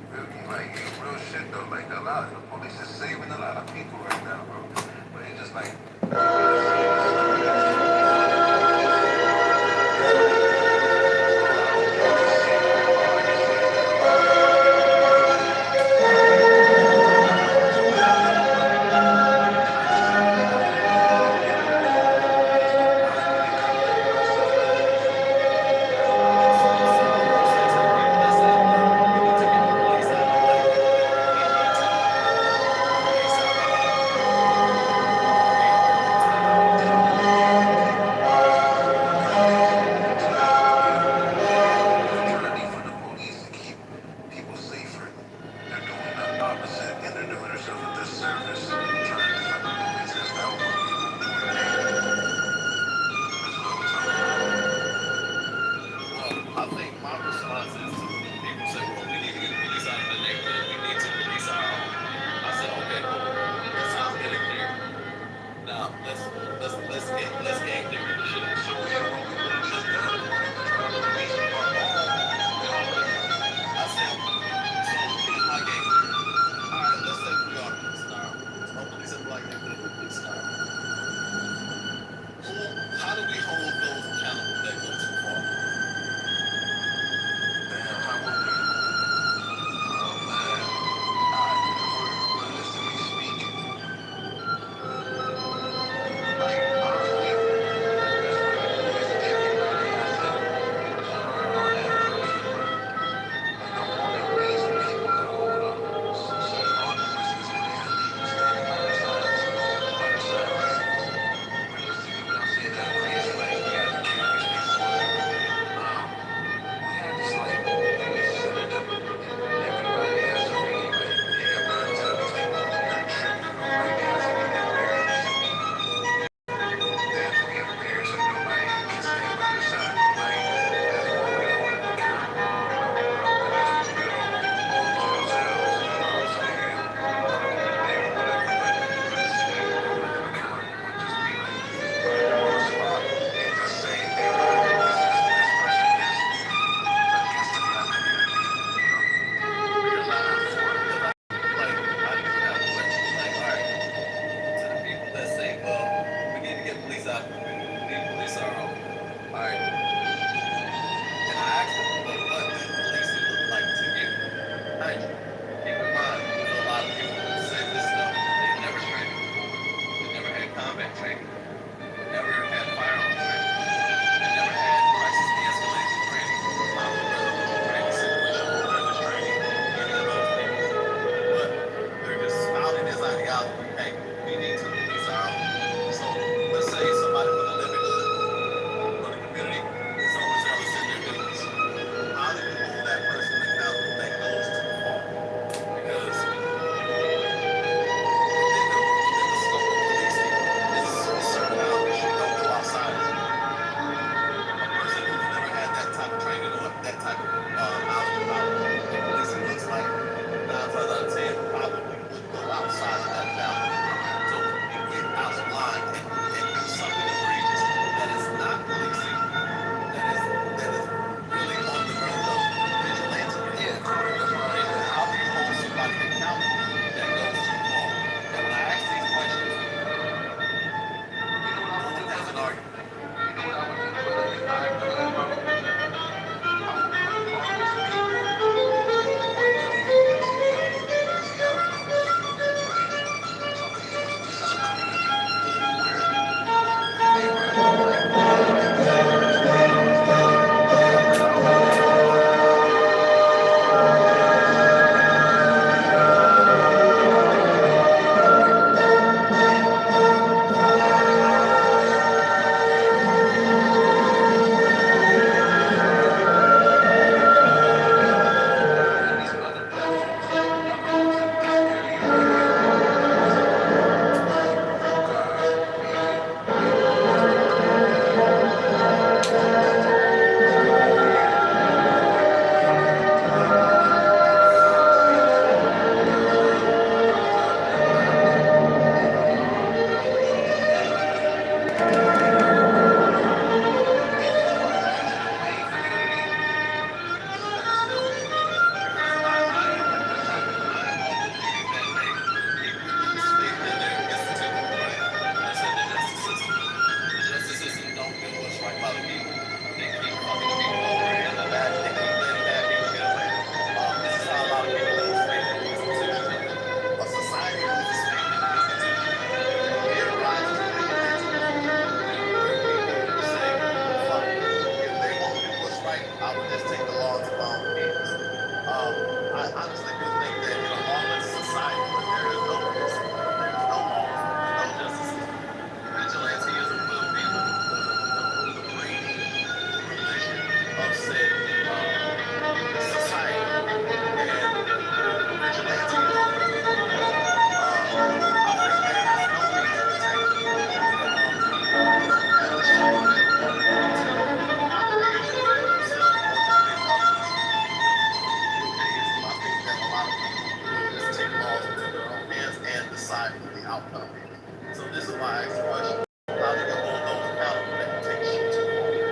You feel me? Like, real shit, though. Like, the police is saving a lot of people right now, bro. But it's just like, outcome. So this is why I asked the question: how do you hold those accountable that take shit too far?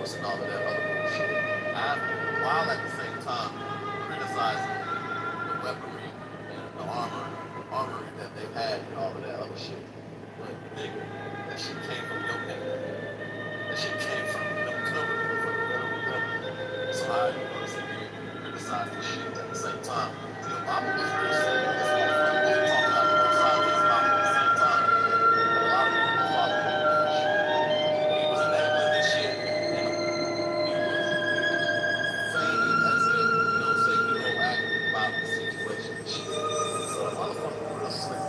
force and all of that other bullshit. While at the same time criticizing the weaponry and the armory that they've had and all of that other shit. But nigga, that shit came from your nigga. That shit came from them covered for the federal government. So how you gonna sit here and criticize this shit at the same time? See, Obama was real simple. This motherfucker was talking out both sides of his mouth at the same time. And a lot of people were following him with that shit. When he was enabling this shit, and he was feigning as if, so he could go act about the situation and shit. So the motherfucker real slick.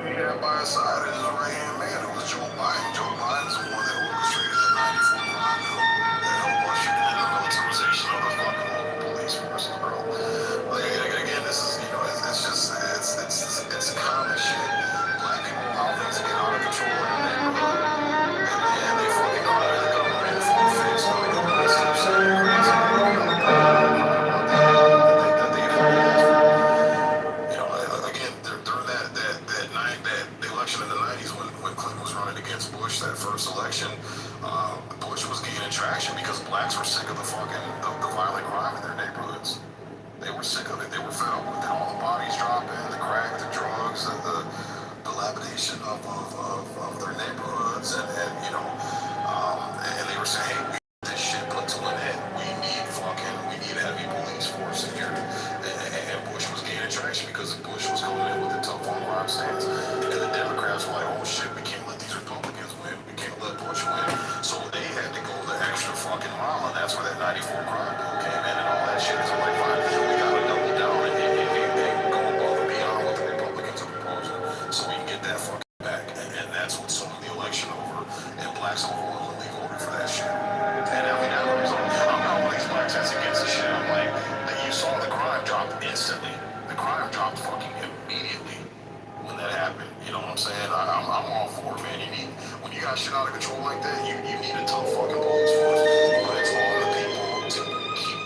He had by his side is his right-hand man, who was Joe Biden. Joe Biden's the one that orchestrated the 94 crime bill that helped usher in the militarization of the fucking local police forces, bro. Like, again, this is, it's just, it's common shit. Black people allow things to get out of control in their neighborhood, and they fucking cry to the government for a fix when the government steps in and creates an that they fucking asked for. Again, during that election in the 90s when Clinton was running against Bush, that first election, Bush was gaining traction because blacks were sick of the violent crime in their neighborhoods. They were sick of it. They were fed up with it. All the bodies dropping, the crack, the drugs, the dilapidation of their neighborhoods, and they were saying, hey, we need this shit put to an end. We need heavy police force in here. And Bush was gaining traction because Bush was coming in with a tough on crime stance. And the Democrats were like, oh shit, we can't let these Republicans win. We can't let Bush win. So they had to go the extra fucking mile, and that's where that 94 crime bill came in and all that shit. So like, fine, we gotta double down and go above and beyond what the Republicans are proposing so we can get that fucking back. And that's what swung the election over. And blacks overwhelmingly voted for that shit. And I mean, that was, I'm not one of these blacks that's against the shit. I'm like, you saw the crime drop instantly. The crime dropped fucking immediately when that happened. You know what I'm saying? I'm all for it, man. When you got shit out of control like that, you need a tough fucking police force. But it's on the people to keep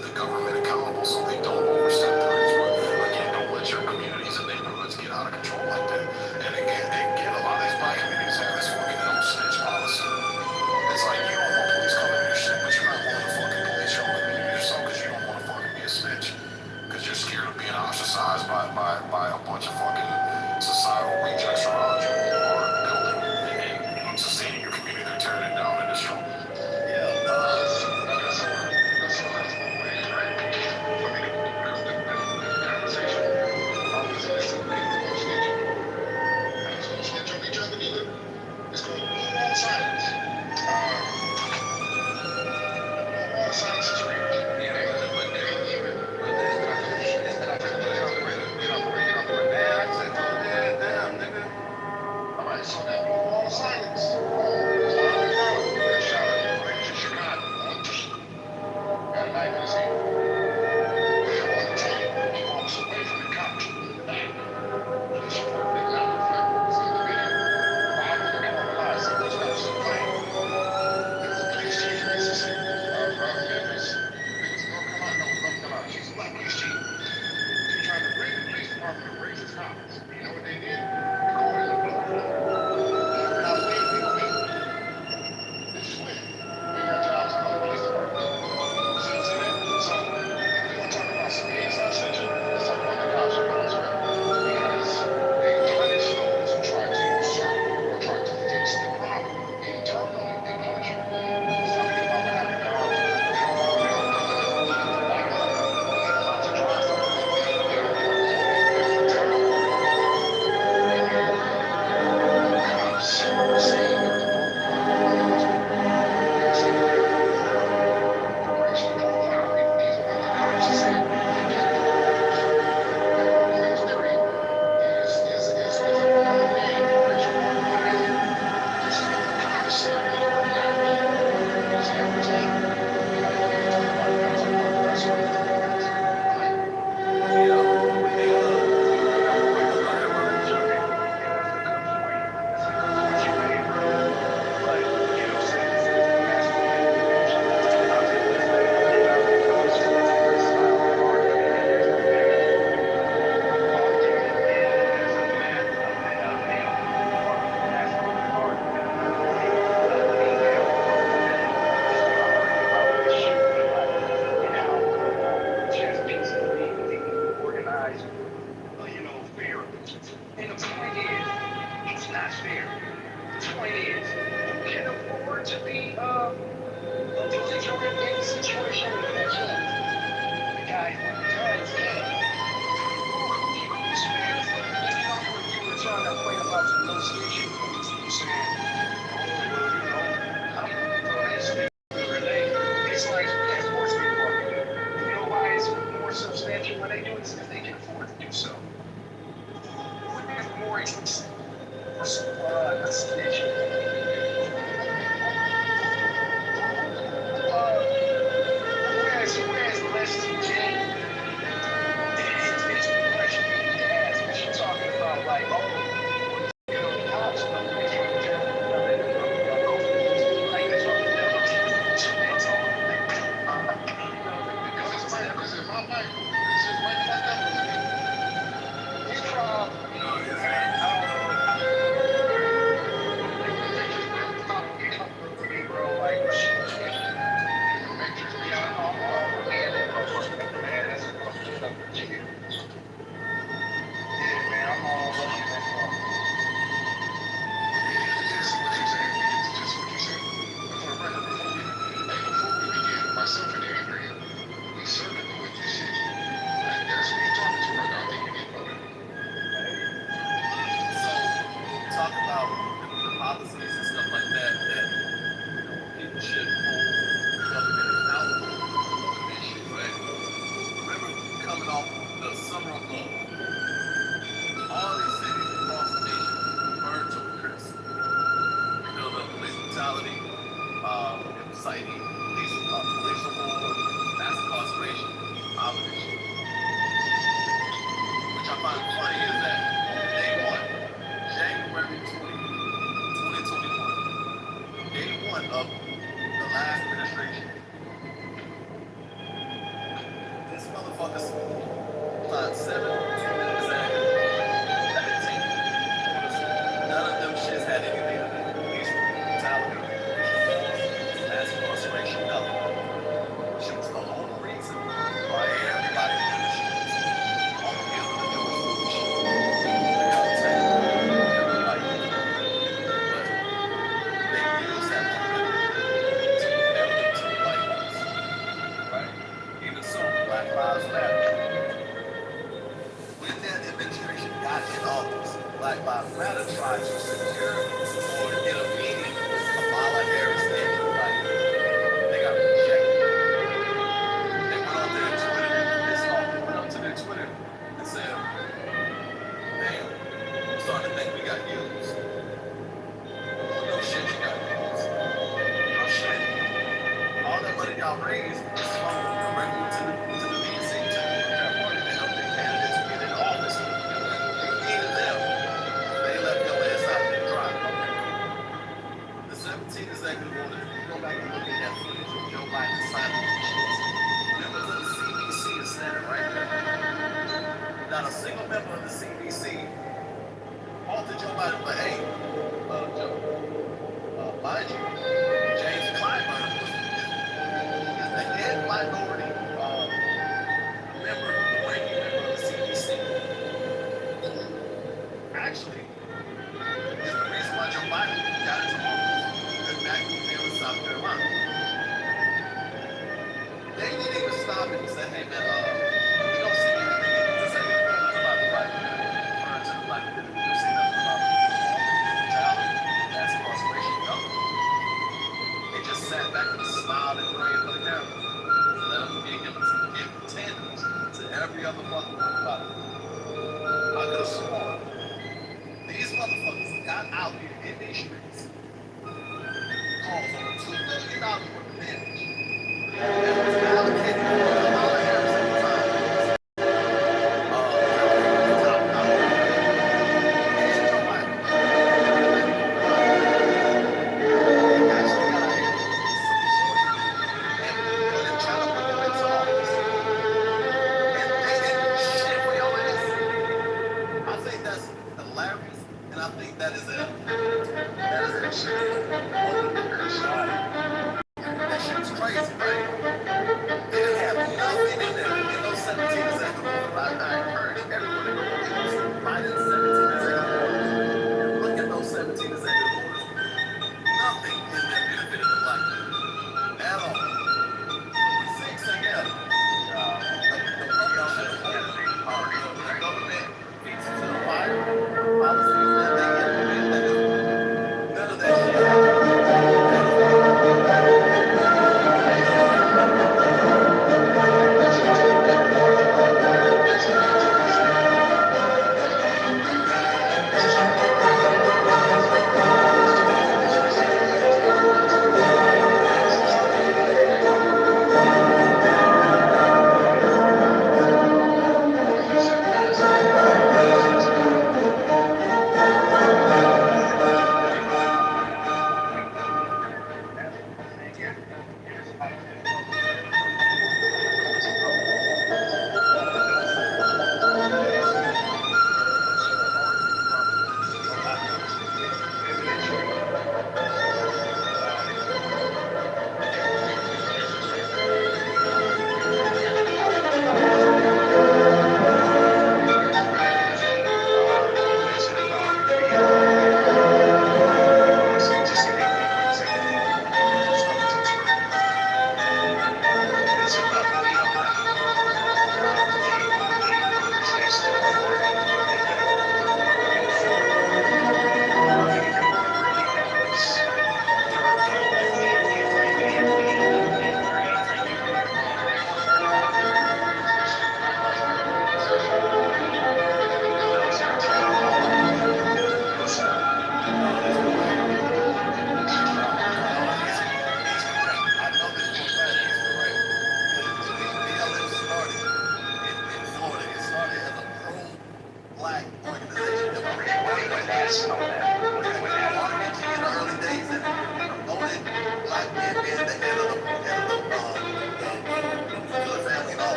the government accountable so they don't overstep their rights. But again, don't let your communities and neighborhoods get out of control like that. And again, a lot of these black communities have this fucking no snitch policy. It's like you don't want police coming in your shit, but you're not willing to fucking police your own community yourself because you don't want to fucking be a snitch. Because you're scared of being ostracized by a bunch of fucking societal rejects around you who are building and sustaining your community. They're tearing it down and destroying it. Yeah, point is, who can afford to be belligerent in a situation with that chance? The guy who does can. Who's fair? Maybe not what you were trying to point about the negotiation. You saying, oh, well, you know, I'm it's like as sports people are doing. You know why it's more substantial when they do it? It's because they can afford to do so. Who would have more interest for a snitch? Whereas less to Jane, it's the question you need to ask. Because you're talking about like, oh, you know, the cops know they trying to tell you that they know. Like that's what so that's all. Because if my wife is just right like that with me, His problem, bro, like shit. Myself and Adrian, we certainly know what this shit. That's who you're talking to right now. I think you need to know that. So, talk about the policies and stuff like that, people should hold the government accountable for this shit, right? Remember coming off the summer of love, all these cities across the nation burned to a crisp. The police brutality, inciting police reform, mass incarceration, poverty. Which I find funny is that on day one, January 2021, day one of the last administration, this motherfucker signed 7 executive 17 orders. None of them shits had anything to do with police brutality, mass incarceration, nothing. Which was the whole reason why everybody did the shit. All the reason to do it for the shit. Everybody did it. But they use that momentum to everything to the white house. Right? Even so, Black Lives Matter. When that administration got in office, Black Lives Matter tried to secure or get a meeting with Kamala Harris and Joe Biden. They got rejected. They went on their Twitter, pissed off. They went up to their Twitter and said, damn, I'm starting to think we got used. No shit, you got used. No shit. All that money y'all raised is funneled directly to the DNC, to the Democrat Party to help their candidates get in office. And when you needed them, they left your ass out there dry. The 17 executive orders, you go back and look at that footage of Joe Biden signing these shits. Members of the CDC is standing right there. Not a single member of the CDC halted Joe Biden, but hey, Joe, mind you, James Clyburn is the head minority ranking member of the CDC. Actually, is the reason why Joe Biden got into office because back when they were in South Carolina. They didn't even stop it and say, hey man, we don't see anything in this executive orders about the black community, referring to the black community. We don't see nothing about brutality, mass incarceration, nothing. They just sat back and smiled and grinned for the camera. And let them give tandems to every other fucking one about it. I could have sworn these motherfuckers got out here in these streets, caused over $2 million worth of damage. And was allocated to Kamala Harris at the time. And Joe Biden. They actually got our hands supporting and trying to put them into office. And they didn't do shit for your ass. I think that's hilarious, and I think that is actually one of the that shit was crazy, right? They didn't have nothing in there. In those 17 executive orders, I encourage everyone to go look at those Biden 17 executive orders. And look at those 17 executive orders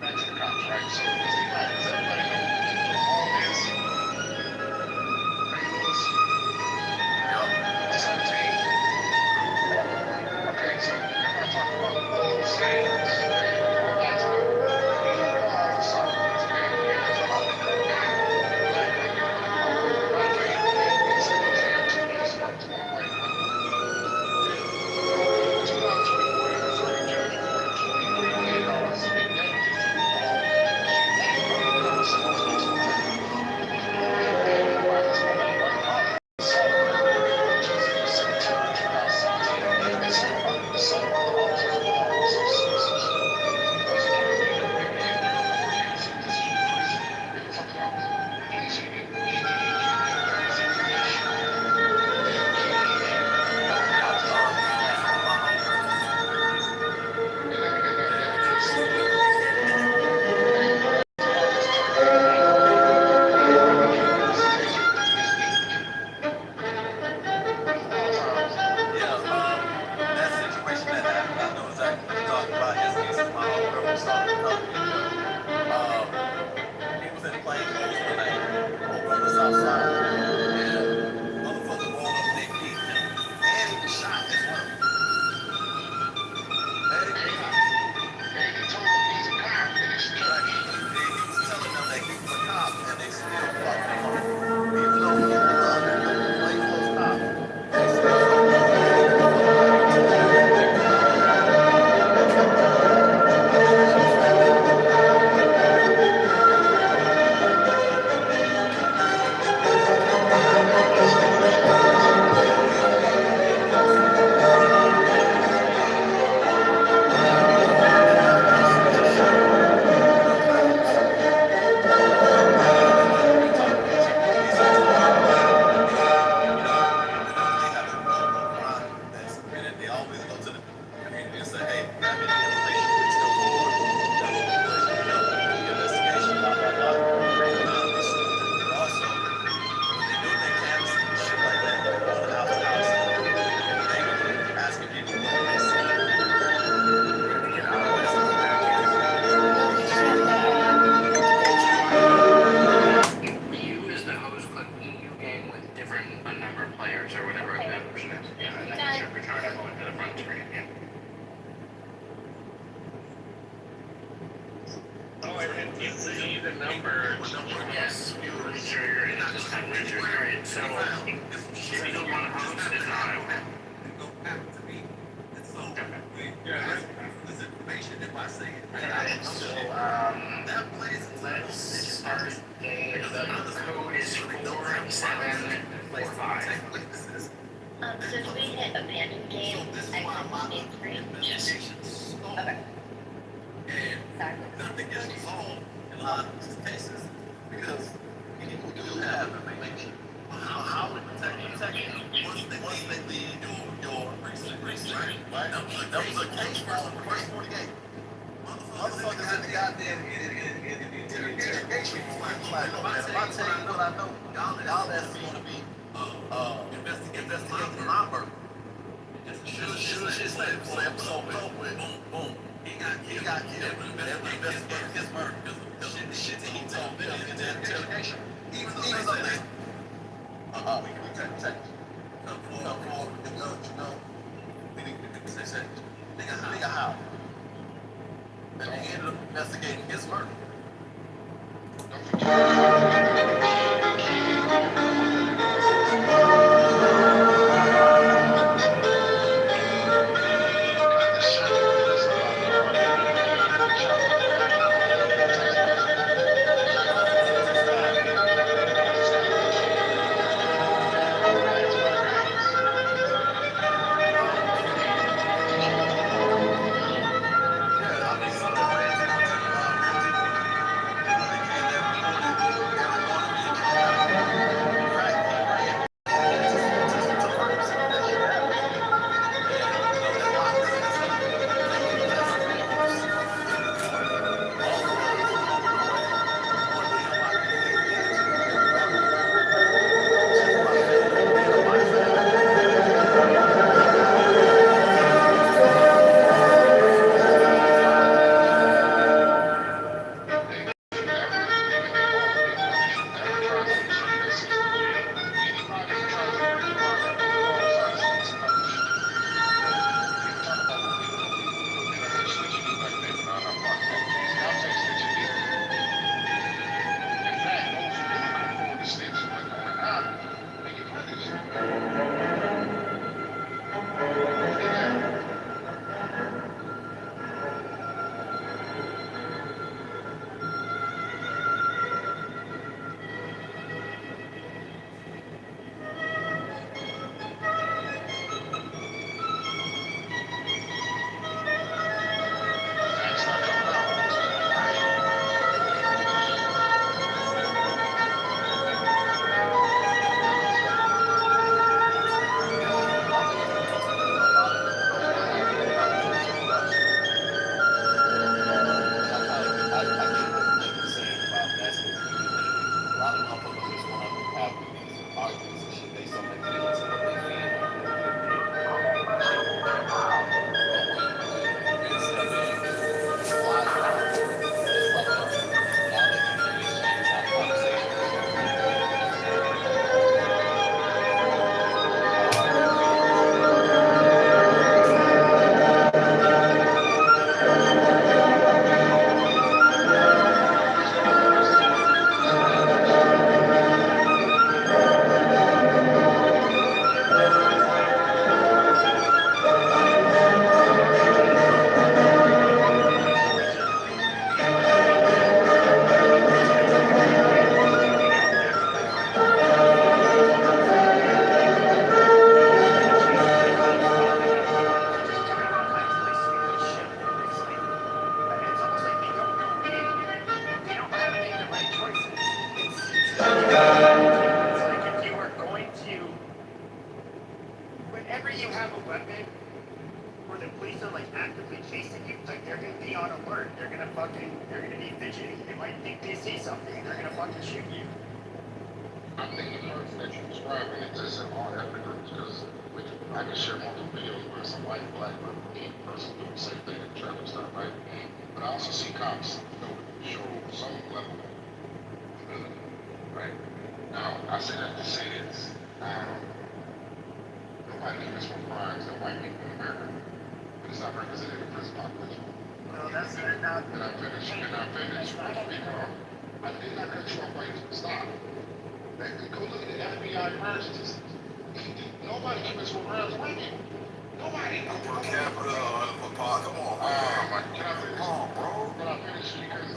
Back to the cops, right? So, does everybody know who Paul is? Ray Lewis? 17. Okay, so we're going to talk about Paul Sands. Okay, going back to the Socrates. Okay, here's a lot of black women. By the way, he's had two cases against one white woman. In 2024, a Missouri judge awarded $23 million in damages to Paul. She undercover sales exploited by this woman, white mother, assaulted her just in September 2017. And so, the officers Paul was so suspicious. Supposedly, they had no organs. This is crazy. They were talking about eating resignation. That situation that happened, I know exactly what you're talking about. His niece is my homegirl. We saw the video. He was in plain clothes one night over on the south side. And motherfuckers rolled up and they beat him. And he was shot as well. And he told him he's a cop. Right. He was telling them that he was a cop and they still fucked him up. Even though he was a plain clothes cop, they still fucked him up. They always go to the community and say, hey, we have any information, please come forward. Because, the investigation, blah, blah, blah. But also, when they do their canvassing and shit like that, they're going house to house, asking people what they see. You as the host put EU game with different number of players or whatever that version is. Yeah, and then you should return everyone to the front screen. Yeah. Oh, and you see the number. Yes, you were sure you're not just have Richard. Right. So if you don't want to host, it's not open. This information if I say it. Alright, so let's start. The code is 4745. Since we hit abandoned game, I can name three. Yes. Okay. And Sorry. nothing gets resolved in a lot of these cases because people do have information. How we protect you? Once they leave your precinct, right? That was a case for the first 48. Motherfuckers in the goddamn interrogation was like, if I tell you what I know, y'all ask me to be investigating my murder. Should shit say episode over with, boom. He got killed. Every investigator his murder. The shit that he told them in the interrogation. Even though they we protect you. Come forward, we need to say, nigga how? And they ended up investigating his murder. I get what you're saying about masculine and femininity. A lot of motherfuckers just want to have these arguments and shit based on their feelings and what they feel and what they think. Shit. But when men step in, it's a lot of it's like a lot of communication is not conversation. Whenever you have a weapon, or the police are like actively chasing you, like they're gonna be on alert. They're gonna be fidgety. They might think they see something and they're gonna fucking shoot you. I think the person that you're describing exists in all ethnic groups because I can share multiple videos where some white, black, or Indian person doing the same thing in traffic stop, right? But I also see cops show some level of ability, right? Now, I say that to say this. Nobody commits more crimes than white people in America, but it's not represented in the prison population. Well, that's good. Now, And I finish because I did not cut you off by you. Stop. Go look at the FBI emergencies. Nobody commits more crimes than white people. Nobody. Per capita, come on, man. Can I finish? Come on, bro. Can I finish? Because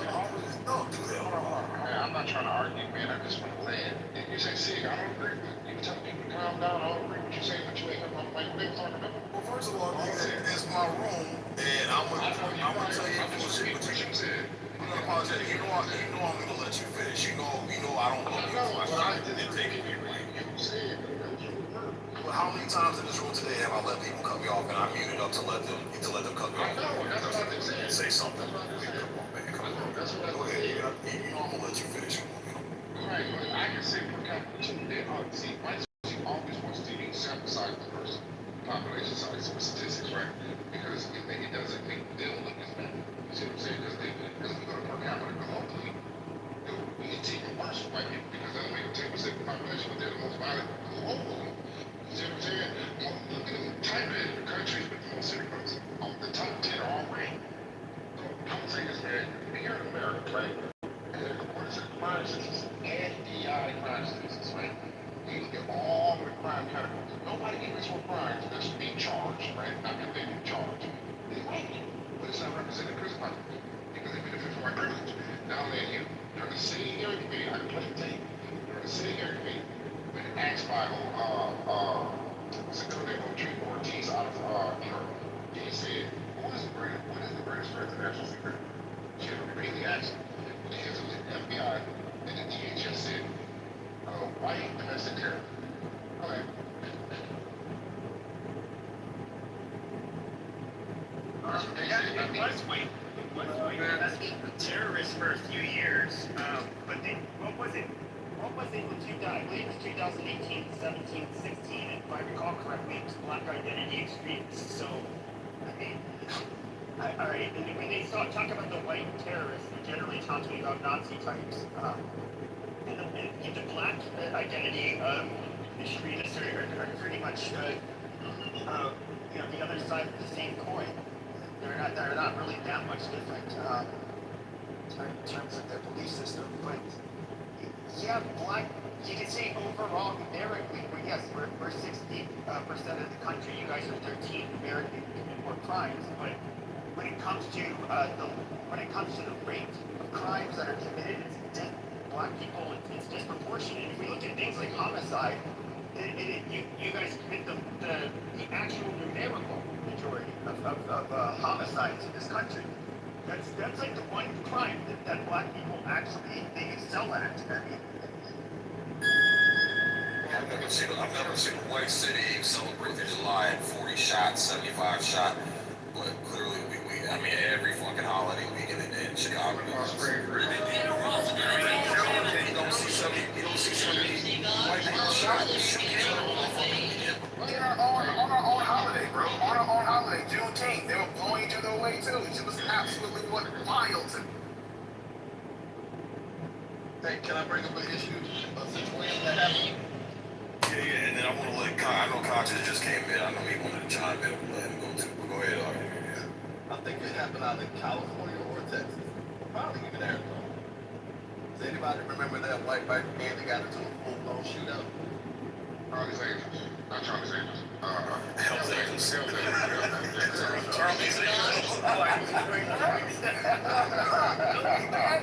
Don't do that. man, I'm not trying to argue, man. I just want to land. And you say, see, I don't agree with you. You tell people to calm down. I don't agree with what you say, but you ain't got my mic. What talking about? Well, first of all, it's my room, and I'm gonna tell you bullshit. What you said. I'm gonna apologize. You know I'm gonna let you finish. You know I don't love you. I didn't take it your way. You said. But how many times in this room today have I let people cut me off and I muted up to let them cut me off? No, that's what I said. Say something. Come on, man. Come on. That's what I Go said. ahead. You know I'm gonna let you finish. Right, but I can say per capita too. See, white supremacy always wants to be sample size the person, population size with statistics, right? Because it doesn't make them look as bad. You see what I'm saying? Because we go to per capita globally, it's even worse for white people because they'll make 10% of the population, but they're the most violent globally. You see what I'm saying? Look at the type of countries with the most immigrants. The top 10 are all white. So I'm gonna say this, man. Here in America, right? What is it? Crime statistics and DI crime statistics, right? You look at all the crime categories. Nobody commits more crimes that's being charged, right? Not convicted, charged. It's white people, but it's not represented in prison population because they benefit from white privilege. Now then, you're the sitting hearing committee. I can play the tape. You're the sitting hearing committee. When asked by Secretary Ortiz out of Europe, he said, what is the greatest threat to national security? She repeatedly asked him. The heads of the FBI and the DHS said, white domestic terror. Go ahead. It was white. It was white domestic terrorists for a few years. But then, what was it in 2000? I believe it was 2018, 17, 16, and if I recall correctly, it was Black Identity Extremists. So, I mean, all right, and when they talk about the white terrorists, they're generally talking about Nazi types. And the Black Identity extremists are pretty much, the other side of the same coin. They're not really that much different in terms of their belief system, but yeah, you can say overall numerically, yes, we're 60% of the country. You guys are 13 American commit more crimes, but when it comes to the rate of crimes that are committed, black people, it's disproportionate. If we look at things like homicide, you guys commit the actual numerical majority of homicides in this country. That's like the one crime that black people actually they excel at. I mean, I've never seen a white city celebrate the July at 40 shots, 75 shot, but clearly every fucking holiday weekend and Chicago. You don't see some white people shot. On our own holiday, bro. On our own holiday, Juneteenth. They were blowing each other away too. It was absolutely wild to me. Hey, can I bring up an issue? A situation that happened? Yeah, and then I want to let I know Conscious just came in. I know he wanted to chime in. We'll let him go too. But go ahead, I think it happened out in California or Texas. Probably even Arizona. Does anybody remember that white bike gang that got into a full-blown shootout? Charlie's Angels. Not Charlie's Angels. Hell's Angels. Charlie's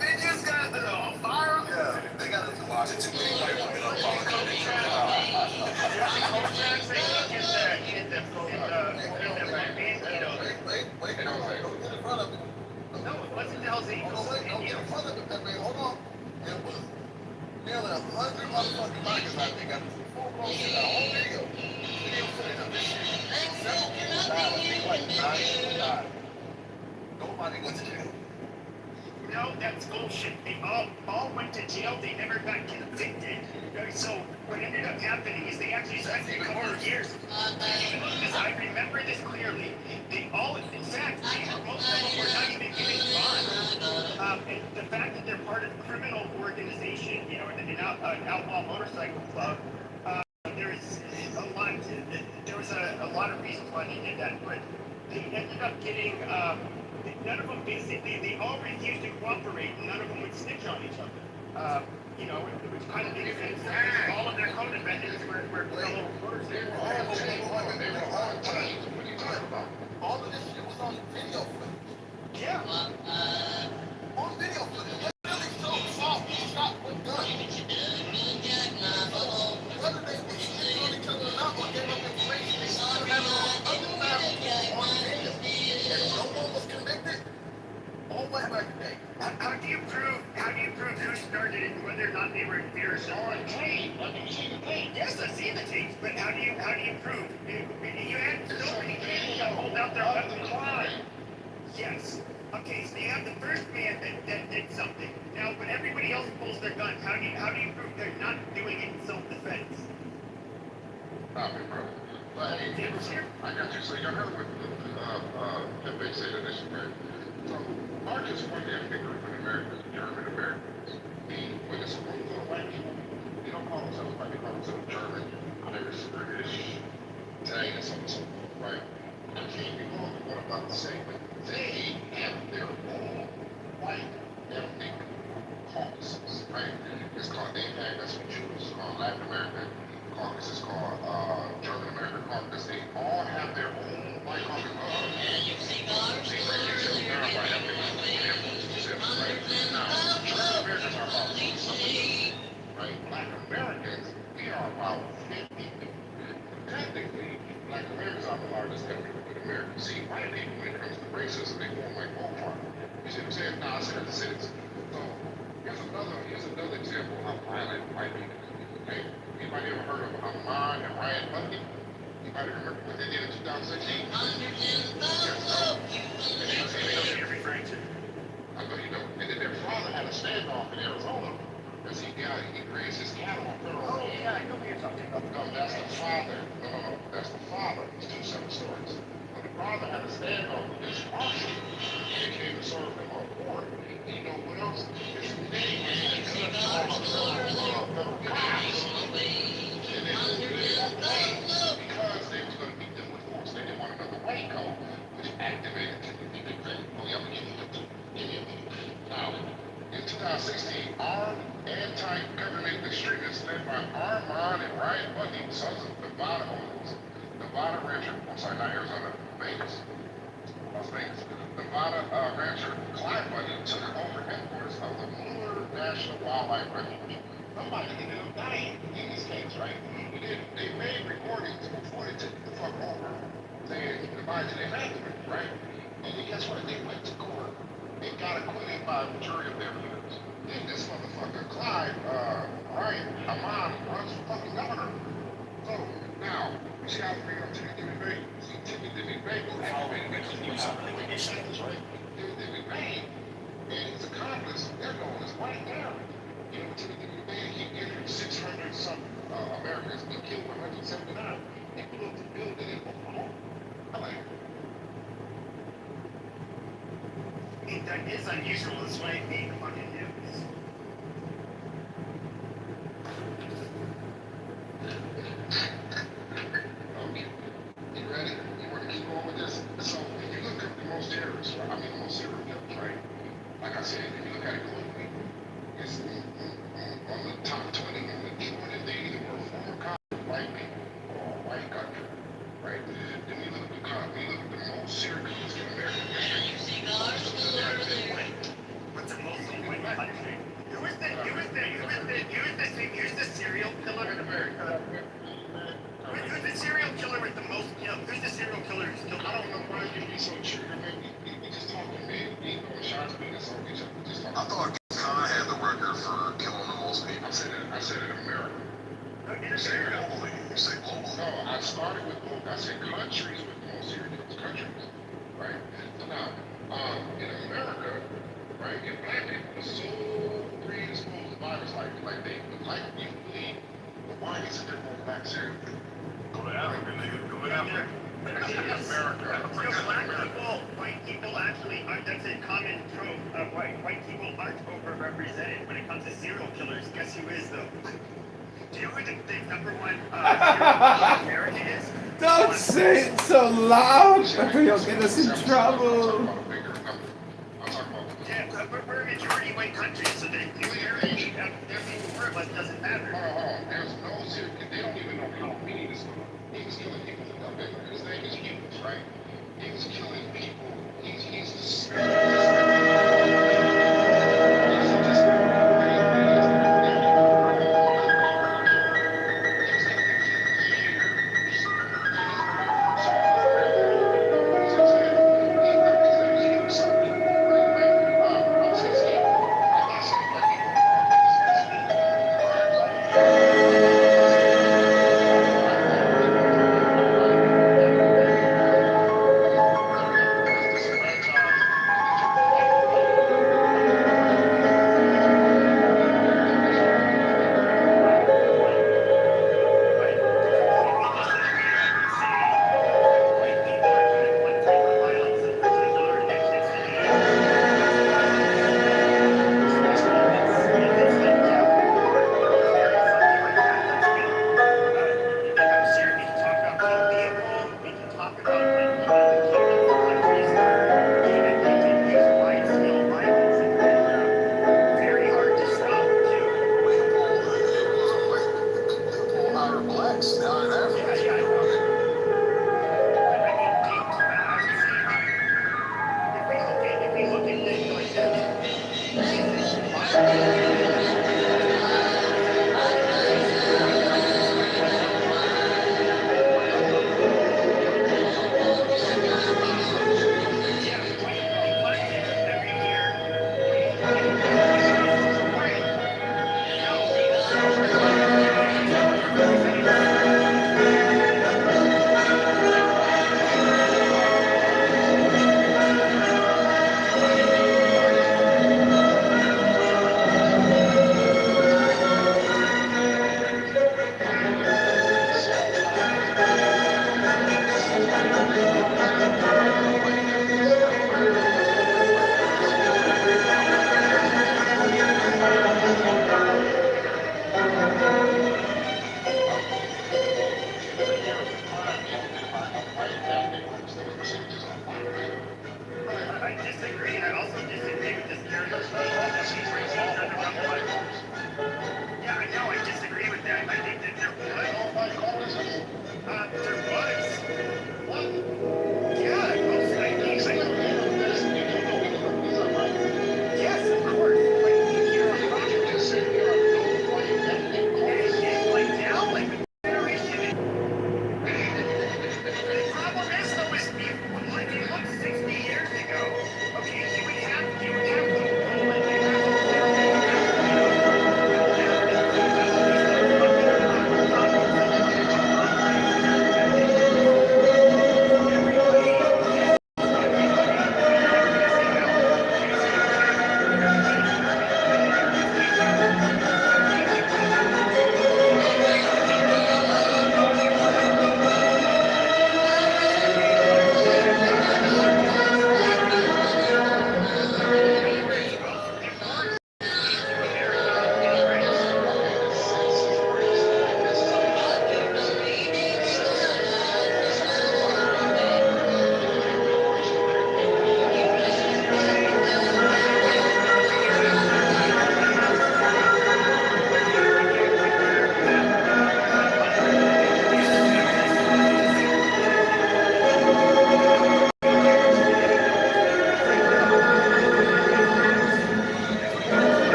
They just got a fire. Yeah, they got into watching too many white women up all the country. Wait, don't get in front of it. No, it wasn't Hell's Angels. Don't get in front of it, that man. Hold on. It was nearly 100 motherfucking bikers out there got into a full-blown shootout. Whole video. Video footage of this shit. Several people died. I think like 9 people died. Nobody went to jail. No, that's bullshit. They all went to jail. They never got convicted. So what ended up happening is they actually spent a couple of years. Because I remember this clearly. They all, in fact, most of them were not even given bond. And the fact that they're part of a criminal organization, you know, an outlaw motorcycle club, there was a lot of reasons why they did that, but they ended up getting. None of them basically, they all refused to cooperate, and none of them would snitch on each other. You know, which kind of makes sense. All of their co-defendants were fellow voters. They were all teams. What are you talking about? All of this shit was on video footage. Yeah. On video footage. Literally showed soft shot with guns. Whether they were snitching on each other or not, or gave up information, they should have on video. And no one was convicted. All way back today. How do you prove who started it and whether or not they were embarrassed? On tape. Have you seen the tape? Yes, I've seen the tapes, but how do you prove? You had so many people that hold out their weapons. Yes. Okay, so you have the first man that did something. Now, when everybody else pulls their guns, how do you prove they're not doing it in self-defense? Stop it, bro. But I got you. So you heard what the big said initially, right? So Marcus one ethnic group in America, German Americans. When it's supposed to white people, they don't call themselves white, they call themselves German, Irish, British, Italian, so on and so forth, right? I can't be wrong with what I'm about to say, but they have their own white ethnic caucuses, right? It's called APAC, that's what Jews, it's called Latin American caucus, it's called German American caucus. They all have their own white caucus. They break themselves down by having themselves, right? Now, German Americans are about 40-something, right? Black Americans, we are about 50. Technically, Black Americans are the largest ethnic group in America. See, white people, when it comes to racism, they form like Voltron. You see what I'm saying? Nah, I said the citizens. So, here's another example of how violent white people can be, okay? Anybody ever heard of Ahmaud and Ryan Bundy? Anybody remember what they did in 2016? Yes, no. I know you know. And then their father had a standoff in Arizona because he grazed his cattle on federal road. Oh, yeah, I know what you're talking about. No, that's the father. No, that's the father. It's two separate stories. When the father had a standoff with his marshal, and he came to serve him on board. You know what else? His name was federal cops. And they moved it because they was going to beat them with force. They didn't want another white code, which activated the thing. Oh, yeah, I'm going to give you Now, in 2016, armed anti-government extremists led by Ahmaud and Ryan Bundy, sons of Nevada owners, Nevada rancher, I'm sorry, not Arizona, Vegas, Las Vegas, Nevada rancher Clyde Bundy took over headquarters of the Mueller National Wildlife Refuge. Somebody ended up dying in this case, right? They made recordings before they took the fuck over, saying goodbye to their management, right? And then guess what? They went to court and got acquitted by a majority of their peers. Then this motherfucker, Clyde, Ryan, Ahmaud, runs for fucking governor. So, now, we see how we bring up Timothy McVeigh. See, Timothy McVeigh will activate the next right? Timothy McVeigh And his accomplice, their goal is right down. You know, to the man, he injured 600 some Americans. He killed 179. He blew up the building in Oklahoma. I'm like, That is unusual. That's why it made the fucking news. okay. You ready? You want to keep going with this? So, if you look up the most terrorists, right? I mean, the most serial killers, right? Like I said, if you look at it globally, it's on the top 20, on the 20, they either were former cops, white people, or white country, right? Then we look at the most serial killers in American history. What's the most white country? Who's the serial killer in America? Who's the serial killer with the most, who's the serial killer who's killed? I don't know why you be so triggered, man. We just talking, man. We ain't going shots, we just talking. I thought Khan had the record for killing the most people. I said it in America. You say globally. You say globally. No, I started with, I said countries with the most serial killers. Countries, right? So now, in America, right, if black people are so predisposed to violence, like they you believe, but why isn't there more black serial killers? Go to Africa, nigga. Go to Africa. White people actually aren't, that's a common trope. White people aren't overrepresented when it comes to serial killers. Guess who is, though? Do you know who the number one American is? Don't say it so loud, or you'll get us in trouble. Yeah, we're a majority white country, so the numerically, every four of us doesn't matter. There's no serial killer. They don't even know how many this guy. He was killing people in November. His name is Hughes, right? He was killing people. He's the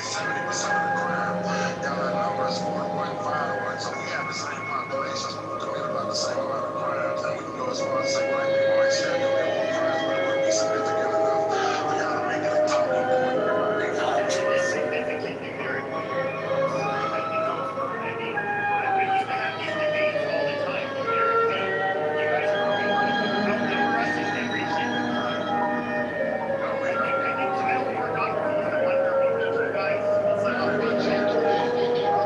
70% of the crime. Y'all, that number is 4.5 to 1. So we have the same population. We would commit about the same amount of crimes. And we can go as far as say black people might still commit more crimes, but it wouldn't be significant enough for y'all to make it a talking point. It is significant numerically. So I think over, I mean, we used to have these debates all the time. Numerically, you guys are way outnumber us in every single crime. I think child pornography is the one where we beat you guys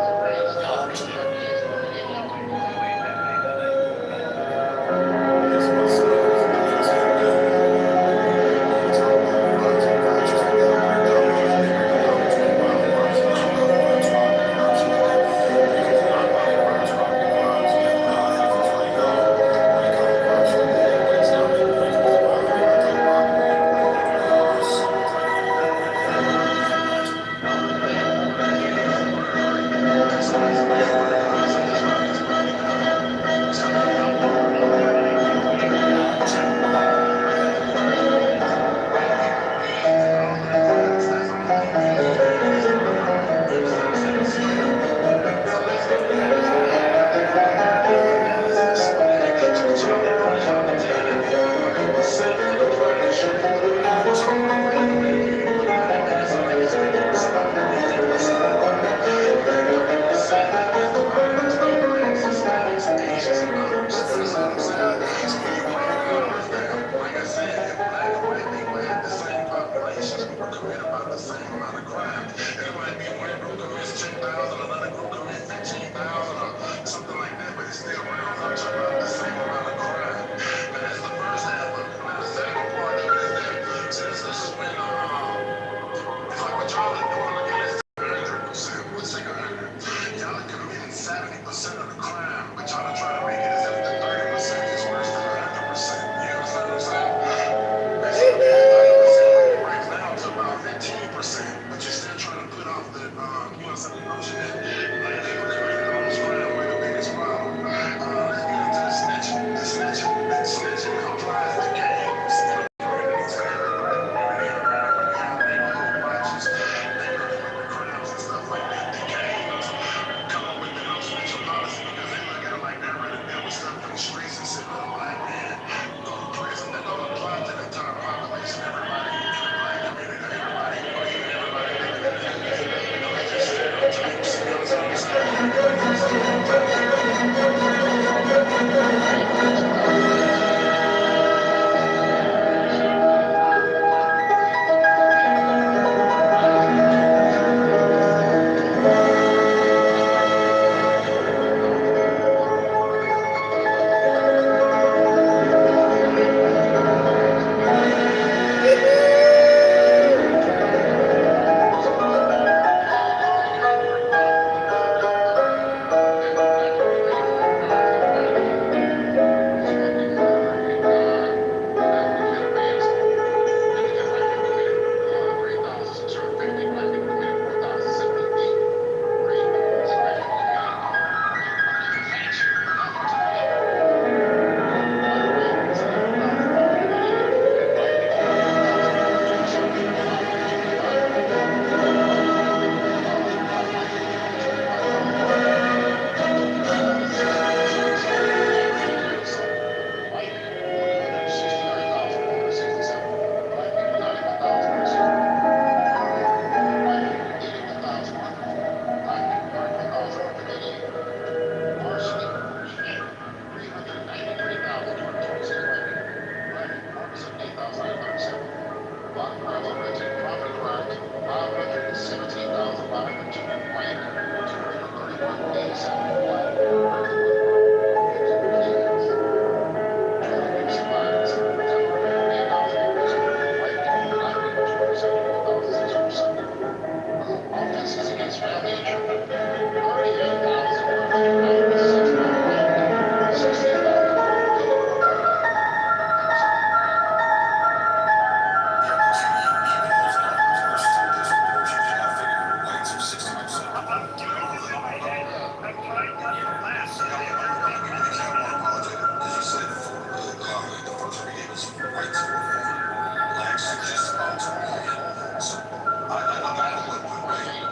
So, no matter what,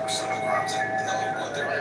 95% of crimes, they're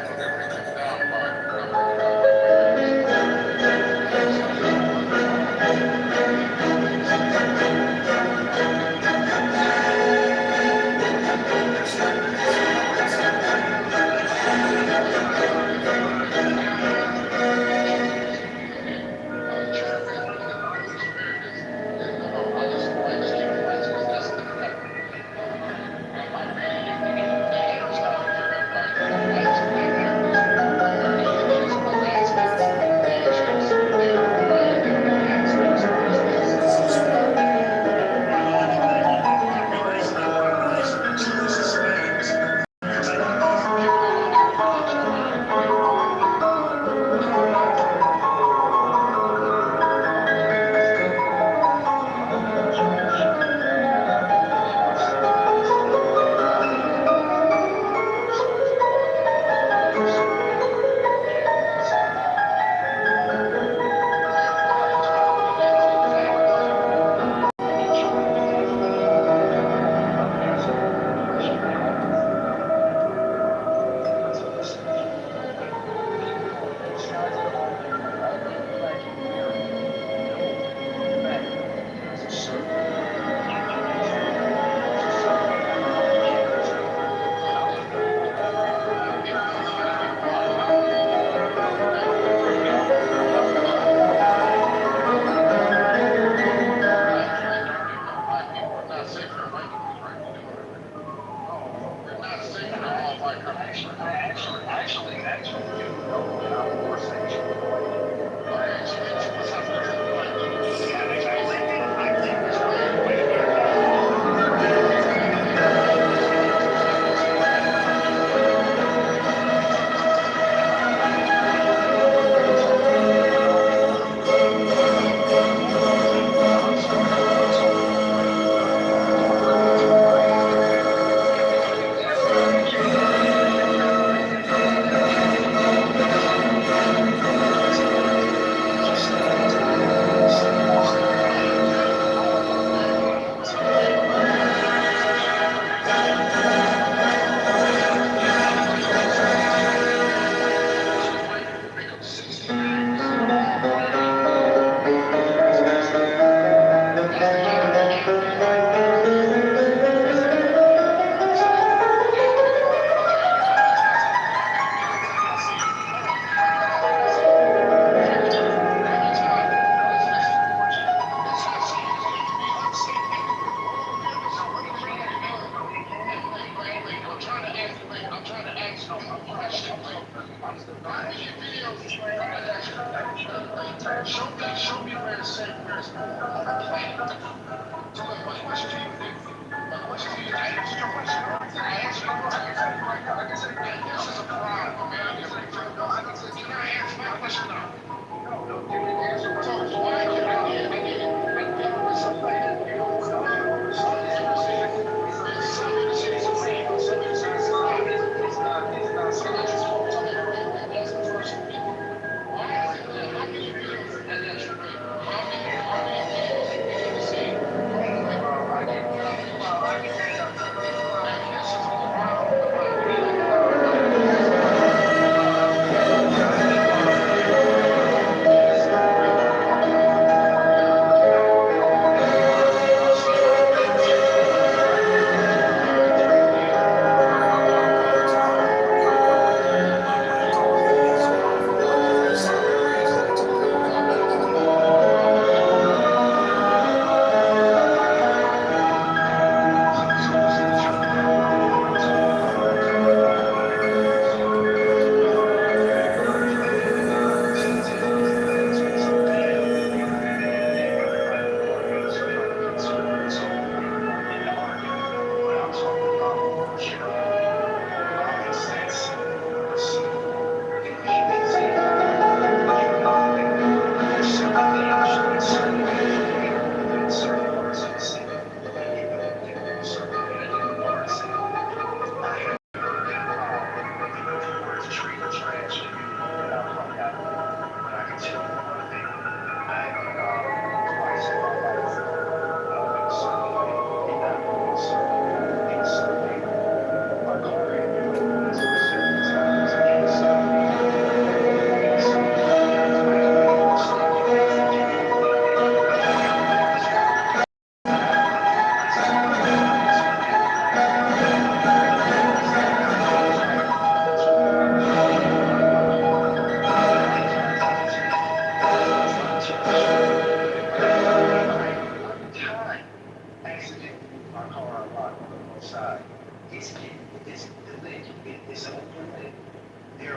Show me where it's safe, where it's more on the planet. So look, my question to you, Nick. My question to you, I answered your question. I answered your question. Like I said, this is a problem, man. Can I answer my question now? So why can I get with somebody that you know some of the cities are saying, some of the cities are not. It's not so much as well. That's the first one. Why is it that how many videos and that's your great? How many videos have you seen? I can tell you, and this is a problem.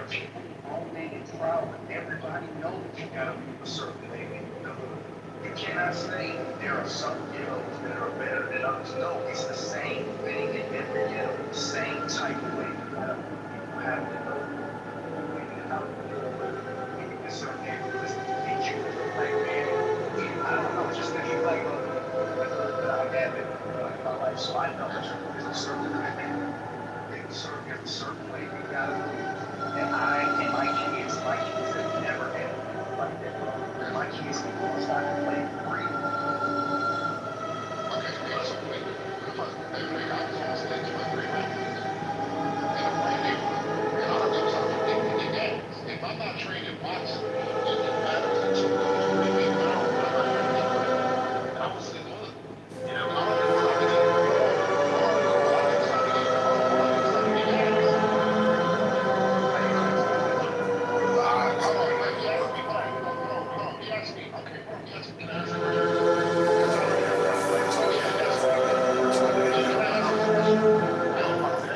are people, grown men in trial, but everybody knows you gotta move a certain way in the hood. You cannot say there are some ghettos that are better than others. No, it's the same thing in every ghetto, the same type of way. You have to know when and how to deal with it. When you can certain people, listen, did you as a black man, I don't know, just that you like that I have in my life, so I know there's a certain kind of there's a certain way you gotta move. And my kids have never had it like that, bro. My kids can go outside and play free. Okay, so wait. I was on stage with 3 white kids in a white neighborhood. And all of them talking to their dads. If I'm not trained in boxing, it matters that you go for me. I don't and I was in the hood. You know, all of them started to get all of them started to get ass. Hold on, like, he asked me, hold on. He asked me, okay, bro, he asked me, can I ask a question? That's all right. Okay, that's what we did. Can I ask you a question?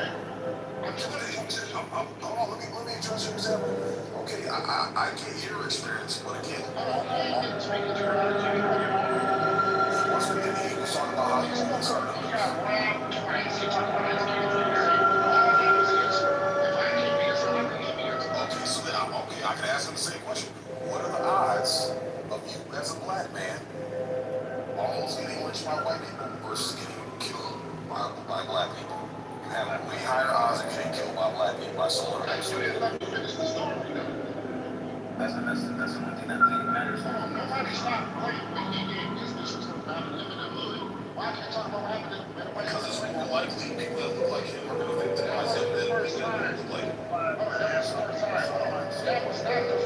I'm just Hold on, let me address your example. Okay, I get your experience, but again, I'm speaking to your once we get he was talking about how you started. He got robbed twice. He talked about his kids being married. All he was is, if I can't be your son, I'm gonna be your son. Okay, so then I can ask him the same question. What are the odds of you as a black man almost getting lynched by white people versus getting killed by black people? You have way higher odds of getting killed by black people by someone else. That's one thing that really matters. Nobody stopped. This was about to live in the hood. Why can't you talk about what happened in the Because it's more likely people that look like him are going to victimize him than people that look like him. That was not the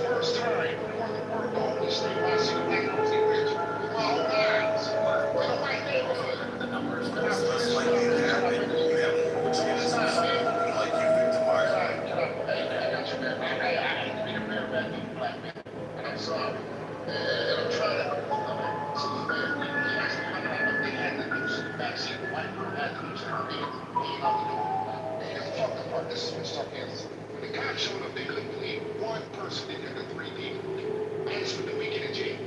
first time. The only state where I see the black girls get rich with my own eyes. In a white neighborhood. The numbers are less likely to happen. You have more chances of someone like you victimized. I got you, man. I hate to be the bearer of bad news, black man. And I'm sorry. And I'm trying to help you. So, he asked me if they had the news in the backseat. The white girl had the news in her hands. He out the door. And here's the fucked up part. This is what stuff is. When the cops showed up, they couldn't believe one person in there, the 3 people. I just spent the weekend in jail.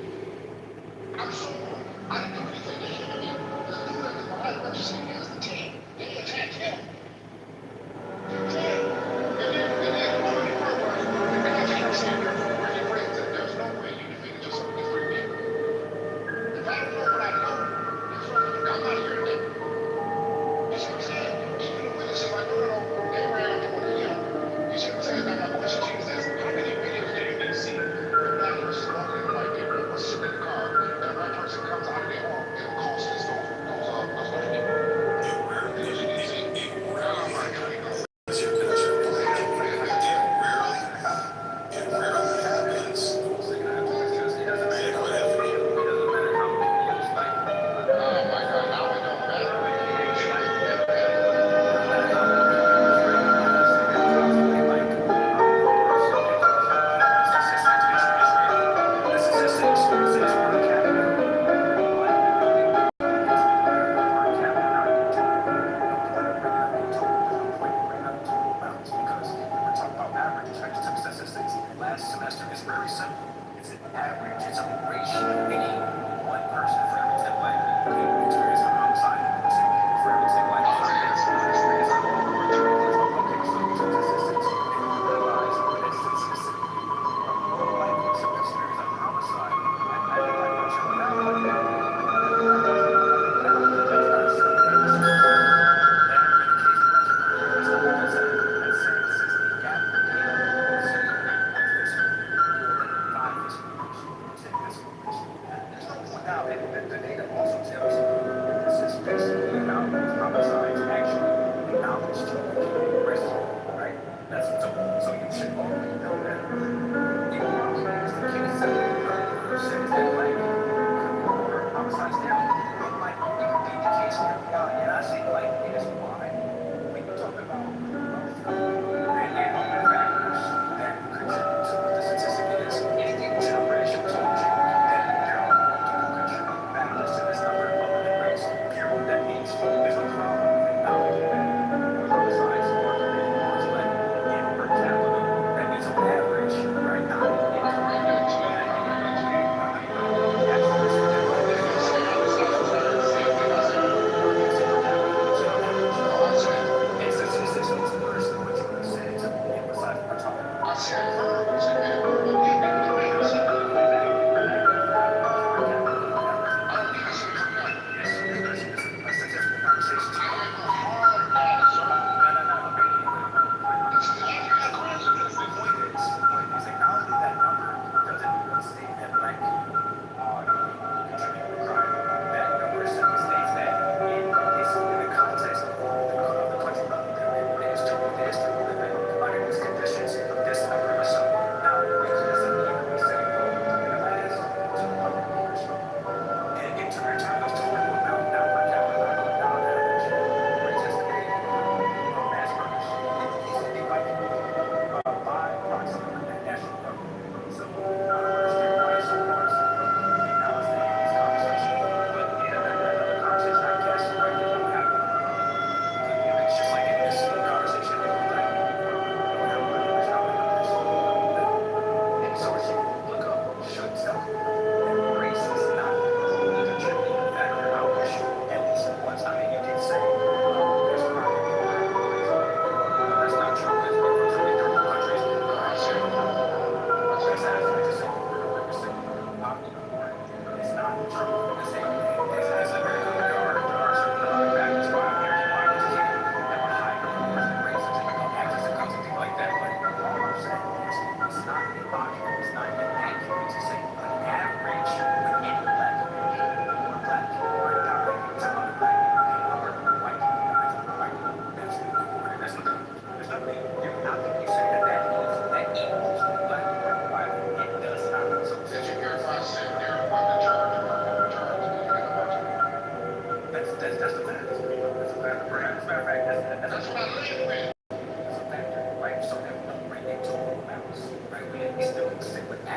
I'm so wrong. I didn't do anything to him. The dude that was behind the register against the team. They attacked him. And then, one of the workers, and I keep saying, where your friends at? There's no way you defeated yourself with 3 people. If I don't know what I know, I'm not here today. You see what I'm saying? Even the witnesses like, no, they ran up on him. You see what I'm saying? Now my question to you is this: how many videos do you need to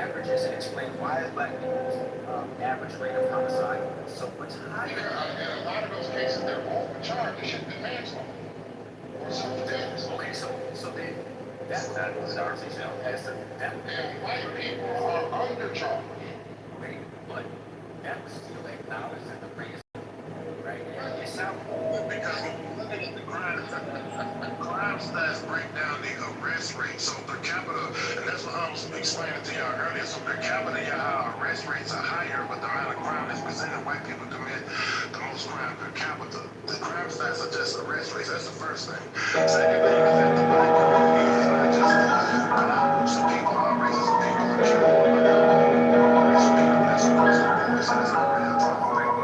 averages and explains why is black people's average rate of homicide so much higher. In a lot of those cases, they're overcharged. It should have been manslaughter or self-defense. Okay, so then that's not a conversation as to that. And white people are undercharged. Right, but that was still acknowledged as the greatest, right? It sounds because when you look at the crime stats break down the arrest rate. So per capita, and that's what I was explaining to y'all earlier. So per capita, y'all arrest rates are higher, but the amount of crime that's presented, white people commit the most crime per capita. The crime stats are just arrest rates. That's the first thing. Second thing is that the black community is not just all groups of people, all races of people are killed. Race of people that's across the board. So that's a real problem.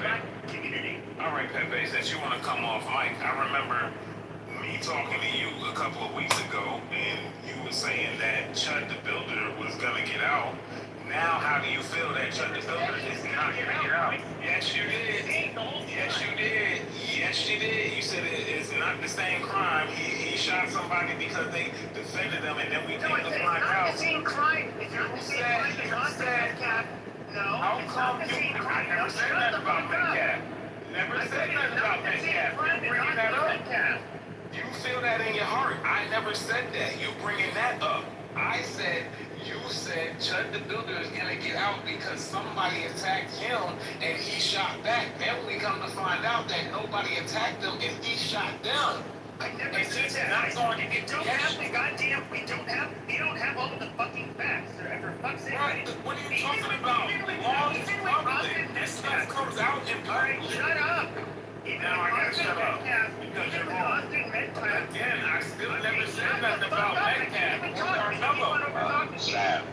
black community. All right, Pepe, since you want to come off mic, I remember me talking to you a couple of weeks ago, and you were saying that Chud the Builder was going to get out. Now, how do you feel that Chud the Builder is not going to get out? Yes, you did. Yes, you did. Yes, you did. You said it's not the same crime. He shot somebody because they defended him, and then we came to find out. It's not the same crime. It's not the same crime as Austin Metcalf. No. How come you? I never said nothing about Metcalf. Never said nothing about Metcalf. You bringing that up? You feel that in your heart. I never said that. You bringing that up. I said, you said Chud the Builder is going to get out because somebody attacked him and he shot back. Then we come to find out that nobody attacked him and he shot them. I never said that. Not going to get we don't have all of the fucking facts. For fuck's sake. Right. What are you talking about? Law is public. This stuff comes out in public. Shut up. Now I gotta shut up because you're wrong. Again, I still never said nothing about Metcalf. Sam,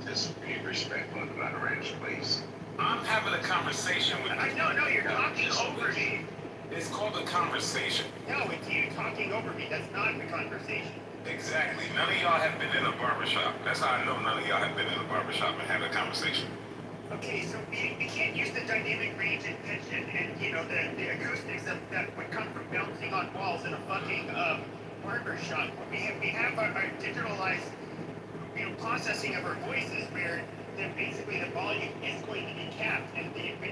just be respectful of the veterans, please. I'm having a conversation with you. No, you're talking over me. It's called a conversation. No, it's you talking over me. That's not the conversation. Exactly. None of y'all have been in a barbershop. That's how I know none of y'all have been in a barbershop and had a conversation. Okay, so we can't use the dynamic range and pitch and you know, the acoustics that would come from bouncing on walls in a fucking barber shop. We have our digitalized, you know, processing of our voices where then basically the volume is going to be capped, and when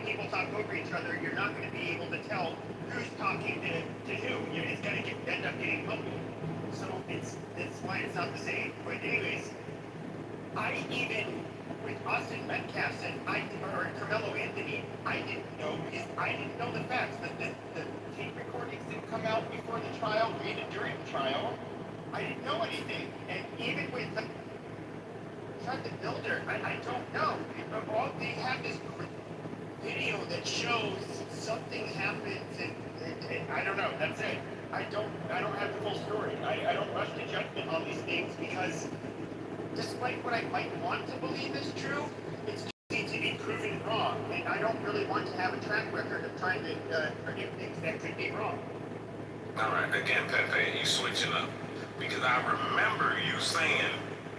people talk over each other, you're not going to be able to tell who's talking to who. It's going to end up getting muffled. So that's why it's not the same. But anyways, I even with Austin Metcalf said or Carmelo Anthony, I didn't know the facts. The tape recordings didn't come out before the trial, or even during the trial. I didn't know anything. And even with Chud the Builder, I don't know. They have this video that shows something happens, and I don't know. That's it. I don't have the full story. I don't rush to judgment on these things because, despite what I might want to believe is true, it's easy to be proven wrong, and I don't really want to have a track record of trying to predict things that could be wrong. All right, again, Pepe, you switching up because I remember you saying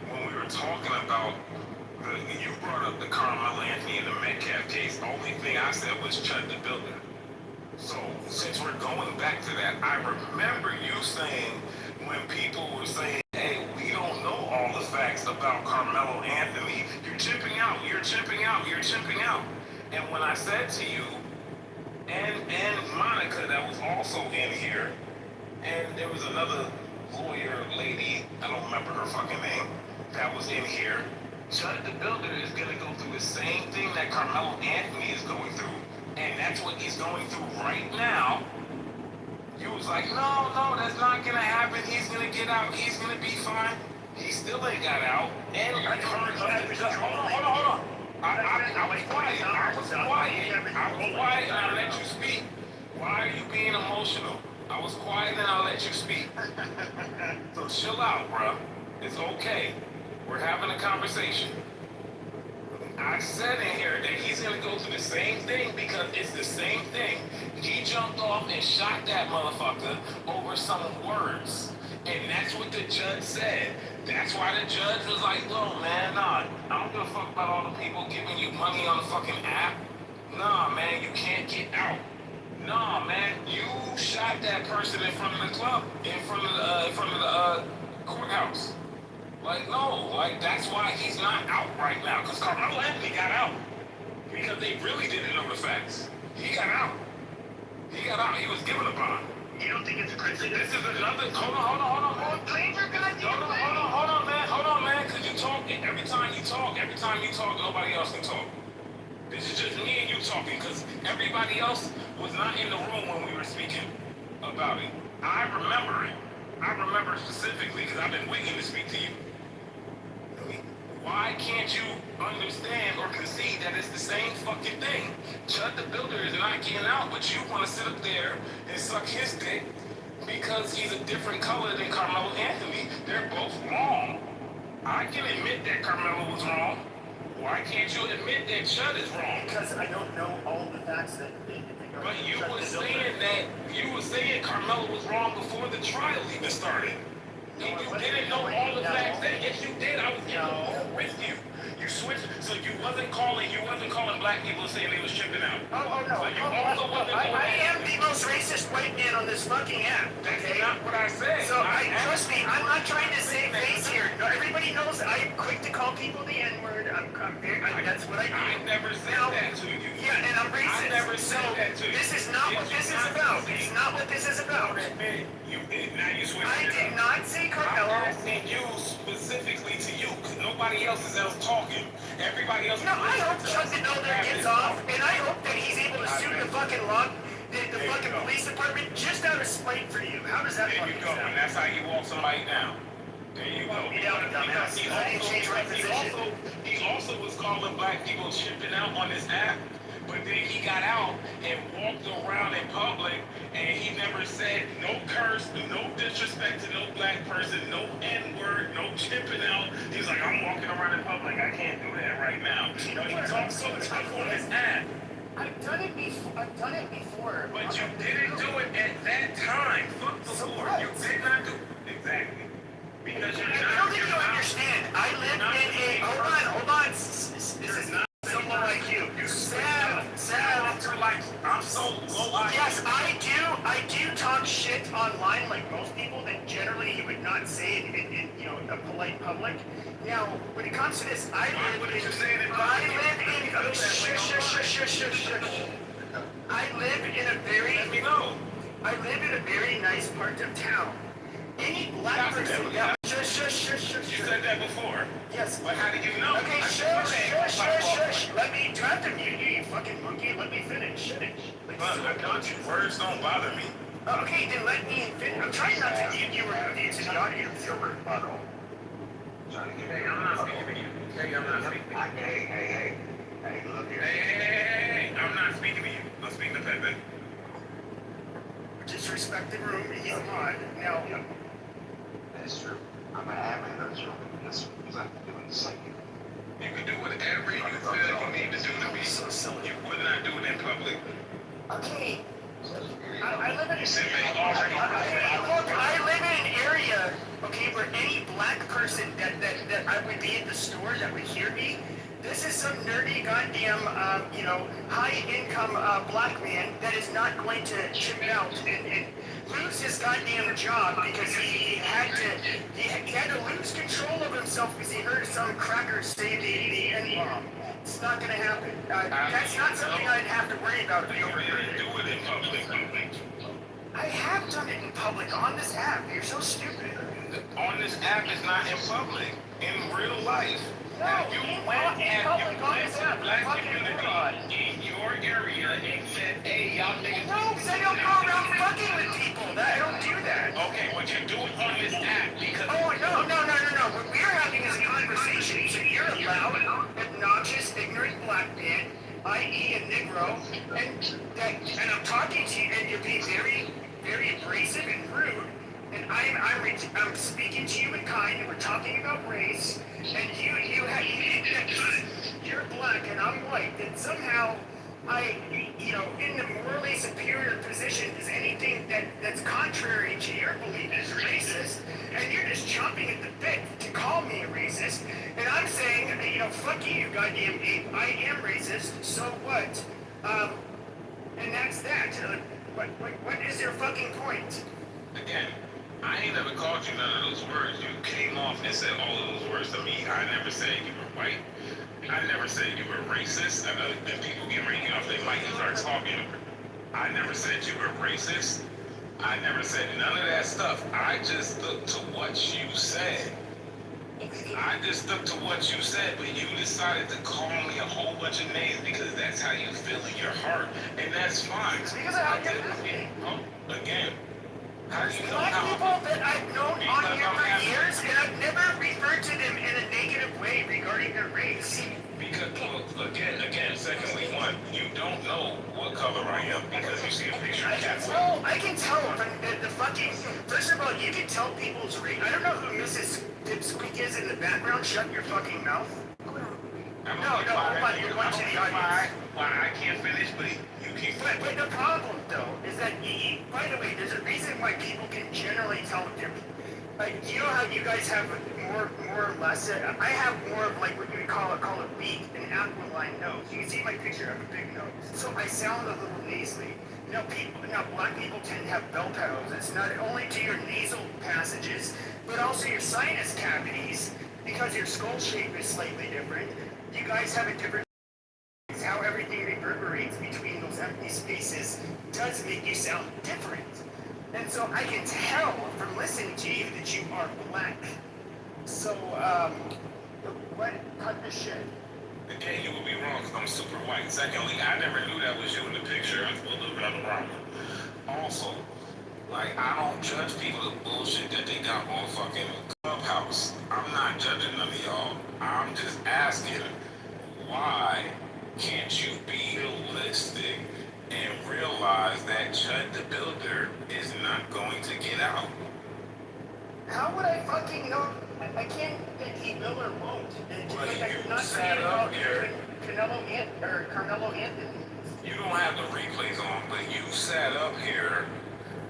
when we were talking about you brought up the Carmelo Anthony and the Metcalf case. The only thing I said was Chud the Builder. So since we're going back to that, I remember you saying when people were saying, hey, we don't know all the facts about Carmelo Anthony, you're chipping out, you're chipping out, you're chipping out. And when I said to you, and Monica that was also in here, and there was another lawyer lady, I don't remember her fucking name, that was in here, Chud the Builder is going to go through the same thing that Carmelo Anthony is going through. And that's what he's going through right now. You was like, no, that's not going to happen. He's going to get out. He's going to be fine. He still ain't got out. And hold on. I was quiet. I was quiet and I let you speak. Why are you being emotional? I was quiet and I'll let you speak. So chill out, bro. It's okay. We're having a conversation. I said in here that he's going to go through the same thing because it's the same thing. He jumped off and shot that motherfucker over some words. And that's what the judge said. That's why the judge was like, "Look, man, nah, I don't give a fuck about all the people giving you money on the fucking app. Nah, man, you can't get out. Nah, man, you shot that person in front of the club, in front of the courthouse. Like, no, like, that's why he's not out right now. Because Carmelo Anthony got out. Because they really didn't know the facts. He got out. He got out. He was given a bond. You don't think it's a coincidence? This is another... Hold on. Hold on, man. Because you talk... Every time you talk, nobody else can talk. This is just me and you talking. Because everybody else was not in the room when we were speaking about it. I remember it. I remember specifically because I've been waiting to speak to you. Why can't you understand or concede that it's the same fucking thing? Chud the Builder is not getting out, but you want to sit up there and suck his dick because he's a different color than Carmelo Anthony. They're both wrong. I can admit that Carmelo was wrong. Why can't you admit that Chud is wrong? Because I don't know all the facts that they think are. But you were saying Carmelo was wrong before the trial even started. No, You didn't know all the facts then. Yes, you did. I was in the room with you. You switched, so you wasn't calling black people saying they was tripping out. Oh no. So you also wasn't I am the most racist white man on this fucking app. That's not what I said. So trust me, I'm not trying to save face here. No, everybody knows I'm quick to call people the N-word. That's what I do. I never said that to you. Yeah, and I'm racist. I never said that to you. This is not what this is about. It's not what this is about. You did. Now you switched. I did not say Carmelo. I'm asking you specifically to you, because nobody else is talking. Everybody else. No, I hope Chuck the Builder gets off, and I hope that he's able to sue the fucking the fucking police department just out of spite for you. How does that There you go, sound? and that's how you walk somebody down. There you go. He also was calling black people tripping out on this app, but then he got out and walked around in public, and he never said no curse, no disrespect to no black person, no N-word, no tripping out. He was like, I'm walking around in public, I can't do that right now. But he talks so tough on this app. I've done it before. But you didn't do it at that time. Fuck before. You did not do it. Exactly. Because you're I don't think you understand. I live in a... Hold on. This is not so low IQ. I'm so low IQ. Yes, I do talk shit online like most people that generally you would not say in a polite public. Now, when it comes to this, I live in a very nice part of town. Any black person... You said that before. Yes. But how do you know? Okay, shush. Let me try to mute you, you fucking monkey. Let me finish. Words don't bother me. Okay, then let me finish. I'm trying not to mute you or mute to the audience. Hey, I'm not speaking to you. Hey, I'm not speaking to you. Hey, look here. Hey, I'm not speaking to you. I'm speaking to Pepe. Disrespect the room. He's mod. Now, That's true. I'm an admin of the room. That's exactly doing the same. You can do whatever you feel you need to do to be so silly. You would not do it in public. okay. I live in Look, I live in an area, okay, where any black person that I would be at the store that would hear me, this is some nerdy goddamn, high-income black man that is not going to chip out and lose his goddamn job because he had to lose control of himself because he heard some cracker say the N-bomb. It's not going to happen. That's not something I'd have to worry about. You didn't do it in public. I have done it in public on this app. You're so stupid. On this app is not in public. In real life. No, you in went public on this app. to black community in your area and said, hey, y'all niggas. No, because I don't go around fucking with people. I don't do that. Okay, but you do it on this app because... Oh, no. What we're having is a conversation. So you're a loud, obnoxious, ignorant black man, i.e. a Negro, and I'm talking to you, and you're being very, very abrasive and rude. And I'm speaking to you in kind, and we're talking about race, and you're black and I'm white, that somehow in the morally superior position is anything that's contrary to your belief is racist, and you're just chomping at the bit to call me a racist, and I'm saying, fuck you, goddamn ape, I am racist, so what? And that's that. What is your fucking point? Again, I ain't never called you none of those words. You came off and said all of those words to me. I never said you were white. I never said you were racist. I know that people get ringing off their mic and start talking. I never said you were racist. I never said none of that stuff. I just stuck to what you said. But you decided to call me a whole bunch of names because that's how you feel in your heart, and that's fine. It's because of how you're living. Again, how do you know black how... people that I've known on here for years, and I've never referred to them in a negative way regarding their race. Because, again, secondly, one, you don't know what color I am because you see a picture of cat. I can tell from the fucking... First of all, you can tell people's race. I don't know who Mrs. Dipsqueak is in the background. Shut your fucking mouth. hold on, you're going to the audience. Why I can't finish, but you can finish. But the problem, though, is that, by the way, there's a reason why people can generally tell different. Like, you know how you guys have more or less, I have more of like what you would call a beak, an aquiline nose. You can see my picture, I have a big nose. So I sound a little nasally. Black people tend to have bell pedals. It's not only to your nasal passages, but also your sinus cavities, because your skull shape is slightly different. You guys have a different. How everything reverberates between those empty spaces does make you sound different. And so I can tell from listening to you that you are black. So, cut the shit. Again, you would be wrong because I'm super white. Secondly, I never knew that was you in the picture. I'm a little bit on the wrong. Also, like, I don't judge people with bullshit that they got on fucking Clubhouse. I'm not judging none of y'all. I'm just asking, why can't you be realistic and realize that Chud the Builder is not going to get out? How would I fucking know? I can't think he will or won't. Well, like you I'm not sat saying up about here. Carmelo Anthony. You don't have the replays on, but you sat up here,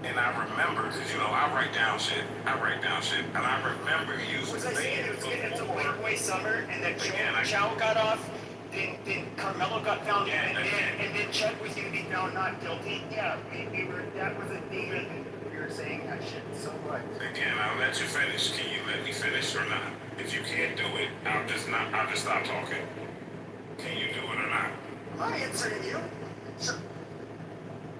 and I remember, because I write down shit, and I remember you Was I saying it's a before. white boy summer, and then Chow got off, then Carmelo got found, and then Chud was going to be found not guilty? Yeah, we were, that was a thing that we were saying that shit so much. Again, I'll let you finish. Can you let me finish or not? If you can't do it, I'll just stop talking. Can you do it or not? I'm not answering you.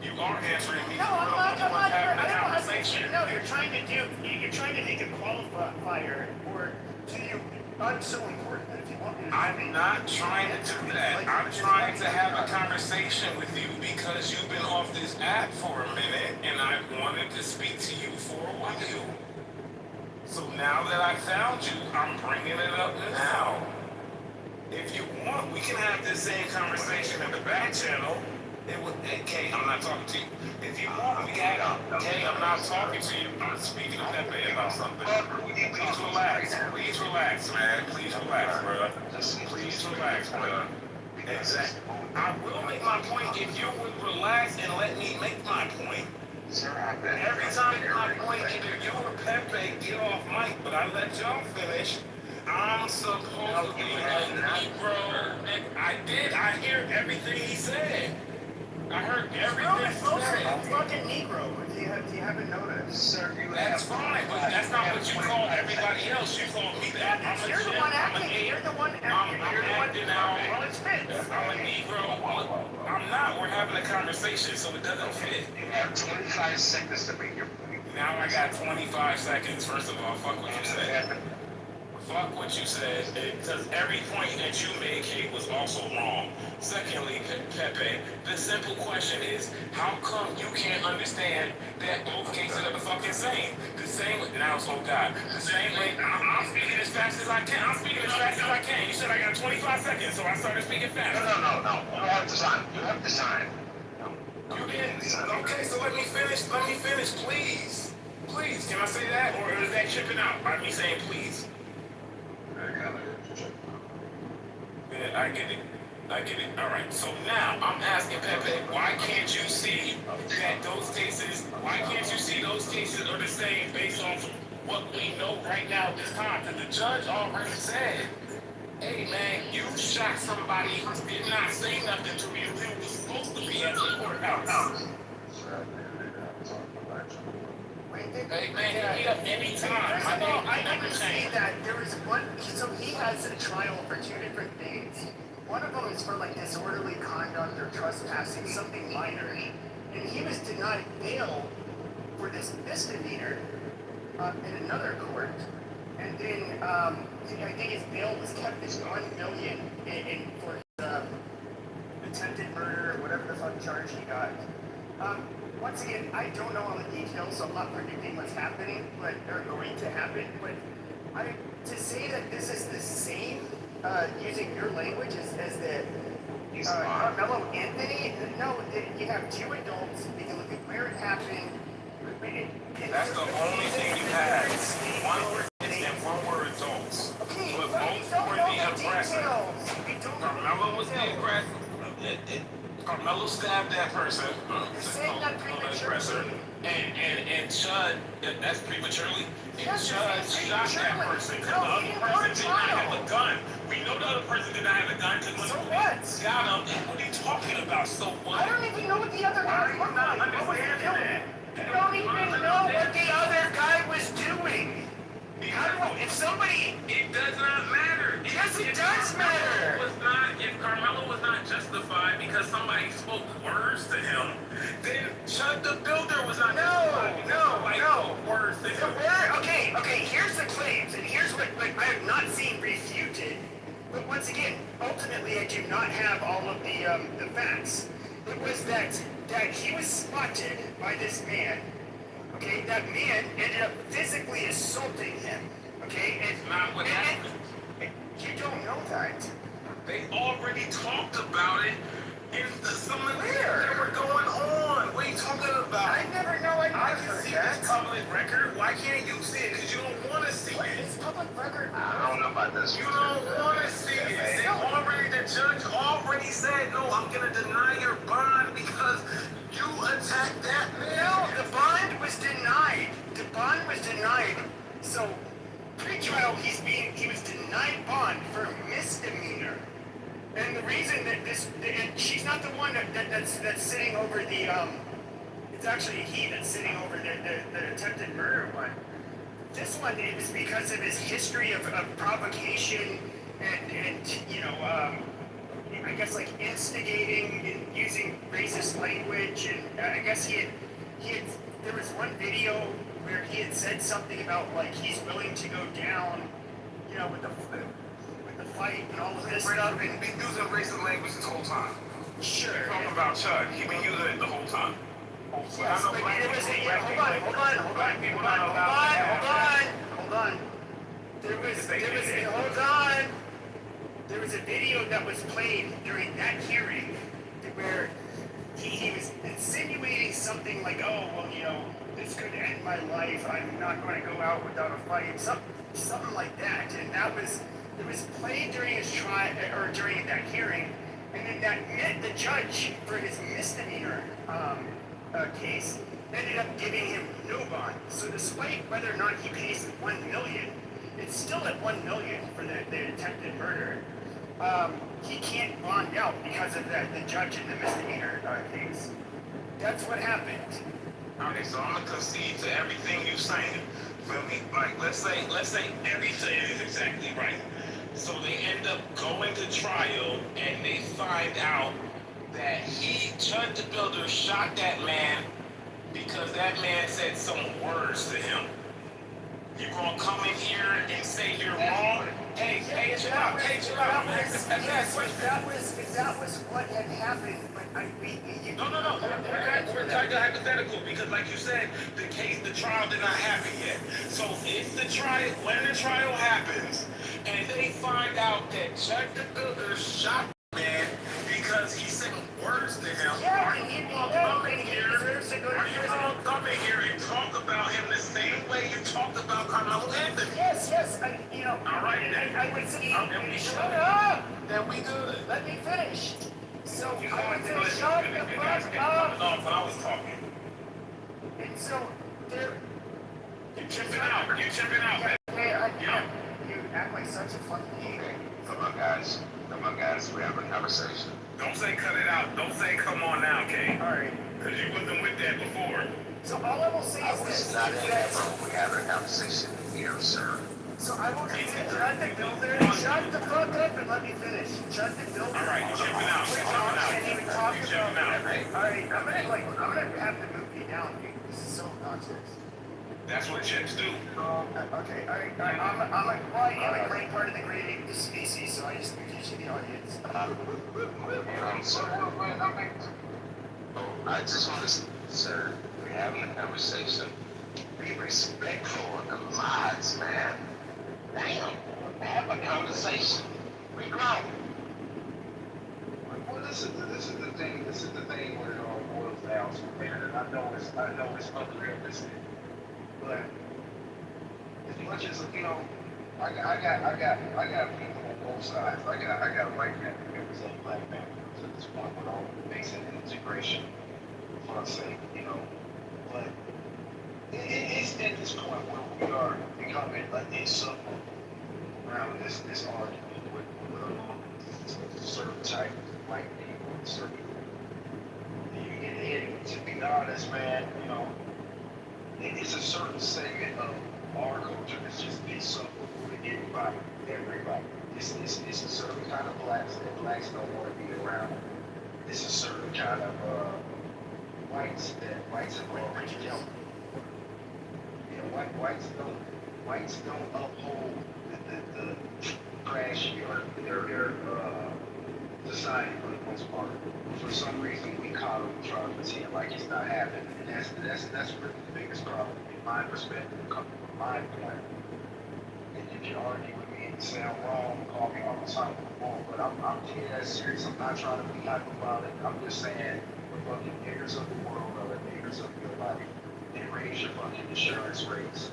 You are answering me. No, I'm not. Having I a don't have conversation. No, you're trying to make a qualifier, or to you, I'm so important that if you want me to. I'm not trying to do that. I'm trying to have a conversation with you because you've been off this app for a minute and I wanted to speak to you for a while. So now that I found you, I'm bringing it up now. If you want, we can have this same conversation in the back channel. Hey, Kay, I'm not talking to you. If you want, we can have Kay, I'm not talking to you. I'm speaking to Pepe about something. Please relax. Please relax, man. Please relax, bro. Please relax, bro. Exactly. I will make my point if you would relax and let me make my point. Every time my point, either you or Pepe get off mic, but I let y'all finish. I'm supposed to be a Negro. And I hear everything he said. I heard everything he said. I'm fucking Negro, if you haven't noticed. That's fine, but that's not what you call everybody else. You call me that. You're the one acting. You're the one acting. I'm acting out. Well, it fits. I'm a Negro. I'm not. We're having a conversation, so it doesn't fit. You have 25 seconds to make your point. Now I got 25 seconds. First of all, fuck what you said. Fuck what you said, because every point that you made, Kate, was also wrong. Secondly, Pepe, the simple question is, how come you can't understand that both cases are the fucking same? The same way, now it's, oh God, the same way, I'm speaking as fast as I can. I'm speaking as fast as I can. You said I got 25 seconds, so I started speaking fast. No. You have the time. You have the time. You didn't. Okay, so let me finish. Let me finish, please. Please, can I say that? Or is that chipping out by me saying please? Yeah, I get it. All right. So now I'm asking Pepe, why can't you see that those cases? Why can't you see those cases are the same based on what we know right now at this time? Because the judge already said, "Hey man, you shot somebody who did not say nothing to you who was supposed to be at the courthouse." Hey man, hit me up anytime. First of all, I can say that there was one, so he has a trial for 2 different things. One of them is for like disorderly conduct or trespassing, something minor. And he was denied bail for this misdemeanor in another court. And then I think his bail was kept at $1 million for his attempted murder or whatever the fuck charge he got. Once again, I don't know all the details, so I'm not predicting what's happening, but they're going to happen. But to say that this is the same, using your language as the Carmelo Anthony, no, you have 2 adults. You can look at where it happened. That's the only thing you have. One word and one word adults. Okay, but both were the aggressors. aggressor. Carmelo was the aggressor. Carmelo stabbed that person, the aggressor, and Chud, that's prematurely, and Chud shot that person because the other person did not have a gun. We know the other person did not have a gun because when police got him, what are you talking about? So what? I don't even know what the other guy looked like. What was he doing? You don't even know what the other guy was doing. If somebody... It does not matter. Yes, it does matter. If Carmelo was not justified because somebody spoke words to him, then Chud the Builder was not justified. No. Words to him. Okay, here's the claims, and here's what I have not seen refuted. But once again, ultimately, I do not have all of the facts. It was that he was spotted by this man. Okay, that man ended up physically assaulting him. Okay, it's not what happened. You don't know that. They already talked about it in some of the things that were going on. What are you talking about? I never know. I can see this public record. Why can't you see it? Because you don't want to see it. It's public record. I don't know about this. You don't want to see it. The judge already said, no, I'm going to deny your bond because you attacked that man. No, the bond was denied. The bond was denied. So, pre-trial, he was denied bond for misdemeanor. And the reason that and she's not the one that's sitting over the, it's actually he that's sitting over the attempted murder one. This one is because of his history of provocation and I guess like instigating and using racist language, and I guess he had there was one video where he had said something about like he's willing to go down, with the fight and all of this stuff. He's been using racist language this whole time. Sure. Talking about Chud, he's been using it the whole time. Yes, but it was hold on. There was a video that was played during that hearing where he was insinuating something like, oh, well, this could end my life. I'm not going to go out without a fight. Something like that. And it was played during his trial, or during that hearing. And then that meant the judge, for his misdemeanor case, ended up giving him no bond. So despite whether or not he pays $1 million, it's still at $1 million for the attempted murder. He can't bond out because of the judge in the misdemeanor case. That's what happened. Okay, so I'm gonna concede to everything you're saying. Feel me? Like, let's say everything is exactly right. So they end up going to trial, and they find out that Chud the Builder shot that man because that man said some words to him. You gonna come in here and say you're wrong? Hey, chill out. If that was what had happened, but No. We're talking hypothetical because, like you said, the trial did not happen yet. So when the trial happens, and they find out that Chud the Builder shot the man because he said words to him, are you gonna come in here and talk about him the same way you talked about Carmelo Anthony? Yes. All right, then. I would say, shut up. Then we good. Let me finish. So You I would say, shut the fuck up. When I was talking. And so there. You're chipping out. You act like such a fucking idiot. Come on, guys. We have a conversation. Don't say cut it out. Don't say come on now, Kay. All right. Because you wasn't with that before. So all I will say is this. Not in that room. We have a conversation here, sir. So I will say, Chud the Builder, shut the fuck up and let me finish. Chud the Builder. All right, you're chipping out. All right, I'm gonna have to move you down, dude. This is so nonsense. That's what chicks do. Okay, all right. I am a great part of the grading species, so I just introduce you to the audience. I just want to, sir, we're having a conversation. Be respectful of the mods, man. Damn, have a conversation. We grown. Well, this is the thing. This is the thing where it all boils down to, man. And I know it's unrealistic, but as much as I got people both sides. I got a white man who represents black man to this point with all the basic integration for our sake, you know. But it's at this point where we are becoming an insufferable around this argument with certain type of white people, certain. To be honest, man, you know, it's a certain segment of our culture that's just insufferable to everybody. It's a certain kind of blacks that blacks don't want to be around. It's a certain kind of whites that whites have already killed. You know, whites don't uphold the trashy or their society for the most part. For some reason, we caught them trying to pretend like it's not happening, and that's really the biggest problem in my perspective, coming from my point. And if you argue with me and sound wrong, call me all the time, but I'm dead serious. I'm not trying to be hyperbolic. I'm just saying we're fucking niggers of the world or the niggers of your life. They raise your fucking insurance rates.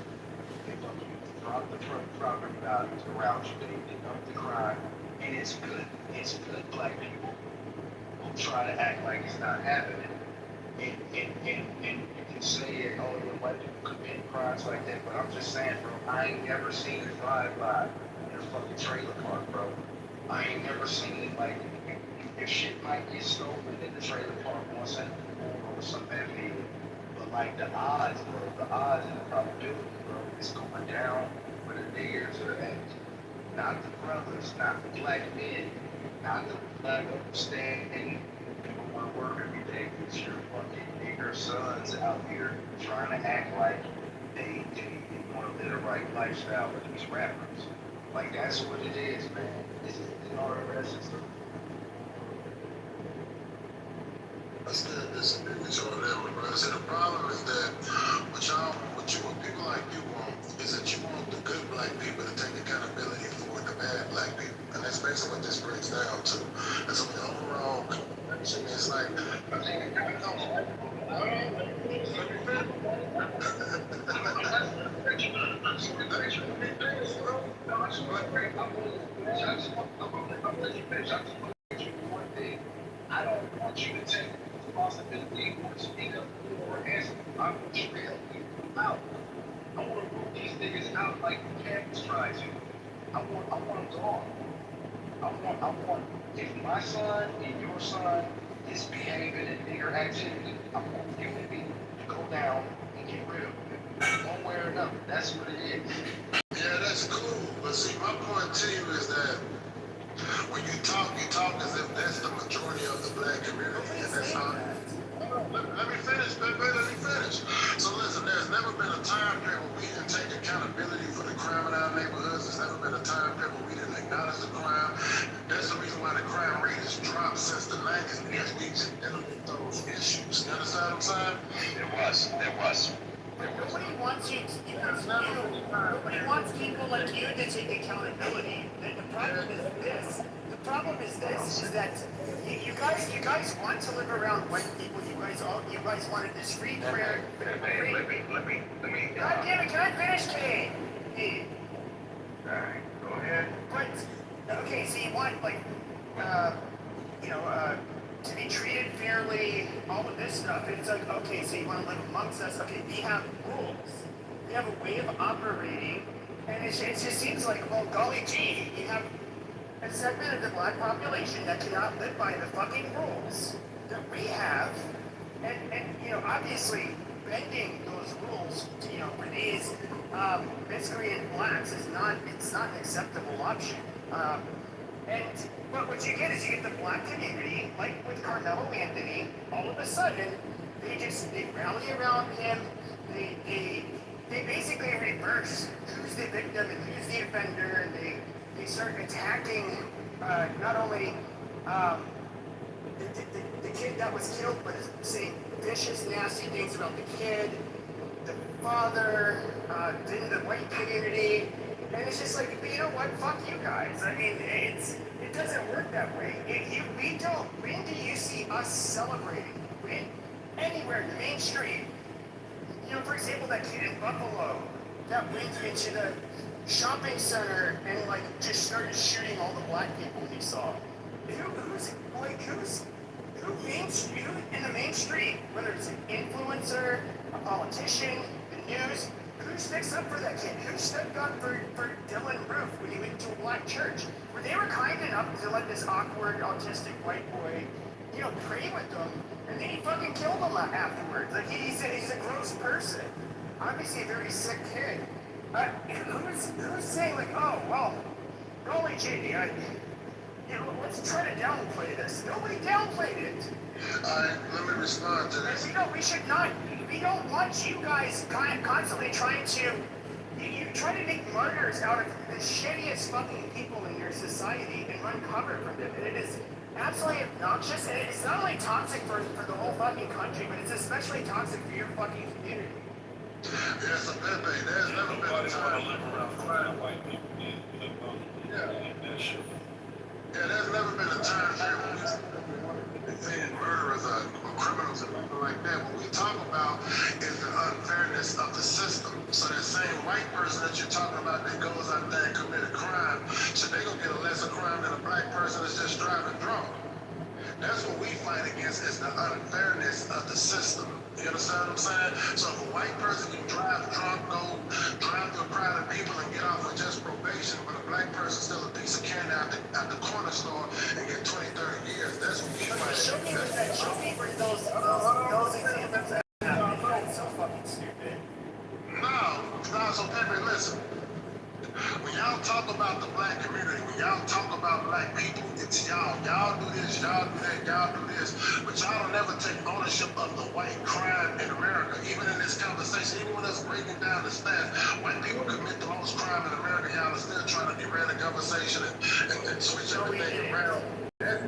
They fucking drop the property values around you. They up the crime, and it's good. It's good black people who try to act like it's not happening. And you can say it, oh, your white people commit crimes like that, but I'm just saying, bro, I ain't never seen a drive-by in a fucking trailer park, bro. I ain't never seen it, like, if shit might get stolen in the trailer park once in a while or something that big. But like the odds, bro, the odds and the probability, bro, is going down for the niggers or the Asians. Not the brothers, not the black men, not the black upstanding people want to work every day. It's your fucking nigger sons out here trying to act like they want to live the right lifestyle with these rappers. Like, that's what it is, man. This is the RRS system. I still disagree with you on that one, bro. So the problem is that what people like you want is that you want the good black people to take accountability for the bad black people. And that's basically what this breaks down to. And so the overall connection is like, I don't want you to take responsibility or speak up or answer. I want you to help people out. I want to root these niggas out like the campus tried to. I want them gone. I want, if my son and your son is behaving in nigger activity, I want you and me to go down and get rid of them. One way or another. That's what it is. yeah, that's cool. But see, my point to you is that when you talk as if that's the majority of the black community, and that's not. Let me finish, baby. Let me finish. So listen, there's never been a time period where we didn't take accountability for the crime in our neighborhoods. There's never been a time period where we didn't acknowledge the crime. That's the reason why the crime rate has dropped since the 90s, because we dealing with those issues. You understand what I'm saying? There was. Nobody wants nobody wants people like you to take accountability. The problem is this. The problem is this, is that you guys want to live around white people. You guys wanted this free prayer. Let me. God damn it, can I finish, Kane? Hey. Alright, go ahead. But, okay, so you want, like, to be treated fairly, all of this stuff. It's like, okay, so you want to live amongst us. Okay, we have rules. We have a way of operating. And it just seems like, well, golly gee, you have a segment of the black population that cannot live by the fucking rules that we have. And obviously, bending those rules, for these miscreant blacks it's not an acceptable option. But what you get is you get the black community, like with Carmelo Anthony, all of a sudden, they rally around him, they basically reverse who's the victim and who's the offender, and they start attacking not only the kid that was killed, but saying vicious, nasty things about the kid, the father, then the white community, and it's just like, you know what, fuck you guys. I mean, it doesn't work that way. When do you see us celebrating? Anywhere in the mainstream. For example, that kid in Buffalo, that went into the shopping center and like just started shooting all the black people he saw. Who in the mainstream, whether it's an influencer, a politician, the news, who sticks up for that kid? Who stepped up for Dylan Roof when he went to a black church? Where they were kind enough to let this awkward, autistic white boy, pray with them, and then he fucking killed him afterwards. Like, he's a gross person. Obviously a very sick kid. Who's saying, like, oh, well, golly gee, let's try to downplay this. Nobody downplayed it. Alright, let me respond to this. We don't want you guys constantly trying to, you try to make martyrs out of the shittiest fucking people in your society and run cover from them. And it is absolutely obnoxious, and it's not only toxic for the whole fucking country, but it's especially toxic for your fucking community. Yes, a Pepe, there's never been a time. Yeah, there's never been a time when we say murderers or criminals and people like that. What we talk about is the unfairness of the system. So that same white person that you're talking about that goes out there and commit a crime, so they gonna get a lesser crime than a black person that's just driving drunk. That's what we fight against, is the unfairness of the system. You understand what I'm saying? So if a white person can drive drunk, go drive through a crowd of people and get off with just probation, but a black person still a piece of candy at the corner store and get 20, 30 years, that's what we fight against. Show me where those examples are so fucking stupid. No, so Pepe, listen. When y'all talk about the black community, when y'all talk about black people, it's y'all. Y'all do this, y'all do that, y'all do this. But y'all don't ever take ownership of the white crime in America. Even in this conversation, even when us breaking down the stats, white people commit the most crime in America. Y'all are still trying to derail the conversation and switch everything around.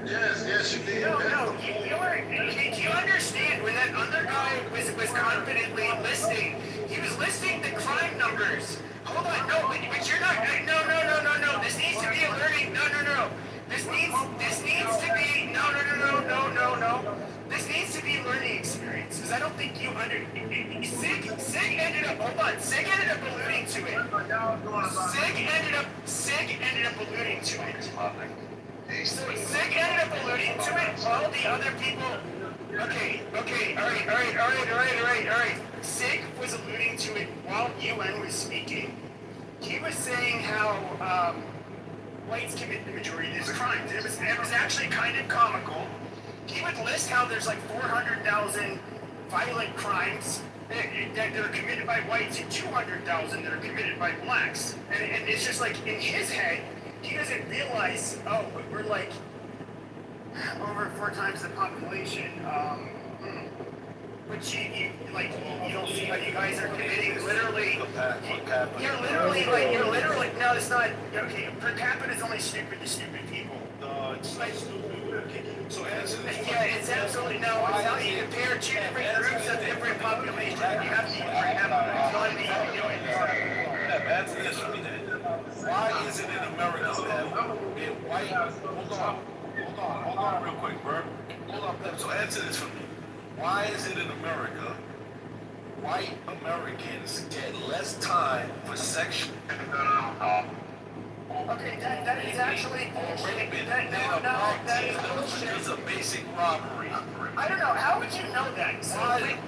Yes, you did. No, do you understand when that other guy was confidently listing, he was listing the crime numbers. Hold on, no, but you're not, no, this needs to be a learning, no. This needs to be, no. This needs to be a learning experience, because I don't think you Sig ended up alluding to it. Sig ended up alluding to it. So Sig ended up alluding to it, all the other people, okay, alright. Sig was alluding to it while UN was speaking. He was saying how whites commit the majority of these crimes. It was actually kind of comical. He would list how there's like 400,000 violent crimes that are committed by whites and 200,000 that are committed by blacks. And it's just like, in his head, he doesn't realize, oh, we're like over 4 times the population. But you don't see how you guys are committing literally. You're literally, no, it's not, okay, per capita is only stupid to stupid people. No, it's like stupid. So answer this. Yeah, it's absolutely, no, it's how you compare 2 different groups of different populations. You have to per capita, it's only how you do it. Answer this for me then. Why is it in America that being white, hold on real quick, bro. Hold on, Pep. So answer this for me. Why is it in America white Americans get less time for sexual? Okay, that is actually bullshit. It's a basic robbery. I don't know, how would you know that?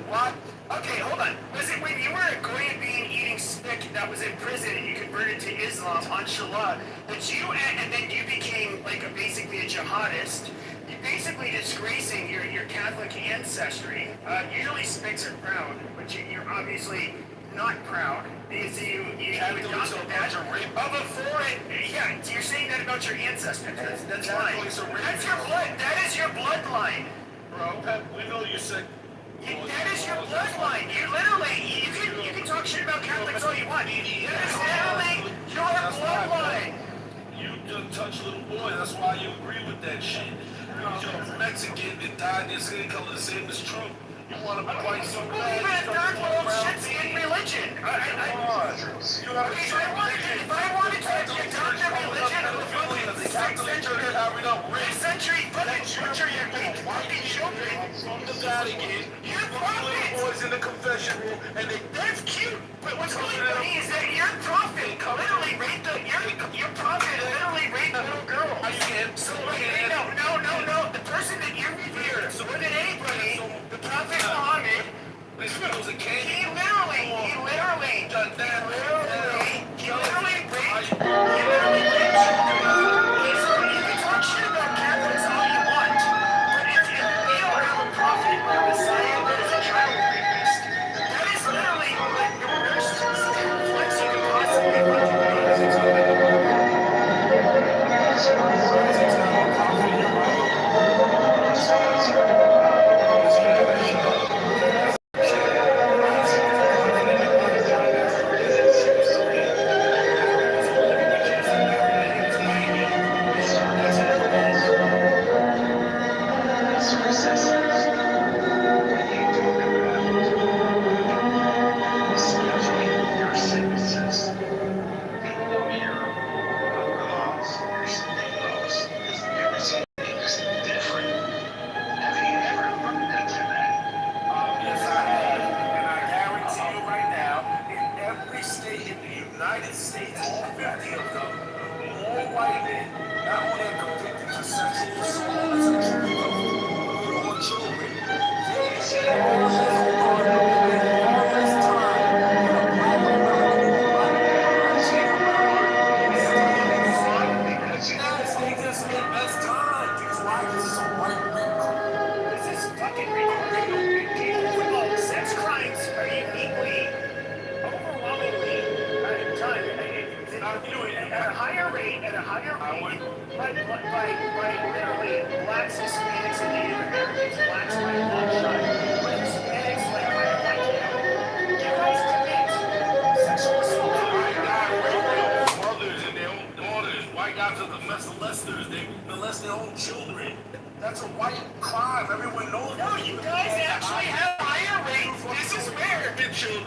Why? Okay, hold on. Was it when you were a goy bean eating spick that was in prison and you converted to Islam on Shallah, that you, and then you became like basically a jihadist, you're basically disgracing your Catholic ancestry. Usually spicks are proud, but you're obviously not proud. Because you adopted that of a foreign, yeah, you're saying that about your ancestors. That's fine. That's your blood. That is your bloodline. Bro, Pep, we know you're sick. That is your bloodline. You literally, you can talk shit about Catholics all you want. That is literally your bloodline. You just touch little boy. That's why you agree with that shit. You're Mexican that dyed their skin color the same as Trump. You want to be white so bad. Even a third world shit's in religion. If I wanted to adopt a religion of the fucking 6th century, this century fucking butcher your fucking children. From the Vatican. You're puppets. boys in the confession room, and that's cute. But what's really funny is that your prophet literally raped your prophet literally raped a little girl. Are you kidding? So no. The person that you revere more than anybody, the prophet Muhammad. This was a king. He literally raped. You can talk shit about Catholics all you want, but if they don't have a prophet or a Messiah that is a child rapist, that is literally like the worst flex you could possibly fucking Yes, I have. And I guarantee you right now, in every state in the United States, all 50 of them, all white men, not only are convicted for sexual assault as a truth of or children, they get far less time than a black American in the Yes, they just get less time. Because why? Because it's a white men crime. This is fucking recording. People with all sex crimes are uniquely, overwhelmingly, at a higher rate, by literally blacks, Hispanics, and Native Americans. Blacks by a long shot, but Hispanics like you guys commit sexual assault. White guys rape their mothers and their own daughters. White guys are the molesters. They molest their own children. That's a white crime. Everyone knows. No, you guys actually have higher rates. This is where the children.